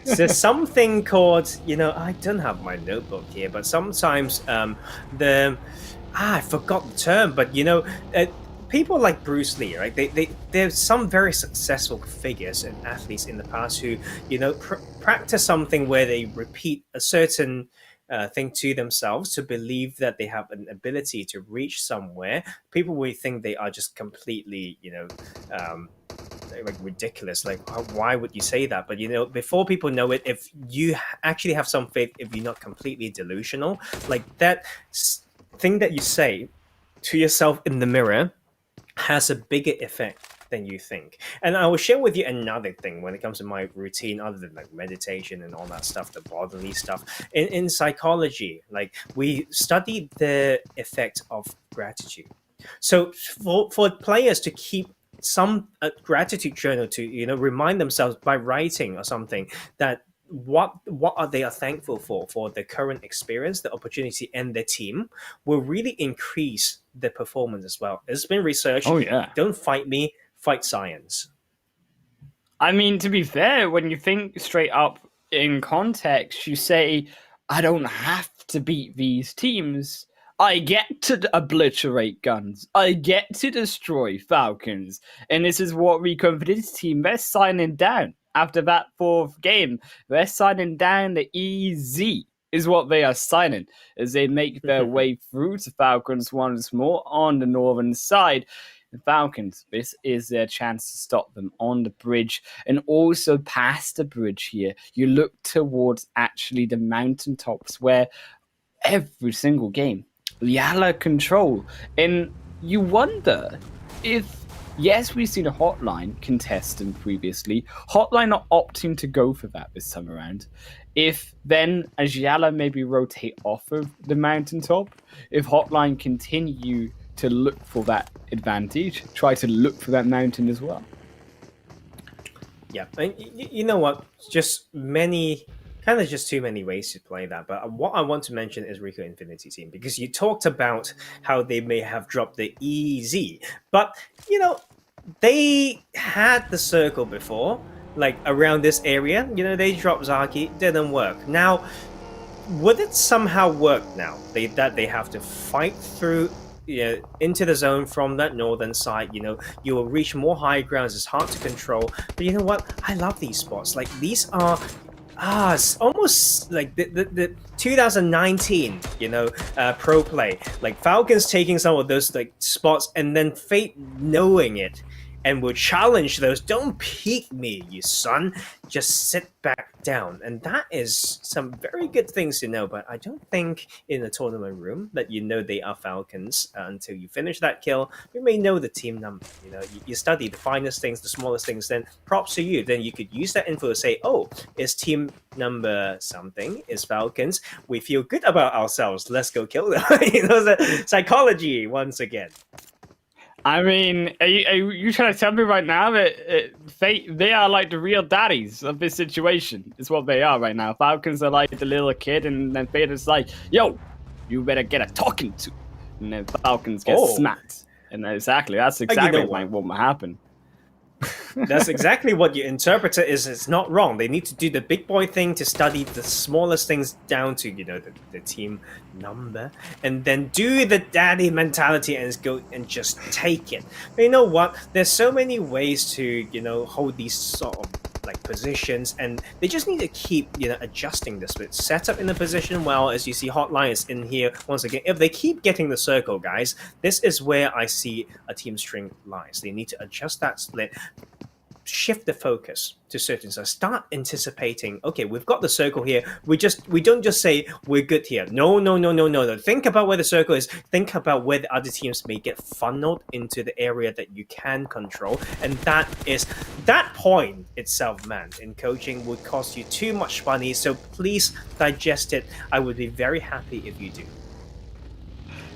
there's something called, you know, I don't have my notebook here, but sometimes I forgot the term, but you know, people like Bruce Lee, right? There's some very successful figures and athletes in the past who, you know, practice something where they repeat a certain thing to themselves to believe that they have an ability to reach somewhere. People will think they are just completely, you know, like ridiculous. Like, why would you say that? But you know, before people know it, if you actually have some faith, if you're not completely delusional, like that thing that you say to yourself in the mirror has a bigger effect than you think. And I will share with you another thing when it comes to my routine, other than like meditation and all that stuff, the bodily stuff. In psychology, like we studied the effect of gratitude. So for players to keep some gratitude journal, to, you know, remind themselves by writing or something that what are they are thankful for the current experience, the opportunity, and their team, will really increase the performance as well. It's been researched. Oh yeah. Don't fight me, fight science. I mean, to be fair, when you think straight up in context, you say, I don't have to beat these teams. I get to obliterate GUNZ. I get to destroy Falcons. And this is what RICO and for this team, they're signing down. After that fourth game, they're signing down the EZ is what they are signing as they make their way through to Falcons once more on the northern side. The Falcons, this is their chance to stop them on the bridge and also past the bridge here. You look towards actually the mountaintops where every single game, YaLLa control. And you wonder if, yes, we've seen a HOTLINE contestant previously. HOTLINE are opting to go for that this time around. If then, as YaLLa maybe rotate off of the mountaintop, if HOTLINE continue to look for that advantage, try to look for that mountain as well. Yeah, and you know what? Just too many ways to play that. But what I want to mention is RICO Infinity Team, because you talked about how they may have dropped the EZ, but you know, they had the circle before, like around this area. You know, they dropped Zaki, didn't work. Now, would it somehow work now? They have to fight through, you know, into the zone from that northern side. You know, you will reach more high grounds. It's hard to control, but you know what? I love these spots. Like these are it's almost like the 2019, you know, pro play. Like Falcons taking some of those like spots, and then Fate knowing it and will challenge those. Don't peek me, you son. Just sit back down. And that is some very good things to know, but I don't think in a tournament room that you know they are Falcons until you finish that kill. You may know the team number. You know, you study the finest things, the smallest things, then props to you. Then you could use that info to say, oh, is team number something, is Falcons. We feel good about ourselves. Let's go kill them. You know, the psychology once again. I mean, are you trying to tell me right now that they are like the real daddies of this situation? Is what they are right now. Falcons are like the little kid, and then Fate is like, yo, you better get a talking to. And then Falcons get smacked. And that's exactly what will happen. That's exactly what you interpret it is. It's not wrong. They need to do the big boy thing to study the smallest things down to, you know, the team number, and then do the daddy mentality and go and just take it. But you know what? There's so many ways to, you know, hold these sort of like positions, and they just need to keep, you know, adjusting the split. Set up in the position well, as you see HOTLINE is in here once again. If they keep getting the circle, guys, this is where I see a team string lies. They need to adjust that split, shift the focus to certain sides. Start anticipating, okay, we've got the circle here. We don't just say we're good here. No. Think about where the circle is. Think about where the other teams may get funneled into the area that you can control. And that point itself, man, in coaching would cost you too much money. So please digest it. I would be very happy if you do.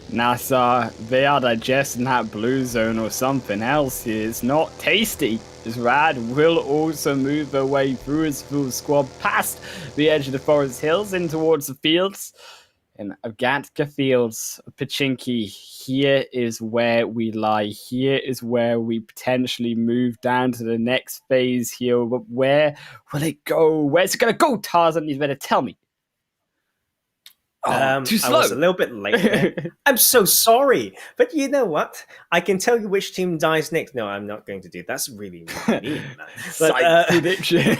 NASR, they are digesting that blue zone or something else here. It's not tasty. As Rad will also move their way through his full squad past the edge of the forest hills in towards the fields. And Agatka Fields, Pachinki, here is where we lie. Here is where we potentially move down to the next phase here. But where will it go? Where's it going to go, Tarzan? You better tell me. Too slow. I was a little bit late there. I'm so sorry. But you know what? I can tell you which team dies next. No, I'm not going to do it. That's really mean, man. But, prediction.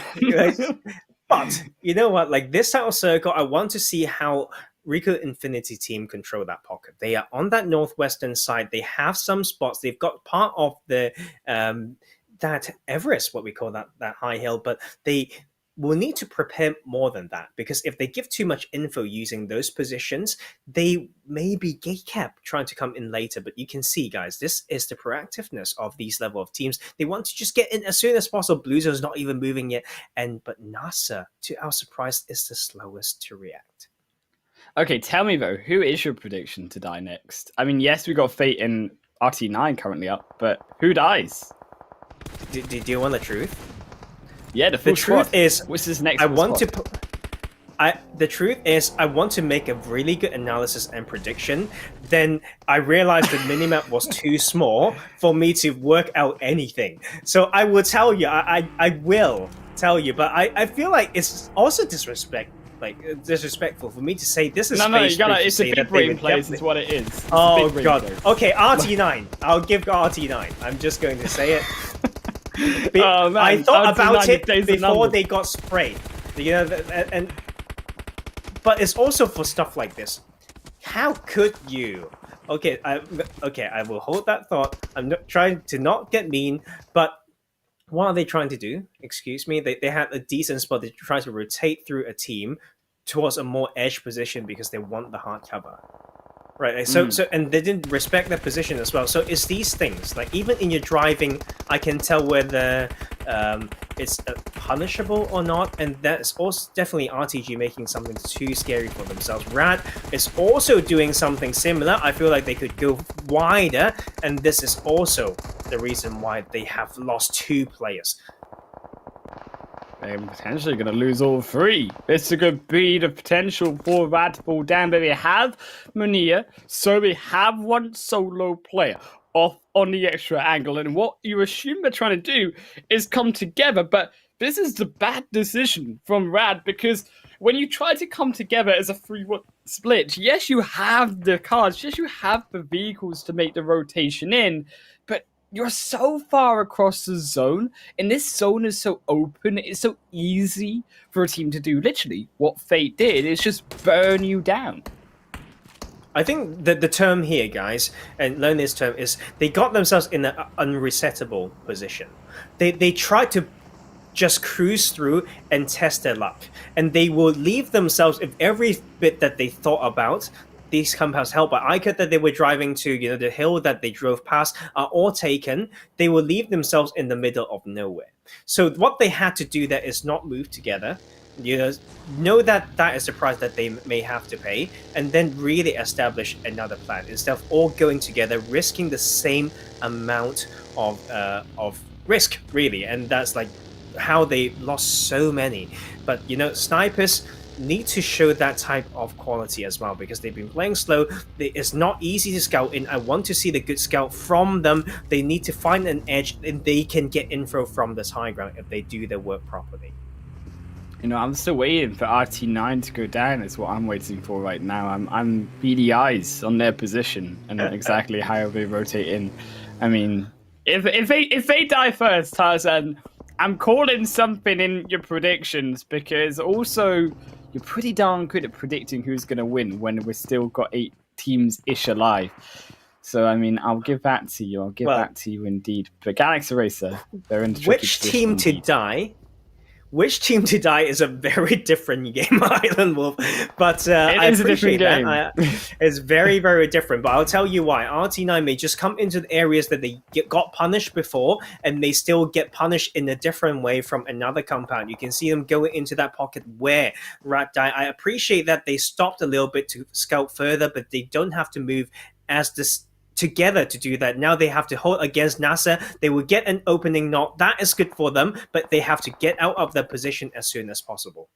But you know what? Like this type of circle, I want to see how RICO Infinity team control that pocket. They are on that northwestern side. They have some spots. They've got part of the that Everest, what we call that high hill, but they will need to prepare more than that, because if they give too much info using those positions, they may be gatekept trying to come in later. But you can see, guys, this is the proactiveness of these level of teams. They want to just get in as soon as possible. Bluezo's not even moving yet, but NASR, to our surprise, is the slowest to react. Okay, tell me though, who is your prediction to die next? I mean, yes, we got Fate and RT9 currently up, but who dies? Do you want the truth? Yeah, the truth squad. Is what's his next? The truth is, I want to make a really good analysis and prediction. Then I realized the minimap was too small for me to work out anything. So I will tell you. I will tell you, but I feel like it's also disrespectful for me to say this is. No, you gotta. It's a big brain place. Is what it is. It's oh god. Place. Okay, RT9. I'll give RT9. I'm just going to say it. Oh, man. I thought about it before they got sprayed, you know, but it's also for stuff like this. How could you? Okay, I will hold that thought. I'm not trying to not get mean, but what are they trying to do? Excuse me. They had a decent spot. They try to rotate through a team towards a more edge position because they want the hard cover. Right, so and they didn't respect their position as well. So it's these things, like even in your driving, I can tell whether it's punishable or not, and that's also definitely RTG making something too scary for themselves. Rad is also doing something similar. I feel like they could go wider, and this is also the reason why they have lost 2 players. They're potentially going to lose all 3. This could be the potential for Rad to fall down, but they have Mania, so they have one solo player off on the extra angle, and what you assume they're trying to do is come together, but this is the bad decision from Rad, because when you try to come together as a 3-1 split, yes, you have the cards, yes, you have the vehicles to make the rotation in, but you're so far across the zone, and this zone is so open, it's so easy for a team to do literally what Fate did, is just burn you down. I think the term here, guys, and learn this term, is they got themselves in an unresettable position. They tried to just cruise through and test their luck, and they will leave themselves, if every bit that they thought about these compounds held by iKURD that they were driving to, you know, the hill that they drove past, are all taken, they will leave themselves in the middle of nowhere. So what they had to do there is not move together, you know that that is the price that they may have to pay, and then really establish another plan instead of all going together, risking the same amount of risk, really. And that's like how they lost so many. But you know, snipers need to show that type of quality as well, because they've been playing slow. It's not easy to scout in. I want to see the good scout from them. They need to find an edge, and they can get info from this high ground if they do their work properly. You know, I'm still waiting for RT9 to go down. Is what I'm waiting for right now. I'm beady eyes on their position and exactly how they rotate in. I mean, if they die first, Tarzan, I'm calling something in your predictions, because also you're pretty darn good at predicting who's going to win when we've still got 8 teams ish alive. So I mean, I'll give that to you. I'll give that to you indeed. But Galaxy Racer, they're in. Which team to die? Which team to die is a very different game, Island Wolf. But I appreciate that. It's very, very different. But I'll tell you why. RT9 may just come into the areas that they got punished before, and they still get punished in a different way from another compound. You can see them going into that pocket where Rat died. I appreciate that they stopped a little bit to scout further, but they don't have to move as this together to do that. Now they have to hold against NASR. They will get an opening knock. That is good for them, but they have to get out of their position as soon as possible.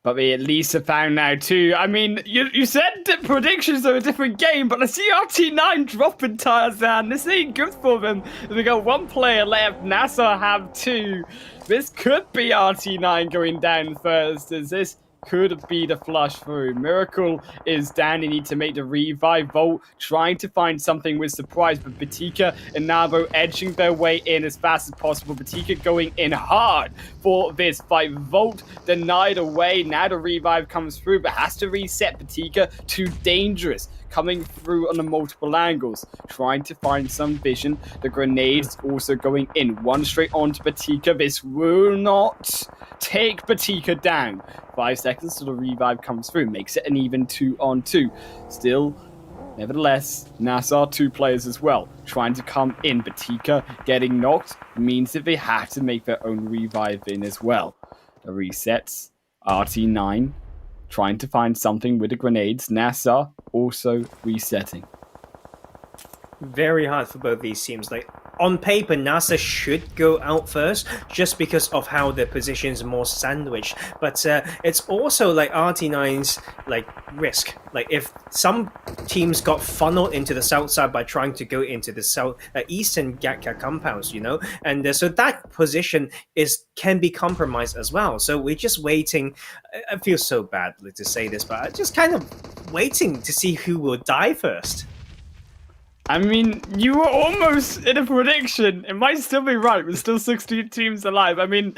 But they at least have found now too. I mean, you said that predictions are a different game, but I see RT9 dropping Tarzan. This ain't good for them. We got 1 player left. NASR have 2. This could be RT9 going down first, as this could be the flush through. Miracle is down. They need to make the revive. Volt trying to find something with surprise, but Batika and Nabo edging their way in as fast as possible. Batika going in hard for this fight. Volt denied away. Now the revive comes through, but has to reset Batika. Too dangerous. Coming through on the multiple angles, trying to find some vision. The grenades also going in. 1 straight onto Batika. This will not take Batika down. 5 seconds till the revive comes through. Makes it an even 2-on-2. Still, nevertheless, NASR 2 players as well. Trying to come in. Batika getting knocked means that they have to make their own revive in as well. The resets. RT9 trying to find something with the grenades. NASR also resetting. Very hard for both these teams. Like, on paper, NASR should go out first just because of how their position is more sandwiched. But it's also like RT9's like risk. Like, if some teams got funneled into the south side by trying to go into the south eastern Gatka compounds, you know, and so that position can be compromised as well. So we're just waiting. I feel so bad to say this, but I'm just kind of waiting to see who will die first. I mean, you were almost in a prediction. It might still be right. There's still 16 teams alive. I mean,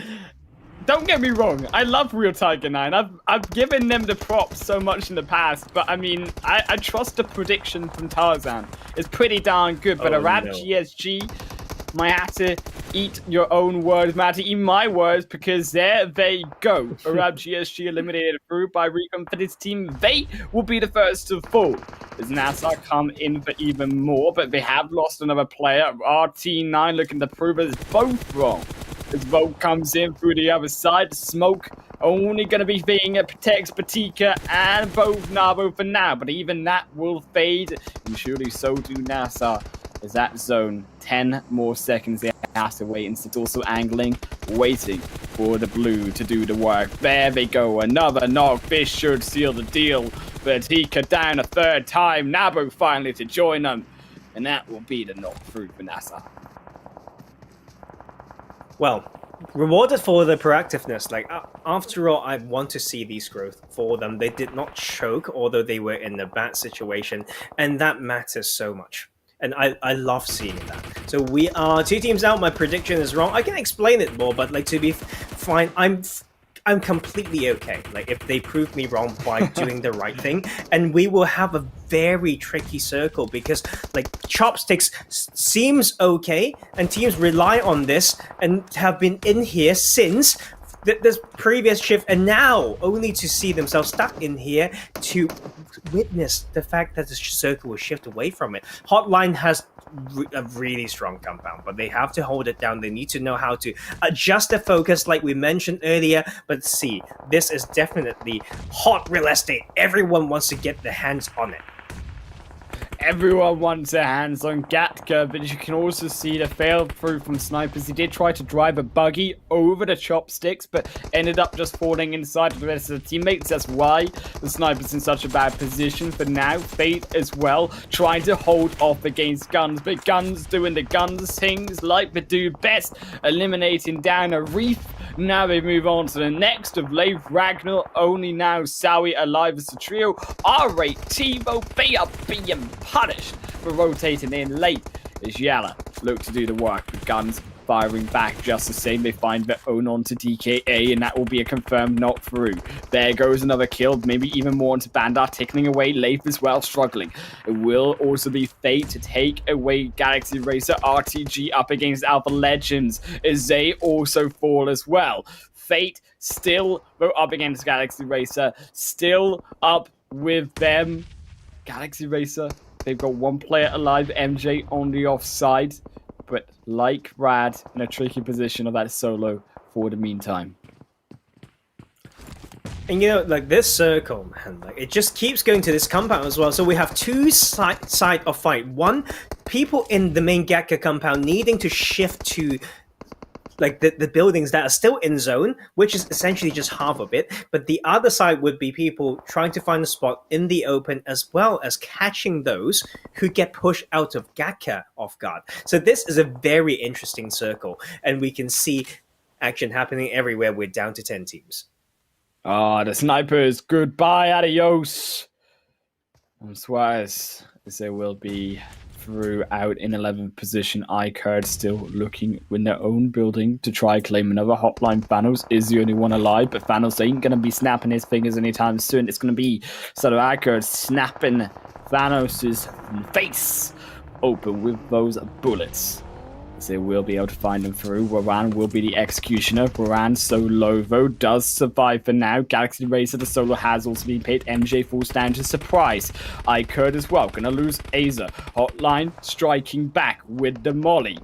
don't get me wrong. I love Real Tiger 9. I've given them the props so much in the past. But, I mean, I trust the prediction from Tarzan. It's pretty darn good. But Arab GSG might have to eat your own words. Might have to eat my words, because there they go. Arab GSG eliminated through by RICO. For this team, they will be the first to fall. As NASR come in for even more, but they have lost another player. RT9 looking to prove us both wrong. As Volt comes in through the other side, smoke only going to be being it protects Batika and both Nabo for now, but even that will fade, and surely so do NASR. As that zone, 10 more seconds they have to wait, and it's also angling, waiting for the blue to do the work. There they go, another knock. This should seal the deal. Batika down a 3rd time. Nabo finally to join them, and that will be the knock through for NASR. Well, rewarded for the proactiveness. Like, after all, I want to see these growth for them. They did not choke, although they were in a bad situation, and that matters so much. And I love seeing that. So we are 2 teams out. My prediction is wrong. I can explain it more, but like, to be fine, I'm completely okay. Like, if they prove me wrong by doing the right thing, and we will have a very tricky circle because, like, Chopsticks seems okay, and teams rely on this and have been in here since this previous shift, and now only to see themselves stuck in here to witness the fact that the circle will shift away from it. HOTLINE has a really strong compound, but they have to hold it down. They need to know how to adjust the focus, like we mentioned earlier. But see, this is definitely hot real estate. Everyone wants to get their hands on it. Everyone wants their hands on Gatka, but you can also see the fail through from Snipers. He did try to drive a buggy over the Chopsticks, but ended up just falling inside of the rest of the teammates. That's why the Snipers in such a bad position for now. Fate as well, trying to hold off against GUNZ, but GUNZ doing the GUNZ things like they do best, eliminating down a Reef. Now they move on to the next of Leif, Ragnar, only now Sowie alive as a trio. R8, TiVo, they are being punished for rotating in late as YaLLa look to do the work with GUNZ firing back just the same. They find their own onto DKA, and that will be a confirmed not through. There goes another kill, maybe even more onto Bandar, tickling away Leif as well, struggling. It will also be Fate to take away Galaxy Racer. RTG up against Alpha Legends as they also fall as well. Fate still up against Galaxy Racer, still up with them. Galaxy Racer, they've got one player alive, MJ on the offside, but like Rad in a tricky position of that solo for the meantime. And you know, like this circle, man, like it just keeps going to this compound as well. So we have two side of fight. One, people in the main Gatka compound needing to shift to like the buildings that are still in zone, which is essentially just half of it. But the other side would be people trying to find a spot in the open, as well as catching those who get pushed out of Gatka off guard. So this is a very interesting circle, and we can see action happening everywhere. We're down to 10 teams. Ah, the Snipers, goodbye, adios. And Suarez, as they will be throughout in 11th position. iKURD still looking in their own building to try claim another HOTLINE. Thanos is the only one alive, but Thanos ain't going to be snapping his fingers anytime soon. It's going to be sort of iKURD snapping Thanos' face open with those bullets. As they will be able to find them through. Waran will be the executioner. Waran solo though does survive for now. Galaxy Racer, the solo has also been picked. MJ falls down to surprise. iKURD as well. Gonna lose Aza. HOTLINE striking back with the molly.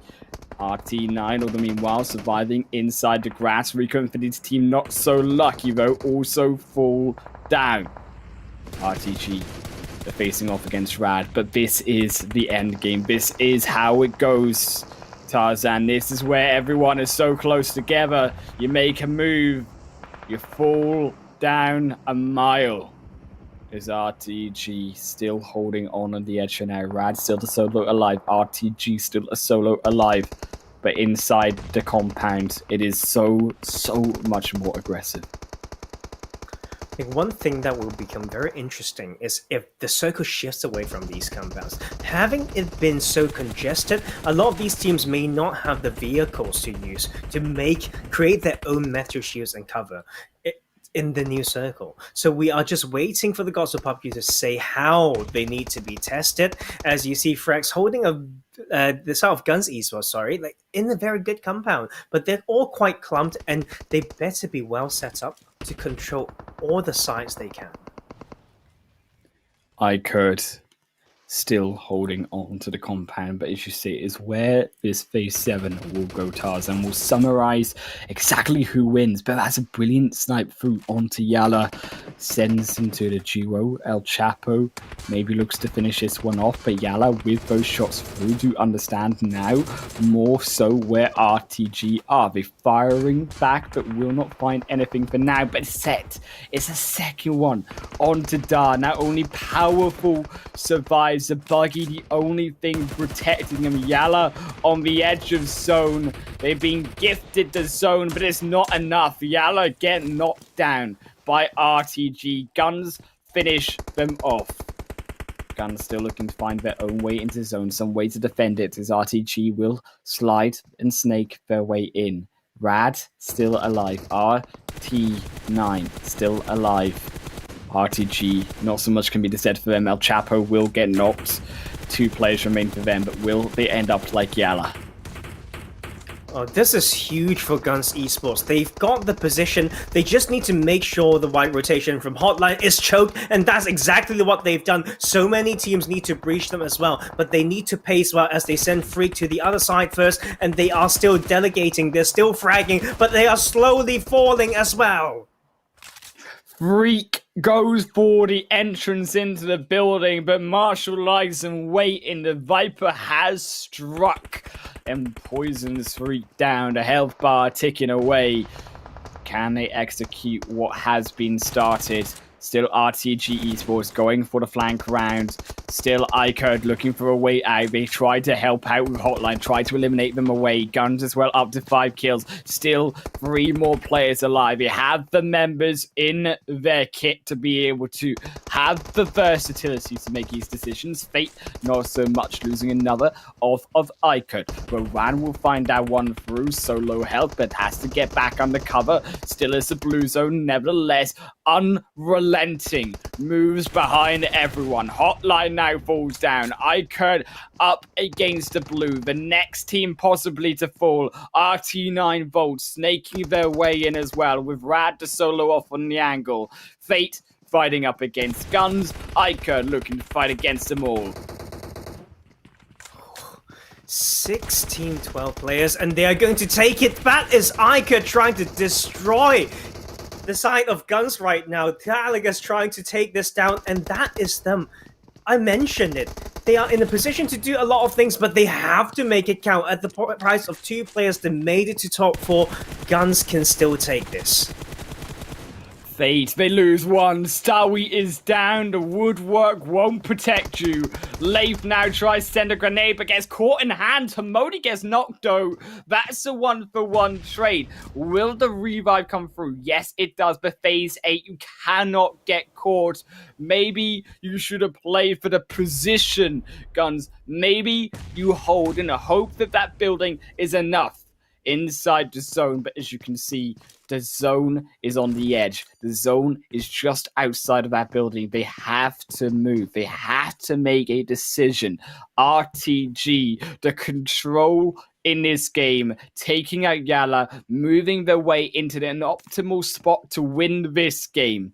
RT9, although meanwhile surviving inside the grass. RICO Infinity's team not so lucky though. Also fall down. RTG. They're facing off against Rad, but this is the end game. This is how it goes. Tarzan, this is where everyone is so close together. You make a move, you fall down a mile. Is RTG still holding on the edge for now? Rad still the solo alive. RTG still a solo alive. But inside the compound, it is so much more aggressive. I think one thing that will become very interesting is if the circle shifts away from these compounds. Having it been so congested, a lot of these teams may not have the vehicles to use to create their own metal shields and cover in the new circle. So we are just waiting for the gods of PUBG to say how they need to be tested. As you see, Frex holding the sort of GUNZ Esports, like in a very good compound, but they're all quite clumped, and they better be well set up to control all the sides they can. iKURD still holding on to the compound, but as you see, is where this phase 7 will go. Tarzan will summarize exactly who wins, but that's a brilliant snipe through onto YaLLa, sends him to the duo. El Chapo maybe looks to finish this one off, but YaLLa with those shots through do understand now more so where RTG are. They're firing back, but will not find anything for now, but set. It's a second one onto Dar. Not only powerful survives the buggy, the only thing protecting him. YaLLa on the edge of zone. They've been gifted the zone, but it's not enough. YaLLa get knocked down by RTG. GUNZ finish them off. GUNZ still looking to find their own way into zone, some way to defend it, as RTG will slide and snake their way in. Rad still alive. RT9 still alive. RTG, not so much can be said for them. El Chapo will get knocked. 2 players remain for them, but will they end up like YaLLa? Oh, this is huge for GUNZ Esports. They've got the position. They just need to make sure the wide rotation from HOTLINE is choked, and that's exactly what they've done. So many teams need to breach them as well, but they need to pace well as they send Freak to the other side first, and they are still delegating. They're still fragging, but they are slowly falling as well. Freak goes for the entrance into the building, but Marshall lies in wait, and the Viper has struck and poisons Freak down. The health bar ticking away. Can they execute what has been started? Still RTG Esports going for the flank round. Still iKURD looking for a way out. They tried to help out with HOTLINE, tried to eliminate them away. GUNZ as well, up to 5 kills. Still 3 more players alive. They have the members in their kit to be able to have the versatility to make these decisions. Fate, not so much, losing another of iKURD. Rowan will find that one through. Solo health, but has to get back under cover. Still is a blue zone, nevertheless. Unrelenting moves behind everyone. HOTLINE now falls down. iKURD up against the blue. The next team possibly to fall. RT9 Volts snaking their way in as well, with Rad to solo off on the angle. Fate fighting up against GUNZ. iKURD looking to fight against them all. 16, 12 players, and they are going to take it. That is iKURD trying to destroy the side of GUNZ right now. Gallagher's trying to take this down, and that is them. I mentioned it. They are in a position to do a lot of things, but they have to make it count. At the price of 2 players that made it to top 4, GUNZ can still take this. Fate, they lose 1. Starwy is down. The woodwork won't protect you. Leif now tries to send a grenade, but gets caught in hand. Hamodi gets knocked out. That's a 1-for-1 trade. Will the revive come through? Yes, it does. But phase 8, you cannot get caught. Maybe you should have played for the position, GUNZ. Maybe you hold in a hope that that building is enough inside the zone, but as you can see, the zone is on the edge. The zone is just outside of that building. They have to move. They have to make a decision. RTG, the control in this game, taking out YaLLa, moving their way into an optimal spot to win this game.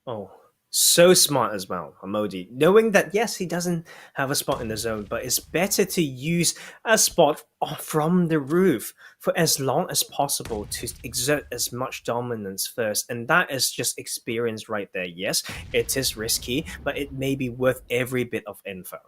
Oh, so smart as well, Hamodi. Knowing that, yes, he doesn't have a spot in the zone, but it's better to use a spot from the roof for as long as possible to exert as much dominance first. And that is just experience right there. Yes, it is risky, but it may be worth every bit of info.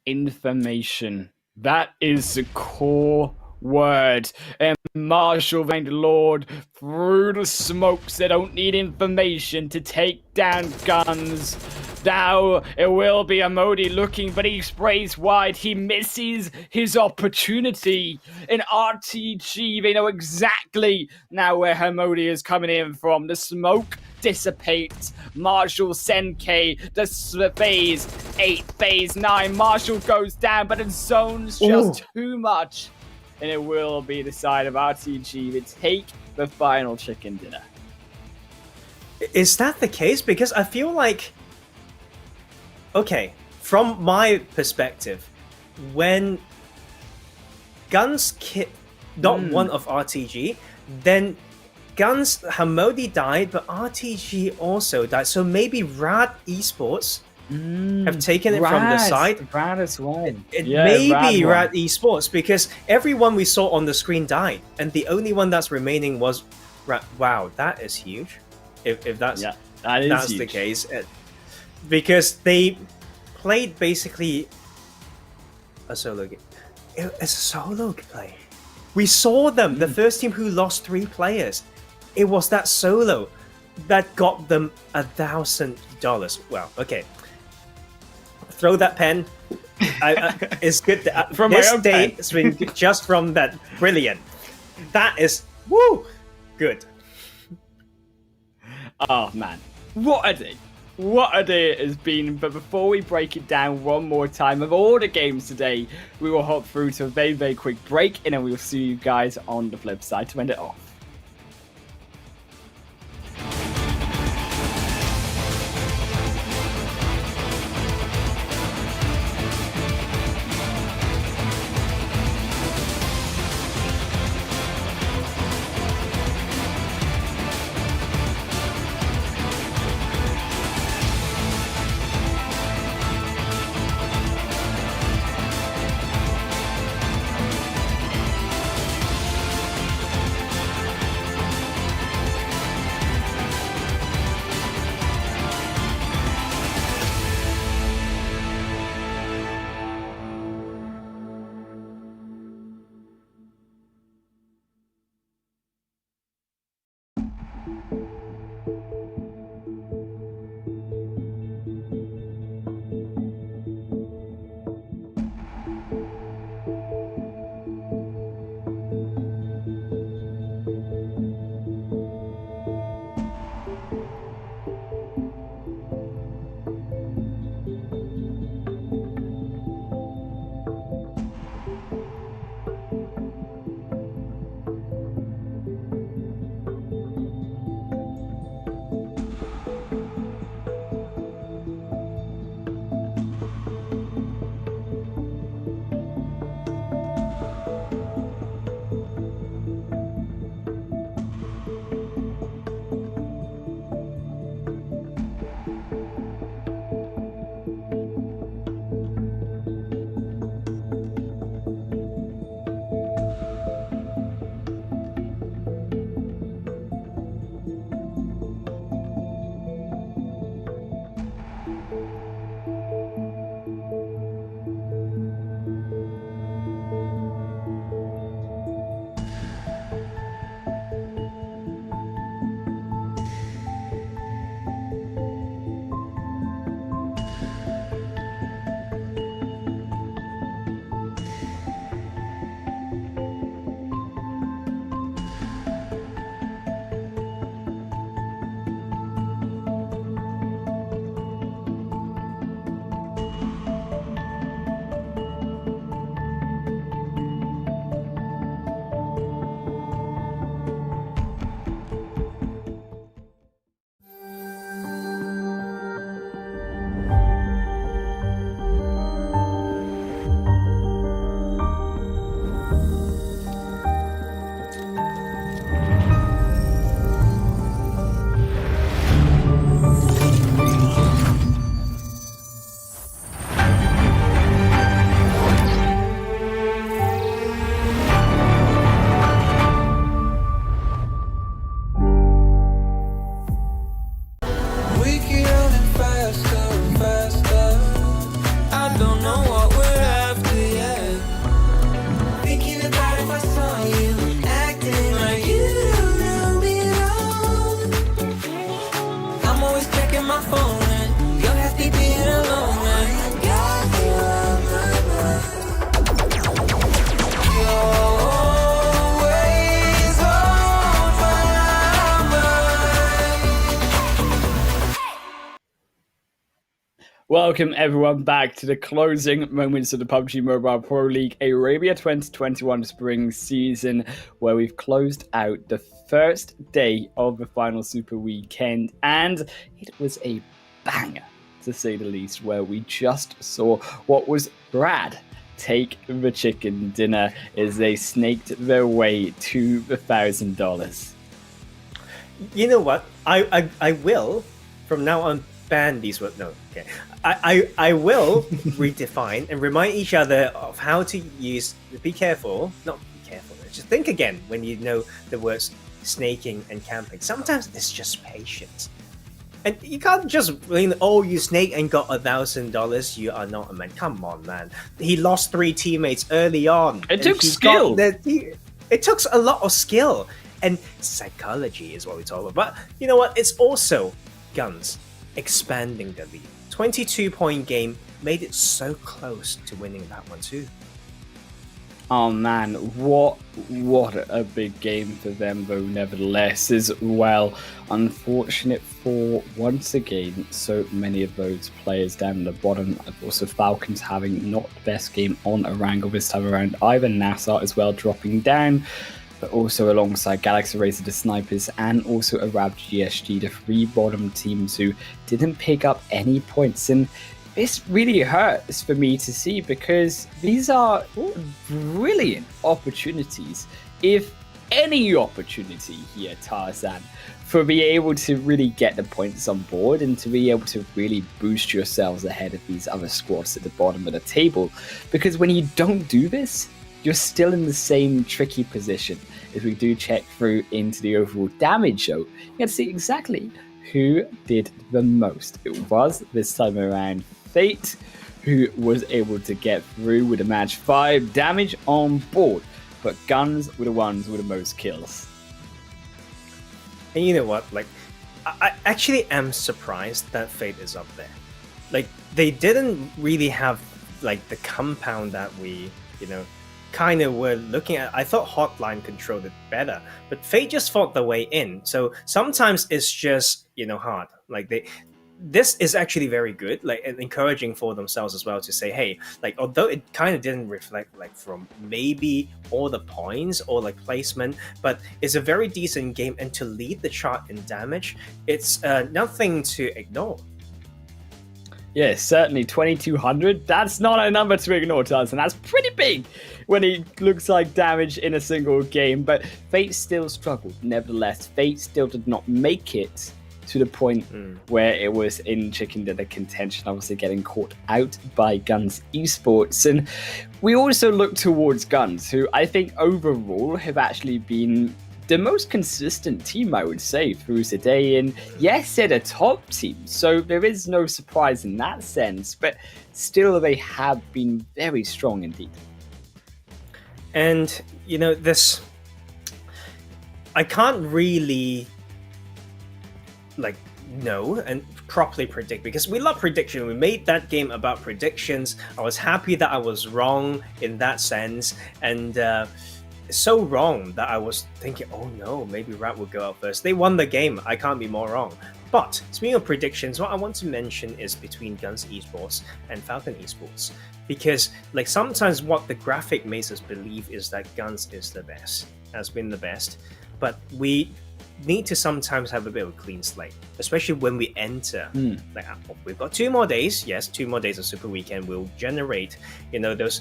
Information. That is the core word. And Marshall Van Lord through the smokes. They don't need information to take down GUNZ. Now it will be Hamodi looking, but he sprays wide. He misses his opportunity. In RTG, they know exactly now where Hamodi is coming in from. The smoke dissipates. Marshall Senke, the phase 8, phase 9. Marshall goes down, but the zone's just too much. And it will be the side of RTG to take the final chicken dinner. Is that the case? Because I feel like, okay, from my perspective, when GUNZ kit not one of RTG, then GUNZ Hamodi died, but RTG also died. So maybe Rad Esports have taken it from the side. Rad as well. It may be Rad Esports, because everyone we saw on the screen died, and the only one that's remaining was Rad. Wow, that is huge. If that's that's huge. The case, because they played basically a solo game. It's a solo play. We saw them, the first team who lost 3 players. It was that solo that got them $1,000. Well, okay. Throw that pen. It's good. From this my own day, pen. it's been just from that. Brilliant. That is woo good. Oh man, what a day! What a day it has been. But before we break it down one more time of all the games today, we will hop through to a very, very quick break, and then we will see you guys on the flip side to end it off. Welcome everyone back to the closing moments of the PUBG Mobile Pro League Arabia 2021 spring season, where we've closed out the first day of the final Super Weekend, and it was a banger, to say the least, where we just saw what was Brad take the chicken dinner as they snaked their way to the $1,000. You know what? I will, from now on, ban these words. No, okay. I will redefine and remind each other of how to use. Be careful, not be careful. Just think again when you know the words snaking and camping. Sometimes it's just patience, and you can't just you snake and got $1,000. You are not a man. Come on, man. He lost 3 teammates early on. It took skill. It took a lot of skill and psychology is what we talk about. But you know what? It's also GUNZ expanding the lead. 22-point game made it so close to winning that one too. Oh man, what a big game for them though, nevertheless, as well. Unfortunate for, once again, so many of those players down at the bottom. Also Falcons having not the best game on Erangel this time around either. NASR as well dropping down, but also alongside Galaxy Racer, the Snipers, and also Arab GSG, the three bottom teams who didn't pick up any points. And this really hurts for me to see, because these are brilliant opportunities, if any opportunity here, Tarzan, for being able to really get the points on board and to be able to really boost yourselves ahead of these other squads at the bottom of the table. Because when you don't do this, you're still in the same tricky position. As we do check through into the overall damage show, you can see exactly who did the most. It was, this time around, Fate, who was able to get through with a match 5 damage on board, but GUNZ were the ones with the most kills. And you know what, like, I actually am surprised that Fate is up there. Like, they didn't really have, like, the compound that we, you know, kind of were looking at. I thought HOTLINE controlled it better, but Fate just fought the way in. So sometimes it's just, you know, hard. Like, this is actually very good, like, and encouraging for themselves as well to say, hey, like, although it kind of didn't reflect like from maybe all the points or like placement, but it's a very decent game, and to lead the chart in damage, it's nothing to ignore. Yes, certainly 2200. That's not a number to ignore, Tarzan. That's pretty big when it looks like damage in a single game. But Fate still struggled. Nevertheless, Fate still did not make it to the point where it was in chicken dinner contention, obviously getting caught out by GUNZ Esports. And we also look towards GUNZ, who I think overall have actually been the most consistent team, I would say, through today. And yes, they're the top team, so there is no surprise in that sense, but still they have been very strong indeed. And, you know, this, I can't really like know and properly predict, because we love prediction. We made that game about predictions. I was happy that I was wrong in that sense, and so wrong that I was thinking, oh no, maybe Rat will go out first. They won the game. I can't be more wrong. But speaking of predictions, what I want to mention is between GUNZ Esports and Falcon Esports, because like sometimes what the graphic makes us believe is that GUNZ is the best, has been the best, but we need to sometimes have a bit of a clean slate, especially when we enter. Like, we've got 2 more days. Yes, 2 more days of Super Weekend will generate, you know, those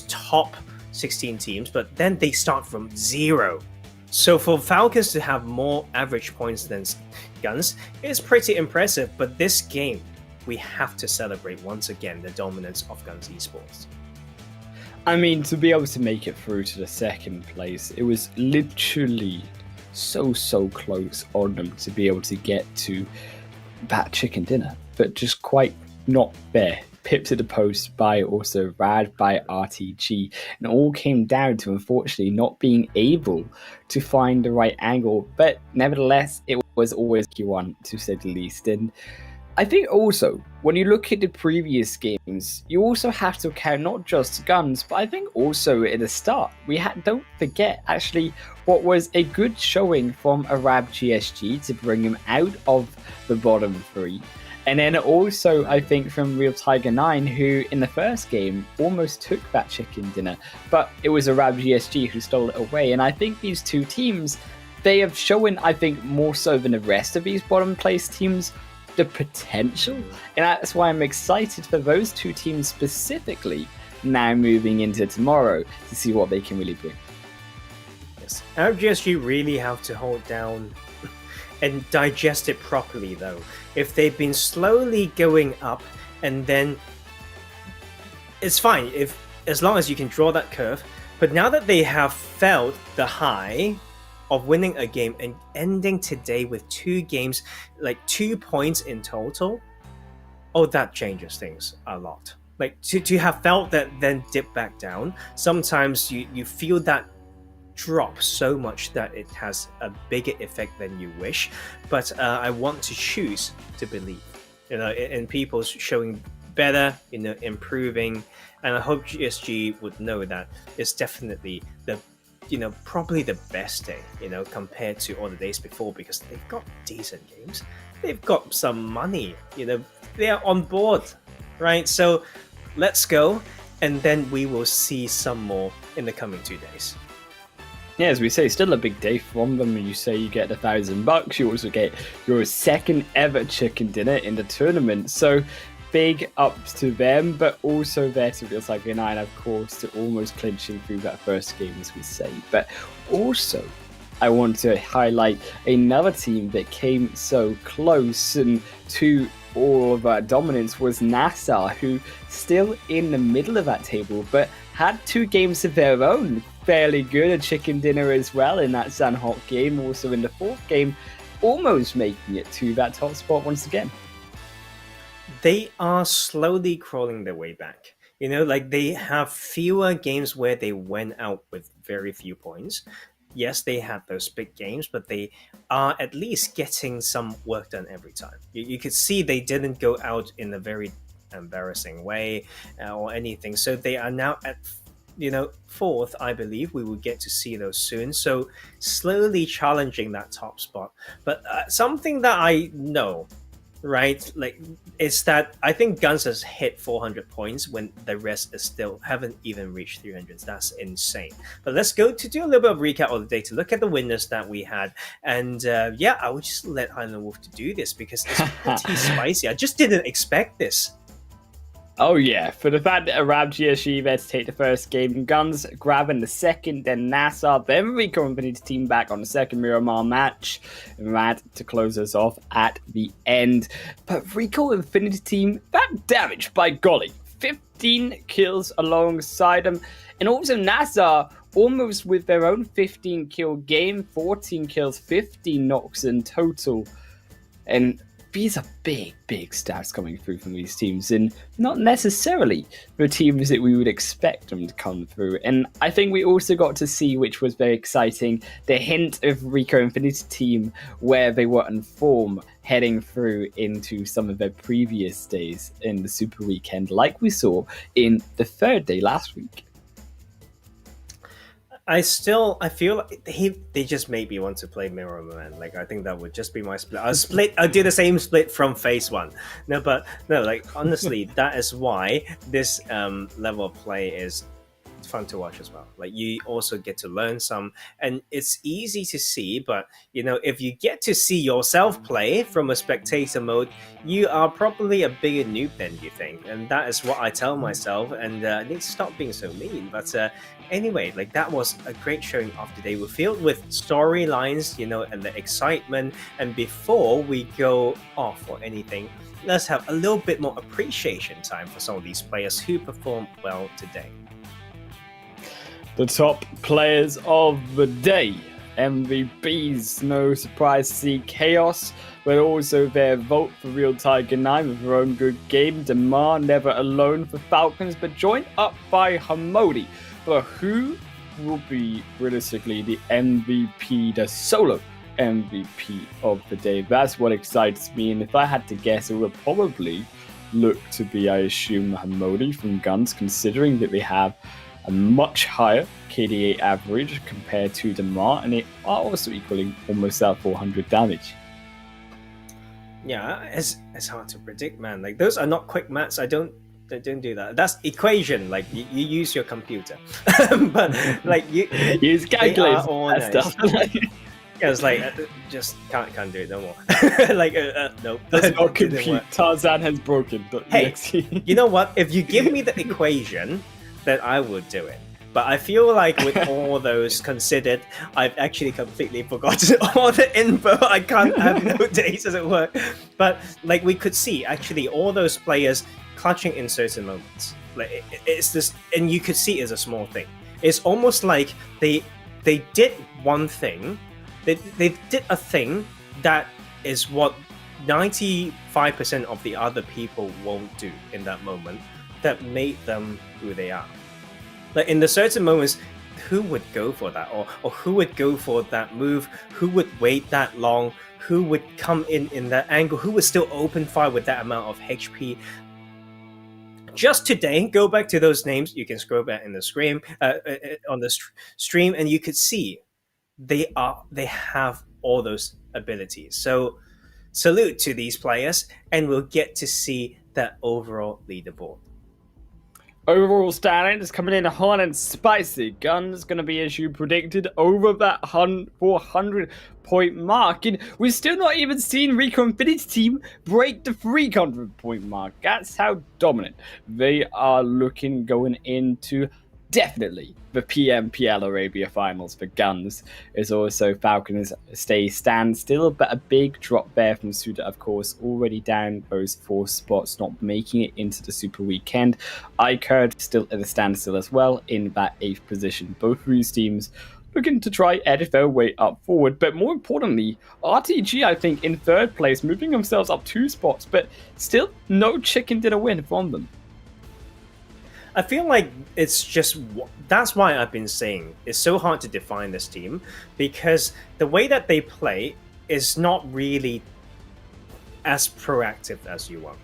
top 16 teams, but then they start from 0. So for Falcons to have more average points than GUNZ is pretty impressive. But this game, we have to celebrate once again the dominance of GUNZ Esports. I mean, to be able to make it through to the second place, it was literally so close on them to be able to get to that chicken dinner, but just quite not there. Pipped at the post by also Rad by RTG, and it all came down to unfortunately not being able to find the right angle, but nevertheless it was always Q1 to say the least. And I think also when you look at the previous games, you also have to count not just GUNZ, but I think also at the start don't forget actually what was a good showing from Arab GSG to bring him out of the bottom 3. And then also, I think, from Real Tiger 9, who in the first game almost took that chicken dinner, but it was Arab GSG who stole it away. And I think these two teams, they have shown, I think, more so than the rest of these bottom place teams, the potential. And that's why I'm excited for those two teams specifically now moving into tomorrow to see what they can really bring. Yes, Arab GSG really have to hold down and digest it properly, though. If they've been slowly going up, and then it's fine as long as you can draw that curve. But now that they have felt the high of winning a game and ending today with 2 games, like 2 points in total, oh, that changes things a lot. Like to have felt that, then dip back down. Sometimes you feel that drop so much that it has a bigger effect than you wish, but I want to choose to believe, you know, in people showing better, improving, and I hope GSG would know that it's definitely the probably the best day, compared to all the days before, because they've got decent games, they've got some money, they are on board, right? So let's go, and then we will see some more in the coming 2 days. Yeah, as we say, still a big day from them. You say you get $1,000, you also get your second ever chicken dinner in the tournament. So big ups to them, but also there to Real Cycling 9, of course, to almost clinching through that first game, as we say. But also, I want to highlight another team that came so close and to all of that dominance was NASR, who still in the middle of that table, but had 2 games of their own. Fairly good, a chicken dinner as well in that Sanhok game, also in the 4th game, almost making it to that top spot once again. They are slowly crawling their way back. They have fewer games where they went out with very few points. Yes, they had those big games, but they are at least getting some work done every time. You could see they didn't go out in a very embarrassing way or anything. So they are now at 4th, I believe. We will get to see those soon. So slowly challenging that top spot. But something that I know, right, is that I think GUNZ has hit 400 points when the rest is still haven't even reached 300. That's insane. But let's go to do a little bit of recap of the day, to look at the winners that we had. And I would just let Island Wolf to do this because it's pretty spicy. I just didn't expect this. Oh yeah, for the fact that Arab GSG there to take the first game, GUNZ grabbing the second, then NASR, then RICO Infinity team back on the second Miramar match, and Rad to close us off at the end. But RICO Infinity team, that damage by golly, 15 kills alongside them, and also NASR almost with their own 15 kill game, 14 kills, 15 knocks in total, and these are big stats coming through from these teams, and not necessarily the teams that we would expect them to come through. And I think we also got to see, which was very exciting, the hint of RICO Infinity team where they were in form heading through into some of their previous days in the Super Weekend, like we saw in the 3rd day last week. I feel like they just made me want to play Miramar. I think that would just be my split. I'll do the same split from phase 1. Honestly, that is why this level of play is fun to watch as well. You also get to learn some, and it's easy to see, but if you get to see yourself play from a spectator mode, you are probably a bigger noob than you think, and that is what I tell myself, and I need to stop being so mean. But anyway, that was a great showing of the day. We're filled with storylines, and the excitement. And before we go off or anything, let's have a little bit more appreciation time for some of these players who performed well today. The top players of the day, MVPs, no surprise to see Chaos, but also their vote for Real Tiger 9 with their own good game. Demar never alone for Falcons, but joined up by Hamodi. But who will be realistically the MVP, the solo MVP of the day? That's what excites me, and if I had to guess, it would probably look to be, I assume, Hamodi from GUNZ, considering that they have a much higher KDA average compared to Demar, and they are also equaling almost that 400 damage. Yeah, it's hard to predict, man. Those are not quick maths. I don't do that. That's equation. You use your computer, but you use calculators. Nice. Stuff. Yeah, it's just can't do it no more. Nope. Does not compute. Tarzan has broken. Hey, you know what? If you give me the equation, then I would do it. But I feel like with all those considered, I've actually completely forgotten all the info. I can't have no days as it were. But we could see actually all those players clutching in certain moments. It's this, and you could see it's a small thing. It's almost like they did one thing. They did a thing that is what 95% of the other people won't do in that moment, that made them who they are. In the certain moments, who would go for that, or who would go for that move? Who would wait that long? Who would come in that angle? Who would still open fire with that amount of HP? Just today, go back to those names. You can scroll back in the screen on the stream, and you could see they have all those abilities. So salute to these players, and we'll get to see that overall leaderboard. Overall standing is coming in hot and spicy. GUNZ going to be, as you predicted, over that 400-point mark. And we've still not even seen RICO Infinity Team break the 300-point mark. That's how dominant they are looking going into definitely the PMPL Arabia finals for GUNZ. Is also Falcons stand still, but a big drop there from SUDOR, of course, already down those 4 spots, not making it into the Super Weekend. iKURD still at a standstill as well in that 8th position. Both of these teams looking to try edit their way up forward, but more importantly, RTG, I think, in 3rd place, moving themselves up 2 spots, but still no chicken dinner win from them. I feel like it's just, that's why I've been saying it's so hard to define this team, because the way that they play is not really as proactive as you want.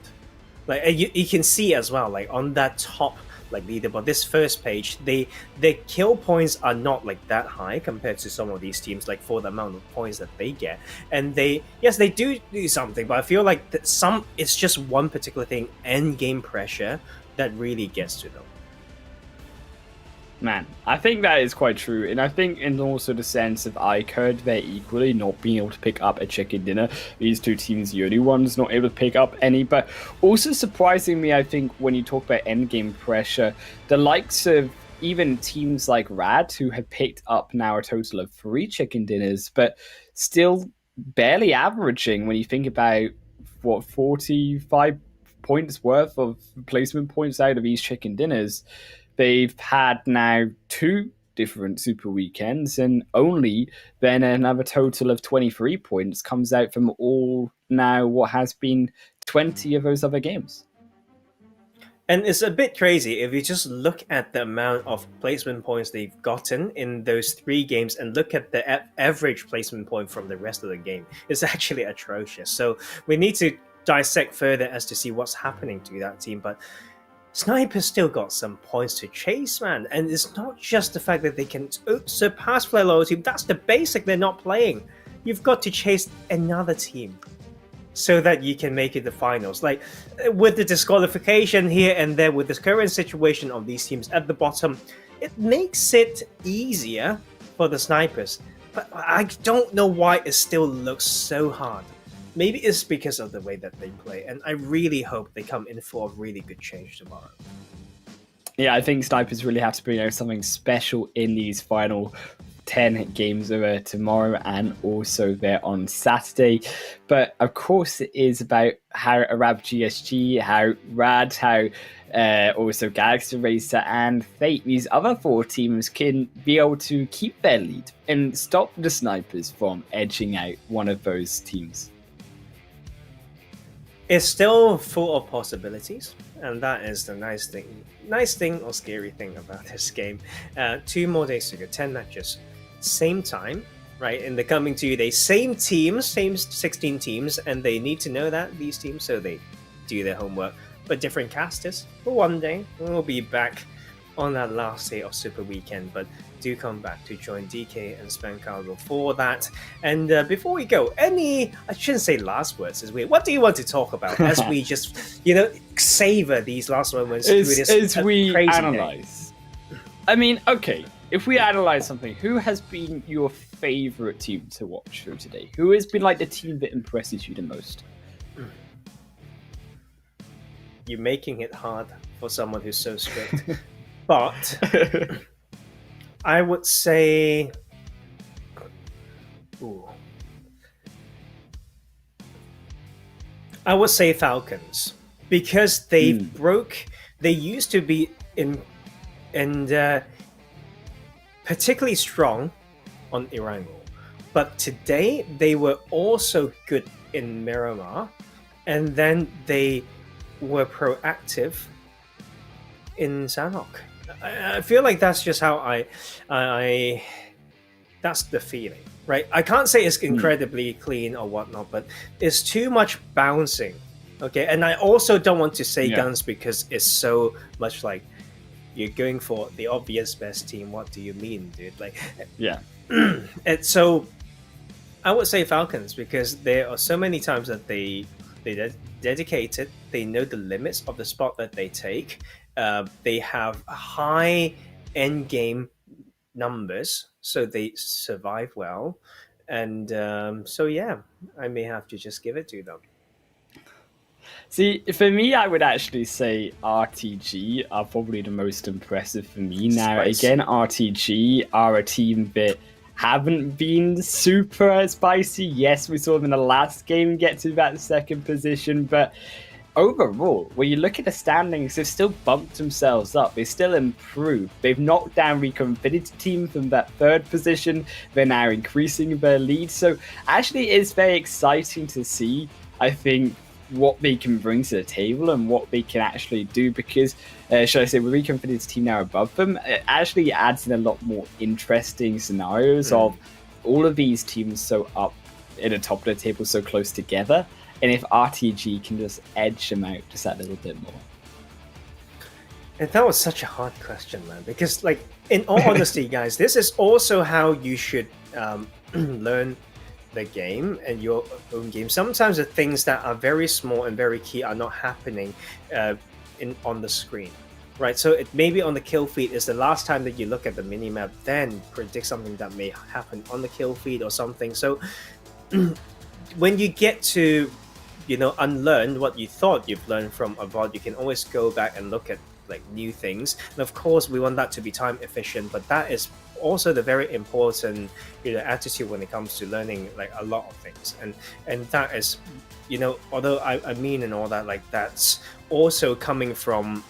Like you can see as well, like on that top like leaderboard, this first page, their kill points are not like that high compared to some of these teams, like for the amount of points that they get. And they do something, but I feel like it's just one particular thing, end game pressure, that really gets to them. Man, I think that is quite true, and I think in also the sense of iKURD, they're equally not being able to pick up a chicken dinner. These two teams, the only ones not able to pick up any, but also surprisingly, I think when you talk about endgame pressure, the likes of even teams like Rad, who have picked up now a total of 3 chicken dinners, but still barely averaging when you think about, 45 points worth of placement points out of these chicken dinners. They've had now 2 different Super Weekends, and only then another total of 23 points comes out from all now what has been 20 of those other games. And it's a bit crazy if you just look at the amount of placement points they've gotten in those 3 games and look at the average placement point from the rest of the game. It's actually atrocious. So we need to dissect further as to see what's happening to that team. But Sniper's still got some points to chase, man. And it's not just the fact that they can surpass Flare Loyalty. That's the basic they're not playing. You've got to chase another team so that you can make it the finals. Like, with the disqualification here and there, with this current situation of these teams at the bottom, it makes it easier for the Snipers. But I don't know why it still looks so hard. Maybe it's because of the way that they play, and I really hope they come in for a really good change tomorrow. Yeah, I think Snipers really have to bring out something special in these final 10 games over tomorrow and also there on Saturday. But of course, it is about how Arab GSG, how Rad, how also Galaxy Racer and Fate, these other 4 teams, can be able to keep their lead and stop the Snipers from edging out one of those teams. It's still full of possibilities, and that is the nice thing or scary thing about this game. 2 more days to go, 10 matches, same time, right? In the coming 2 days, same teams, same 16 teams, and they need to know that, these teams, so they do their homework. But different casters. For one day, we'll be back on that last day of Super Weekend, but do come back to join DK and Spancargo for that. And before we go, I shouldn't say last words, is weird. What do you want to talk about as we just, savor these last moments through this as we crazy analyze? Day? I mean, okay, if we analyze something, who has been your favorite team to watch through today? Who has been like the team that impresses you the most? You're making it hard for someone who's so strict. But I would say, Falcons, because they broke. They used to be particularly strong on Erangel, but today they were also good in Miramar, and then they were proactive in Sanhok. I feel like that's just how I that's the feeling, right? I can't say it's incredibly clean or whatnot, but it's too much bouncing Okay, and I also don't want to say Yeah. GUNZ because it's so much like you're going for the obvious best team. What do you mean, dude? Like, Yeah. and so I would say Falcons because there are so many times that they dedicated. They know the limits of the spot that they take. They have high end game numbers, so they survive well. And so yeah, I may have to just give it to them. See, for me, I would actually say RTG are probably the most impressive for me. Now, Spicy. again, RTG are a team that haven't been super spicy. Yes, we saw them in the last game get to that second position, but overall, when you look at the standings, they've still bumped themselves up. They still improved. They've knocked down RICO Infinity Team from that third position. They're now increasing their lead. So actually, it's very exciting to see, I think, what they can bring to the table and what they can actually do, because should I say with RICO Infinity Team now above them, it actually adds in a lot more interesting scenarios of all of these teams so up in the top of the table so close together, and if RTG can just edge them out just that little bit more. And that was such a hard question, man, because like in all honesty, guys, this is also how you should learn the game and your own game. Sometimes the things that are very small and very key are not happening on the screen, right? So it maybe on the kill feed is the last time that you look at the minimap, then predict something that may happen on the kill feed or something. So when you get to, you know, unlearn what you thought you've learned from a VOD, you can always go back and look at like new things. And of course, we want that to be time efficient, but that is also the very important, you know, attitude when it comes to learning like a lot of things. And that is, you know, although I mean and all that, like that's also coming from,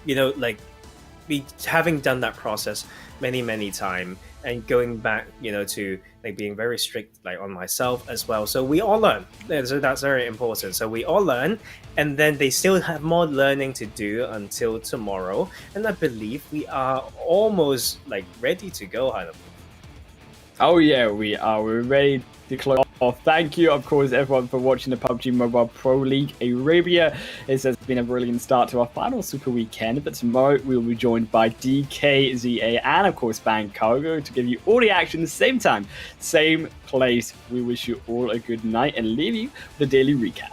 you know, like me having done that process many times and going back, you know, to like being very strict like on myself as well. So we all learn. So that's very important. So we all learn, and then they still have more learning to do until tomorrow. And I believe we are almost like ready to go, Hannah. Oh yeah, we are. We're ready to close off. Thank you, of course, everyone for watching the PUBG Mobile Pro League Arabia. This has been a brilliant start to our final Super Weekend, but tomorrow we will be joined by DKZA and, of course, Bang Cargo to give you all the action at the same time, same place. We wish you all a good night and leave you with a daily recap.